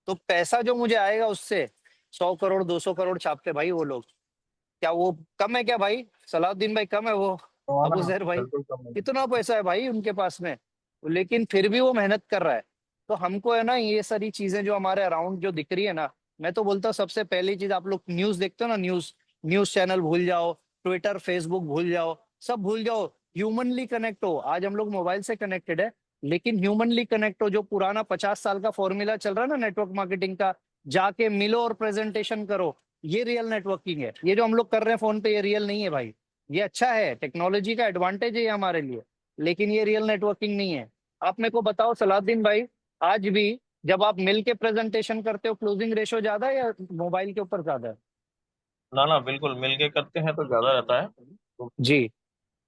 तो पैसा जो मुझे आएगा उससे 100 करोड़ 200 करोड़ छापते भाई वो लोग। क्या वो कम है क्या भाई? सलाउद्दीन भाई कम है वो? तो अबू ना, जहर भाई, बिल्कुल कम नहीं। कितना पैसा है भाई उनके पास में, लेकिन फिर भी वो मेहनत कर रहा है। तो हमको है ना, ये सारी चीजें जो हमारे अराउंड जो दिख रही है ना, मैं तो बोलता हूँ सबसे पहली चीज, आप लोग न्यूज देखते हो ना, न्यूज न्यूज चैनल भूल जाओ, ट्विटर फेसबुक भूल जाओ, सब भूल जाओ, ह्यूमनली कनेक्ट हो। आज हम लोग मोबाइल से कनेक्टेड है, लेकिन ह्यूमनली कनेक्ट हो। जो पुराना 50 साल का फॉर्मूला चल रहा है ना नेटवर्क मार्केटिंग का, जाके मिलो और प्रेजेंटेशन करो, ये रियल नेटवर्किंग है। ये जो हम लोग कर रहे हैं फोन पे, ये रियल नहीं है भाई। ये अच्छा है, टेक्नोलॉजी का एडवांटेज है ये हमारे लिए, लेकिन ये रियल नेटवर्किंग नहीं है। आप मेरे को बताओ सलाउद्दीन भाई, आज भी जब आप मिल के प्रेजेंटेशन करते हो, क्लोजिंग रेशो ज्यादा है या मोबाइल के ऊपर ज्यादा है? ना ना, बिल्कुल मिलके करते हैं तो ज्यादा रहता है। तो जी।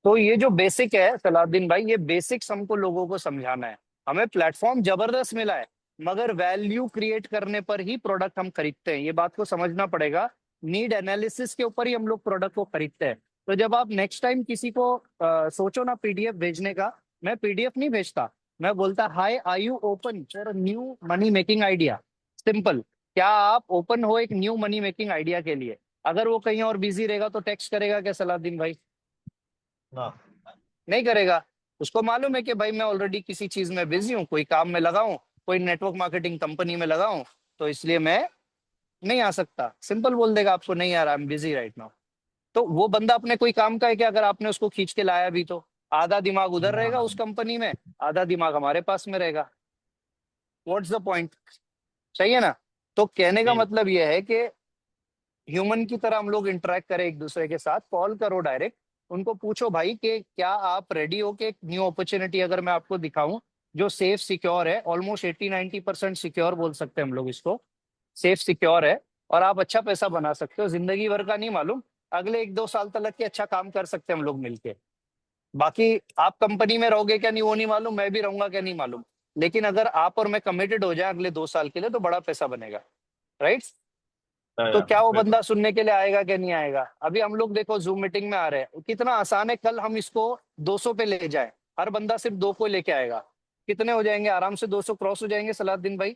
तो ये जो बेसिक है सलाउद्दीन भाई, ये बेसिक्स हमको लोगों को समझाना है। हमें प्लेटफॉर्म जबरदस्त मिला है, मगर वैल्यू क्रिएट करने पर ही प्रोडक्ट हम खरीदते हैं, ये बात को समझना पड़ेगा। नीड एनालिसिस के ऊपर ही हम लोग प्रोडक्ट को खरीदते हैं। तो जब आप नेक्स्ट टाइम किसी को सोचो ना पीडीएफ भेजने का, मैं पीडीएफ नहीं भेजता, मैं बोलता hi, are you open for new money making idea? Simple. क्या आप ओपन हो एक न्यू मनी मेकिंग आइडिया के लिए? अगर वो कहीं और बिजी रहेगा तो टेक्स्ट करेगा क्या सलाउद्दीन भाई? ना, नहीं करेगा। उसको मालूम है कि भाई मैं ऑलरेडी किसी चीज में बिजी हूँ, कोई काम में लगा हूँ, कोई नेटवर्क मार्केटिंग कंपनी में लगा हूँ, तो इसलिए मैं नहीं आ सकता। सिंपल बोल देगा आपको, नहीं यार, I am busy right now. तो वो बंदा अपने कोई काम का है कि अगर आपने उसको खींच के लाया भी, तो आधा दिमाग उधर रहेगा उस कंपनी में, आधा दिमाग हमारे पास में रहेगा। What's the point? सही है ना? तो कहने का जी मतलब यह है कि ह्यूमन की तरह हम लोग इंटरेक्ट करें एक दूसरे के साथ, कॉल करो डायरेक्ट, उनको पूछो भाई कि क्या आप रेडी हो कि एक न्यू अपॉर्चुनिटी अगर मैं आपको दिखाऊं जो सेफ सिक्योर है, ऑलमोस्ट 80-90% सिक्योर बोल सकते हैं हम लोग इसको, सेफ सिक्योर है, और आप अच्छा पैसा बना सकते हो। जिंदगी भर का नहीं मालूम, अगले 1-2 साल तक के अच्छा काम कर सकते हैं हम लोग मिलके। बाकी आप कंपनी में रहोगे क्या नहीं वो नहीं मालूम, मैं भी रहूंगा क्या नहीं मालूम, लेकिन अगर आप और मैं कमिटेड हो जाए अगले 2 साल के लिए तो बड़ा पैसा बनेगा, राइट? तो क्या वो बिल्कुल। बंदा सुनने के लिए आएगा क्या नहीं आएगा? अभी हम लोग देखो जूम मीटिंग में आ रहे हैं, कितना आसान है, कल हम इसको 200 पे ले जाए, हर बंदा सिर्फ 2 को लेके आएगा, कितने हो जाएंगे? आराम से 200 क्रॉस हो जाएंगे सलाउद्दीन भाई।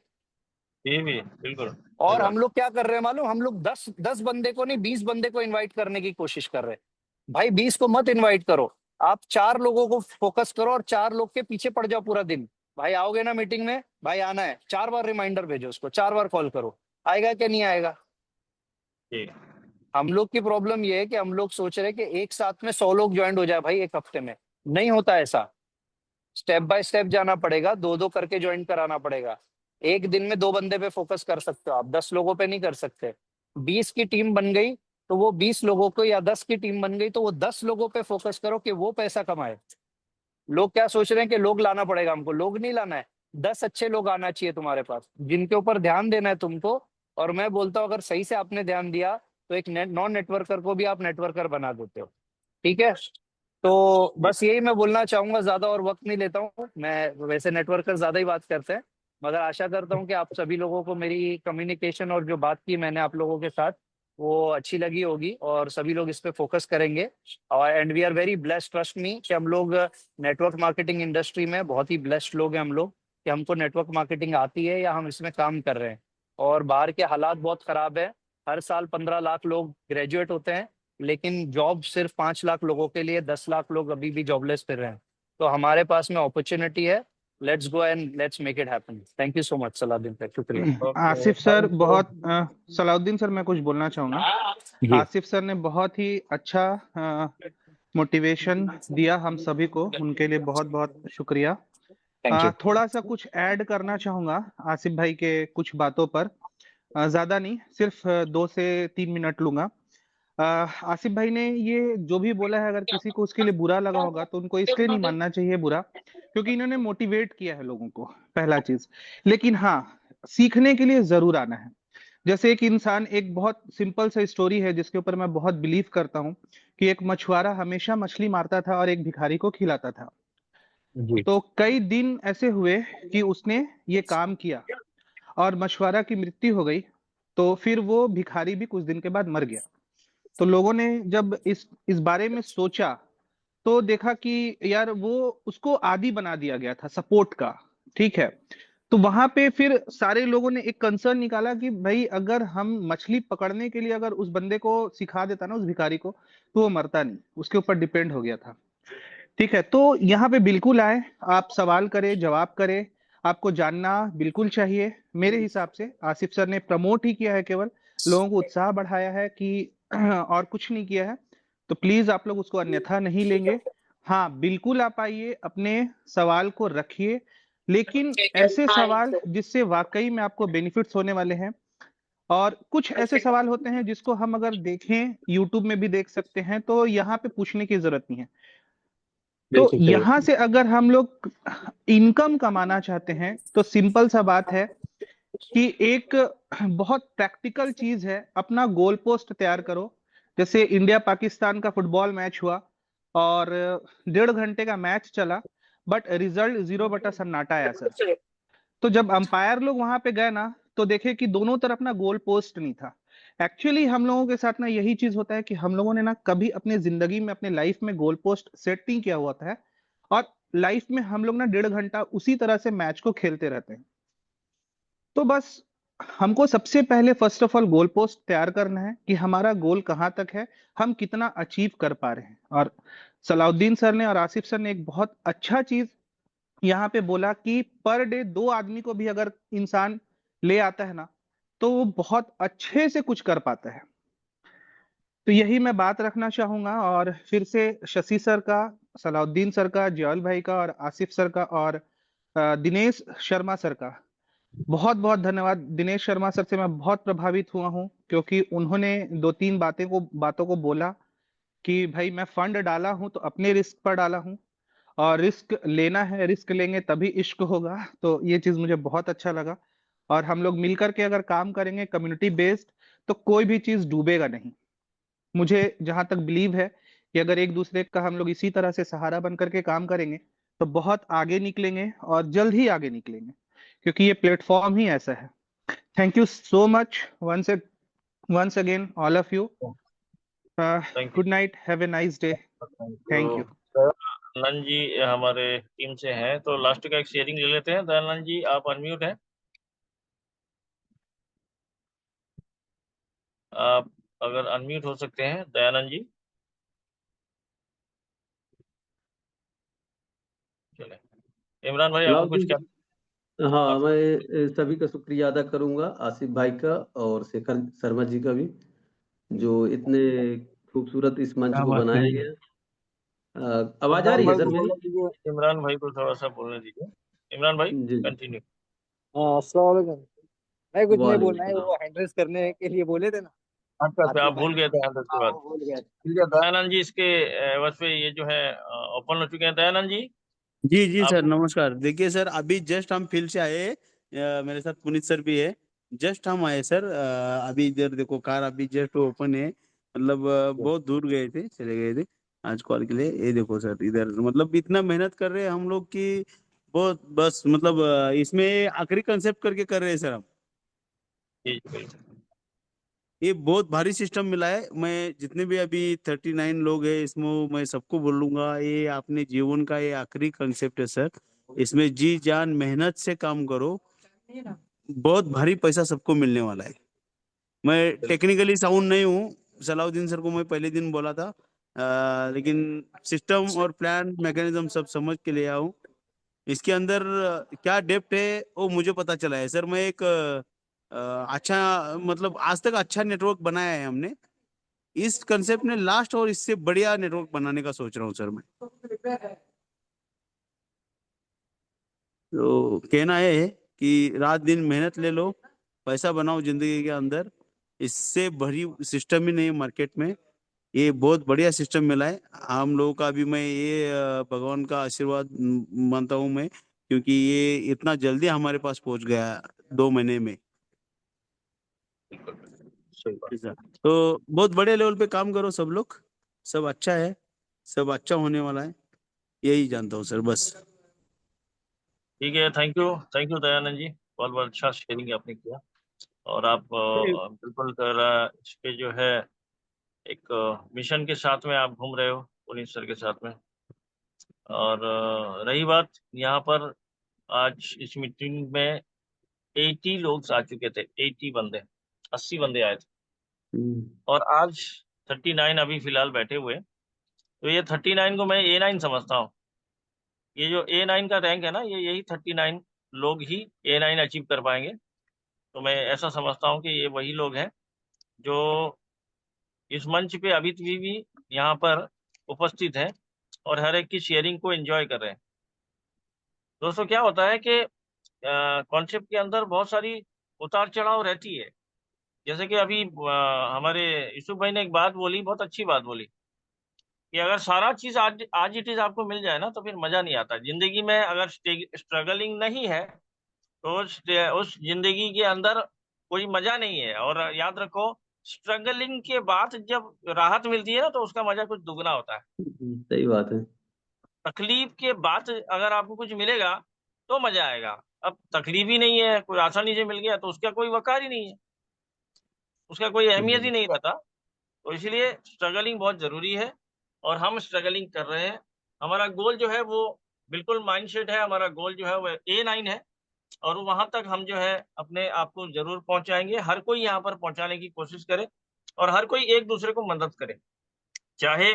ये भी बिल्कुल सही और बात। हम लोग क्या कर रहे हैं मालूम, हम लोग 10 बंदे को नहीं 20 बंदे को इनवाइट करने की कोशिश कर रहे हैं। भाई 20 को मत इनवाइट करो, आप 4 लोगों को फोकस करो और 4 लोग के पीछे पड़ जाओ पूरा दिन। भाई आओगे ना मीटिंग में, भाई आना है, 4 बार रिमाइंडर भेजो उसको, 4 बार कॉल करो, आएगा क्या नहीं आएगा? ठीक। हम लोग की प्रॉब्लम ये है कि हम लोग सोच रहे हैं कि एक साथ में 100 लोग ज्वाइन हो जाए भाई एक हफ्ते में, नहीं होता ऐसा। स्टेप बाय स्टेप जाना पड़ेगा, 2-2 करके ज्वाइन कराना पड़ेगा। एक दिन में 2 बंदे पे फोकस कर सकते हो आप, 10 लोगों पे नहीं कर सकते। 20 की टीम बन गई तो वो 20 लोगों को, या 10 की टीम बन गई तो वो 10 लोगों पे फोकस करो कि वो पैसा कमाए। लोग क्या सोच रहे हैं कि लोग लाना पड़ेगा हमको, लोग नहीं लाना है, 10 अच्छे लोग आना चाहिए तुम्हारे पास जिनके ऊपर ध्यान देना है तुमको। और मैं बोलता हूँ अगर सही से आपने ध्यान दिया तो एक नॉन नेटवर्कर को भी आप नेटवर्कर बना देते हो, ठीक है? तो बस यही मैं बोलना चाहूंगा, ज्यादा और वक्त नहीं लेता हूँ मैं, वैसे नेटवर्कर ज्यादा ही बात करते हैं, मगर आशा करता हूँ कि आप सभी लोगों को मेरी कम्युनिकेशन और जो बात की मैंने आप लोगों के साथ वो अच्छी लगी होगी और सभी लोग इस पे फोकस करेंगे। और and we are very blessed, trust me, कि हम लोग नेटवर्क मार्केटिंग इंडस्ट्री में बहुत ही ब्लेस्ड लोग हैं हम लोग, कि हमको नेटवर्क मार्केटिंग आती है या हम इसमें काम कर रहे हैं। और बाहर के हालात बहुत खराब है, हर साल 15 लाख लोग ग्रेजुएट होते हैं लेकिन जॉब सिर्फ 5 लाख लोगों के लिए, 10 लाख लोग अभी भी जॉबलेस फिर रहे हैं। तो हमारे पास में अपॉर्चुनिटी है, let's go and let's make it happen. Thank you so much Salauddin भाई, शुक्रिया। आसिफ सर बहुत सलाउद्दीन सर मैं कुछ बोलना चाहूंगा। जी आसिफ सर ने बहुत ही अच्छा मोटिवेशन दिया हम सभी को, उनके लिए बहुत बहुत शुक्रिया। Thank you. थोड़ा सा कुछ ऐड करना चाहूंगा आसिफ भाई के कुछ बातों पर, ज्यादा नहीं, सिर्फ 2 से 3 मिनट लूंगा। आसिफ भाई ने ये जो भी बोला है, अगर किसी को उसके लिए बुरा लगा होगा तो उनको इसलिए नहीं मानना चाहिए बुरा, क्योंकि इन्होंने मोटिवेट किया है लोगों को, पहला चीज। लेकिन हाँ, सीखने के लिए जरूर आना है। जैसे एक इंसान, एक बहुत सिंपल सा स्टोरी है जिसके ऊपर मैं बहुत बिलीव करता हूँ, कि एक मछुआरा हमेशा मछली मारता था और एक भिखारी को खिलाता था। जी तो कई दिन ऐसे हुए कि उसने ये काम किया और मछुआरा की मृत्यु हो गई, तो फिर वो भिखारी भी कुछ दिन के बाद मर गया। तो लोगों ने जब इस बारे में सोचा तो देखा कि यार वो उसको आदी बना दिया गया था सपोर्ट का, ठीक है। तो वहां पे फिर सारे लोगों ने एक कंसर्न निकाला कि भाई अगर हम मछली पकड़ने के लिए अगर उस बंदे को सिखा देता ना, उस भिखारी को, तो वो मरता नहीं, उसके ऊपर डिपेंड हो गया था, ठीक है। तो यहाँ पे बिल्कुल आए, आप सवाल करें, जवाब करें, आपको जानना बिल्कुल चाहिए। मेरे हिसाब से आसिफ सर ने प्रमोट ही किया है, केवल लोगों को उत्साह बढ़ाया है कि और कुछ नहीं किया है। तो प्लीज आप लोग उसको अन्यथा नहीं लेंगे। हाँ बिल्कुल, आप आइए, अपने सवाल को रखिए, लेकिन ऐसे सवाल जिससे वाकई में आपको बेनिफिट्स होने वाले हैं। और कुछ ऐसे सवाल होते हैं जिसको हम अगर देखें, यूट्यूब में भी देख सकते हैं, तो यहाँ पे पूछने की जरूरत नहीं है। तो बिल्कुल सही। यहां से अगर हम लोग इनकम कमाना चाहते हैं तो सिंपल सा बात है कि एक बहुत प्रैक्टिकल चीज है, अपना गोल पोस्ट तैयार करो। जैसे इंडिया पाकिस्तान का फुटबॉल मैच हुआ और 1.5 घंटे का मैच चला, बट रिजल्ट 0 बटा सन्नाटा आया सर। तो जब अंपायर लोग वहां पे गए ना, तो देखे कि दोनों तरफ ना गोल पोस्ट नहीं था। एक्चुअली हम लोगों के साथ ना यही चीज होता है कि हम लोगों ने ना कभी अपने जिंदगी में, अपने लाइफ में गोल पोस्ट सेट नहीं किया हुआ था, और लाइफ में हम लोग ना 1.5 घंटा उसी तरह से मैच को खेलते रहते हैं। तो बस हमको सबसे पहले first of all goal post तैयार करना है कि हमारा गोल कहाँ तक है, हम कितना अचीव कर पा रहे हैं। और सलाउद्दीन सर ने और आसिफ सर ने एक बहुत अच्छा चीज यहाँ पे बोला कि पर डे 2 आदमी को भी अगर इंसान ले आता है ना, तो वो बहुत अच्छे से कुछ कर पाता है। तो यही मैं बात रखना चाहूंगा। और फिर से शशि सर का, सलाउद्दीन सर का, जियाल भाई का और आसिफ सर का और दिनेश शर्मा सर का बहुत बहुत धन्यवाद। दिनेश शर्मा सर से मैं बहुत प्रभावित हुआ हूँ, क्योंकि उन्होंने 2-3 बातों को बोला कि भाई मैं फंड डाला हूं तो अपने रिस्क पर डाला हूं, और रिस्क लेना है, रिस्क लेंगे तभी इश्क होगा। तो ये चीज मुझे बहुत अच्छा लगा। और हम लोग मिलकर के अगर काम करेंगे कम्युनिटी बेस्ड, तो कोई भी चीज डूबेगा नहीं। मुझे जहां तक बिलीव है कि अगर एक दूसरे का हम लोग इसी तरह से सहारा बन करके काम करेंगे तो बहुत आगे निकलेंगे और जल्द ही आगे निकलेंगे, क्योंकि ये प्लेटफॉर्म ही ऐसा है। Thank you so much once again all of you. Thank Good night, have a nice day. Thank you. Dayanand ji हमारे टीम से हैं, तो लास्ट का एक शेयरिंग ले लेते हैं। दयानंद जी आप अनम्यूट हैं, आप अगर अनम्यूट हो सकते हैं दयानंद जी। चले इमरान भाई आपको कुछ क्या? हाँ, मैं सभी का शुक्रिया अदा करूंगा, आसिफ भाई का और शेखर शर्मा जी का भी, जो इतने खूबसूरत इस मंच को बनाया गया। आवाज आ रही है सर मेरी? इमरान भाई को थोड़ा सा बोलने दीजिए। इमरान भाई जी कंटिन्यू। अस्सलाम वालेकुम। मैं कुछ नहीं बोलना है, वालेकुम वो हैंड्रेस करने के लिए बोले थे ना अच्छा आसिफ आप भाई। भूल गए थे हैंडल की हाँ, बात। वो भूल गया। ठीक है दयानंद जी, इसके एवज पे ये जो है ओपन हो चुके हैं। दयानंद जी जी जी आप सर, नमस्कार। देखिए सर, अभी जस्ट हम फील्ड से आए, मेरे साथ पुनीत सर भी है। जस्ट हम आए सर, अभी इधर देखो कार अभी जस्ट ओपन है। मतलब बहुत दूर गए थे, चले गए थे आज कॉल के लिए। ये देखो सर, इधर मतलब इतना मेहनत कर रहे हैं हम लोग की बहुत, बस मतलब इसमें आखिरी कंसेप्ट करके कर रहे हैं सर हम। जी बिल्कुल। ये बहुत भारी सिस्टम मिला है। मैं जितने भी अभी 39 लोग हैं इसमें मैं सबको बोलूंगा, ये अपने जीवन का ये आखिरी कंसेप्ट है सर। इसमें जी जान मेहनत से काम करो, बहुत भारी पैसा सबको मिलने वाला है। मैं टेक्निकली साउंड नहीं हूँ, सलाउद्दीन सर को मैं पहले दिन बोला था, लेकिन सिस्टम और प्लान मैकेनिज्म सब समझ के ले आऊँ। इसके अंदर क्या डेप्थ है वो मुझे पता चला है सर। मैं एक अच्छा, मतलब आज तक अच्छा नेटवर्क बनाया है हमने। इस कंसेप्ट ने लास्ट और इससे बढ़िया नेटवर्क बनाने का सोच रहा हूँ सर मैं। तो कहना है कि रात दिन मेहनत ले लो, पैसा बनाओ जिंदगी के अंदर। इससे बड़ी सिस्टम ही नहीं है मार्केट में। ये बहुत बढ़िया सिस्टम मिला है हम लोगों का। भी मैं ये भगवान का आशीर्वाद मानता हूँ मैं, क्योंकि ये इतना जल्दी हमारे पास पहुंच गया 2 महीने में। सही बात। ऐसा। तो बहुत बड़े लेवल पे काम करो सब लोग, सब अच्छा है, सब अच्छा होने वाला है, यही जानता हूँ सर बस। ठीक है, थैंक यू दयानंद जी, बहुत बहुत अच्छा शेयरिंग आपने किया। और आप बिल्कुल इस पे जो है एक मिशन के साथ में आप घूम रहे हो पुनीत सर के साथ में। और रही बात यहाँ पर, आज इस मीटिंग में 80 लोग आ चुके थे, 80 बंदे, 80 बंदे आए थे। और आज 39 अभी फिलहाल बैठे हुए हैं। तो ये 39 को मैं A9 समझता हूँ। ये जो A9 का रैंक है ना, ये यही 39 लोग ही A9 अचीव कर पाएंगे। तो मैं ऐसा समझता हूँ कि ये वही लोग हैं जो इस मंच पे अभी भी यहाँ पर उपस्थित हैं और हर एक की शेयरिंग को एंजॉय कर रहे हैं। दोस्तों क्या होता है कि कॉन्सेप्ट के अंदर बहुत सारी उतार चढ़ाव रहती है। जैसे कि अभी हमारे यूसुफ भाई ने एक बात बोली, बहुत अच्छी बात बोली, कि अगर सारा चीज आज आज इट इज आपको मिल जाए ना तो फिर मजा नहीं आता जिंदगी में। अगर स्ट्रगलिंग नहीं है तो उस जिंदगी के अंदर कोई मजा नहीं है। और याद रखो, स्ट्रगलिंग के बाद जब राहत मिलती है ना तो उसका मजा कुछ दुगना होता है। सही बात है। तकलीफ के बाद अगर आपको कुछ मिलेगा तो मजा आएगा। अब तकलीफ ही नहीं है, कोई आसानी से मिल गया तो उसका कोई वकार ही नहीं है, उसका कोई अहमियत ही नहीं रहता। तो इसलिए स्ट्रगलिंग बहुत जरूरी है और हम स्ट्रगलिंग कर रहे हैं। हमारा गोल जो है वो बिल्कुल माइंडसेट है, हमारा गोल जो है वो A9 है और वहां तक हम जो है अपने आप को जरूर पहुंचाएंगे। हर कोई यहाँ पर पहुंचाने की कोशिश करे और हर कोई एक दूसरे को मदद करे, चाहे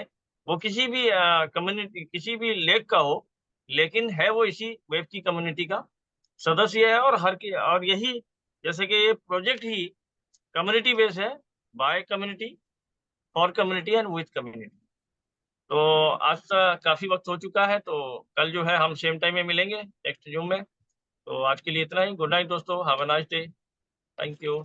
वो किसी भी कम्युनिटी, किसी भी लेग का हो, लेकिन है वो इसी वेब की कम्युनिटी का सदस्य है। और हर की, और यही जैसे कि ये प्रोजेक्ट ही कम्युनिटी बेस है, by community, for community and with community. तो आज काफी वक्त हो चुका है, तो कल जो है हम सेम टाइम में मिलेंगे नेक्स्ट जूम में। तो आज के लिए इतना ही। गुड नाइट दोस्तों, have a nice day. Thank you.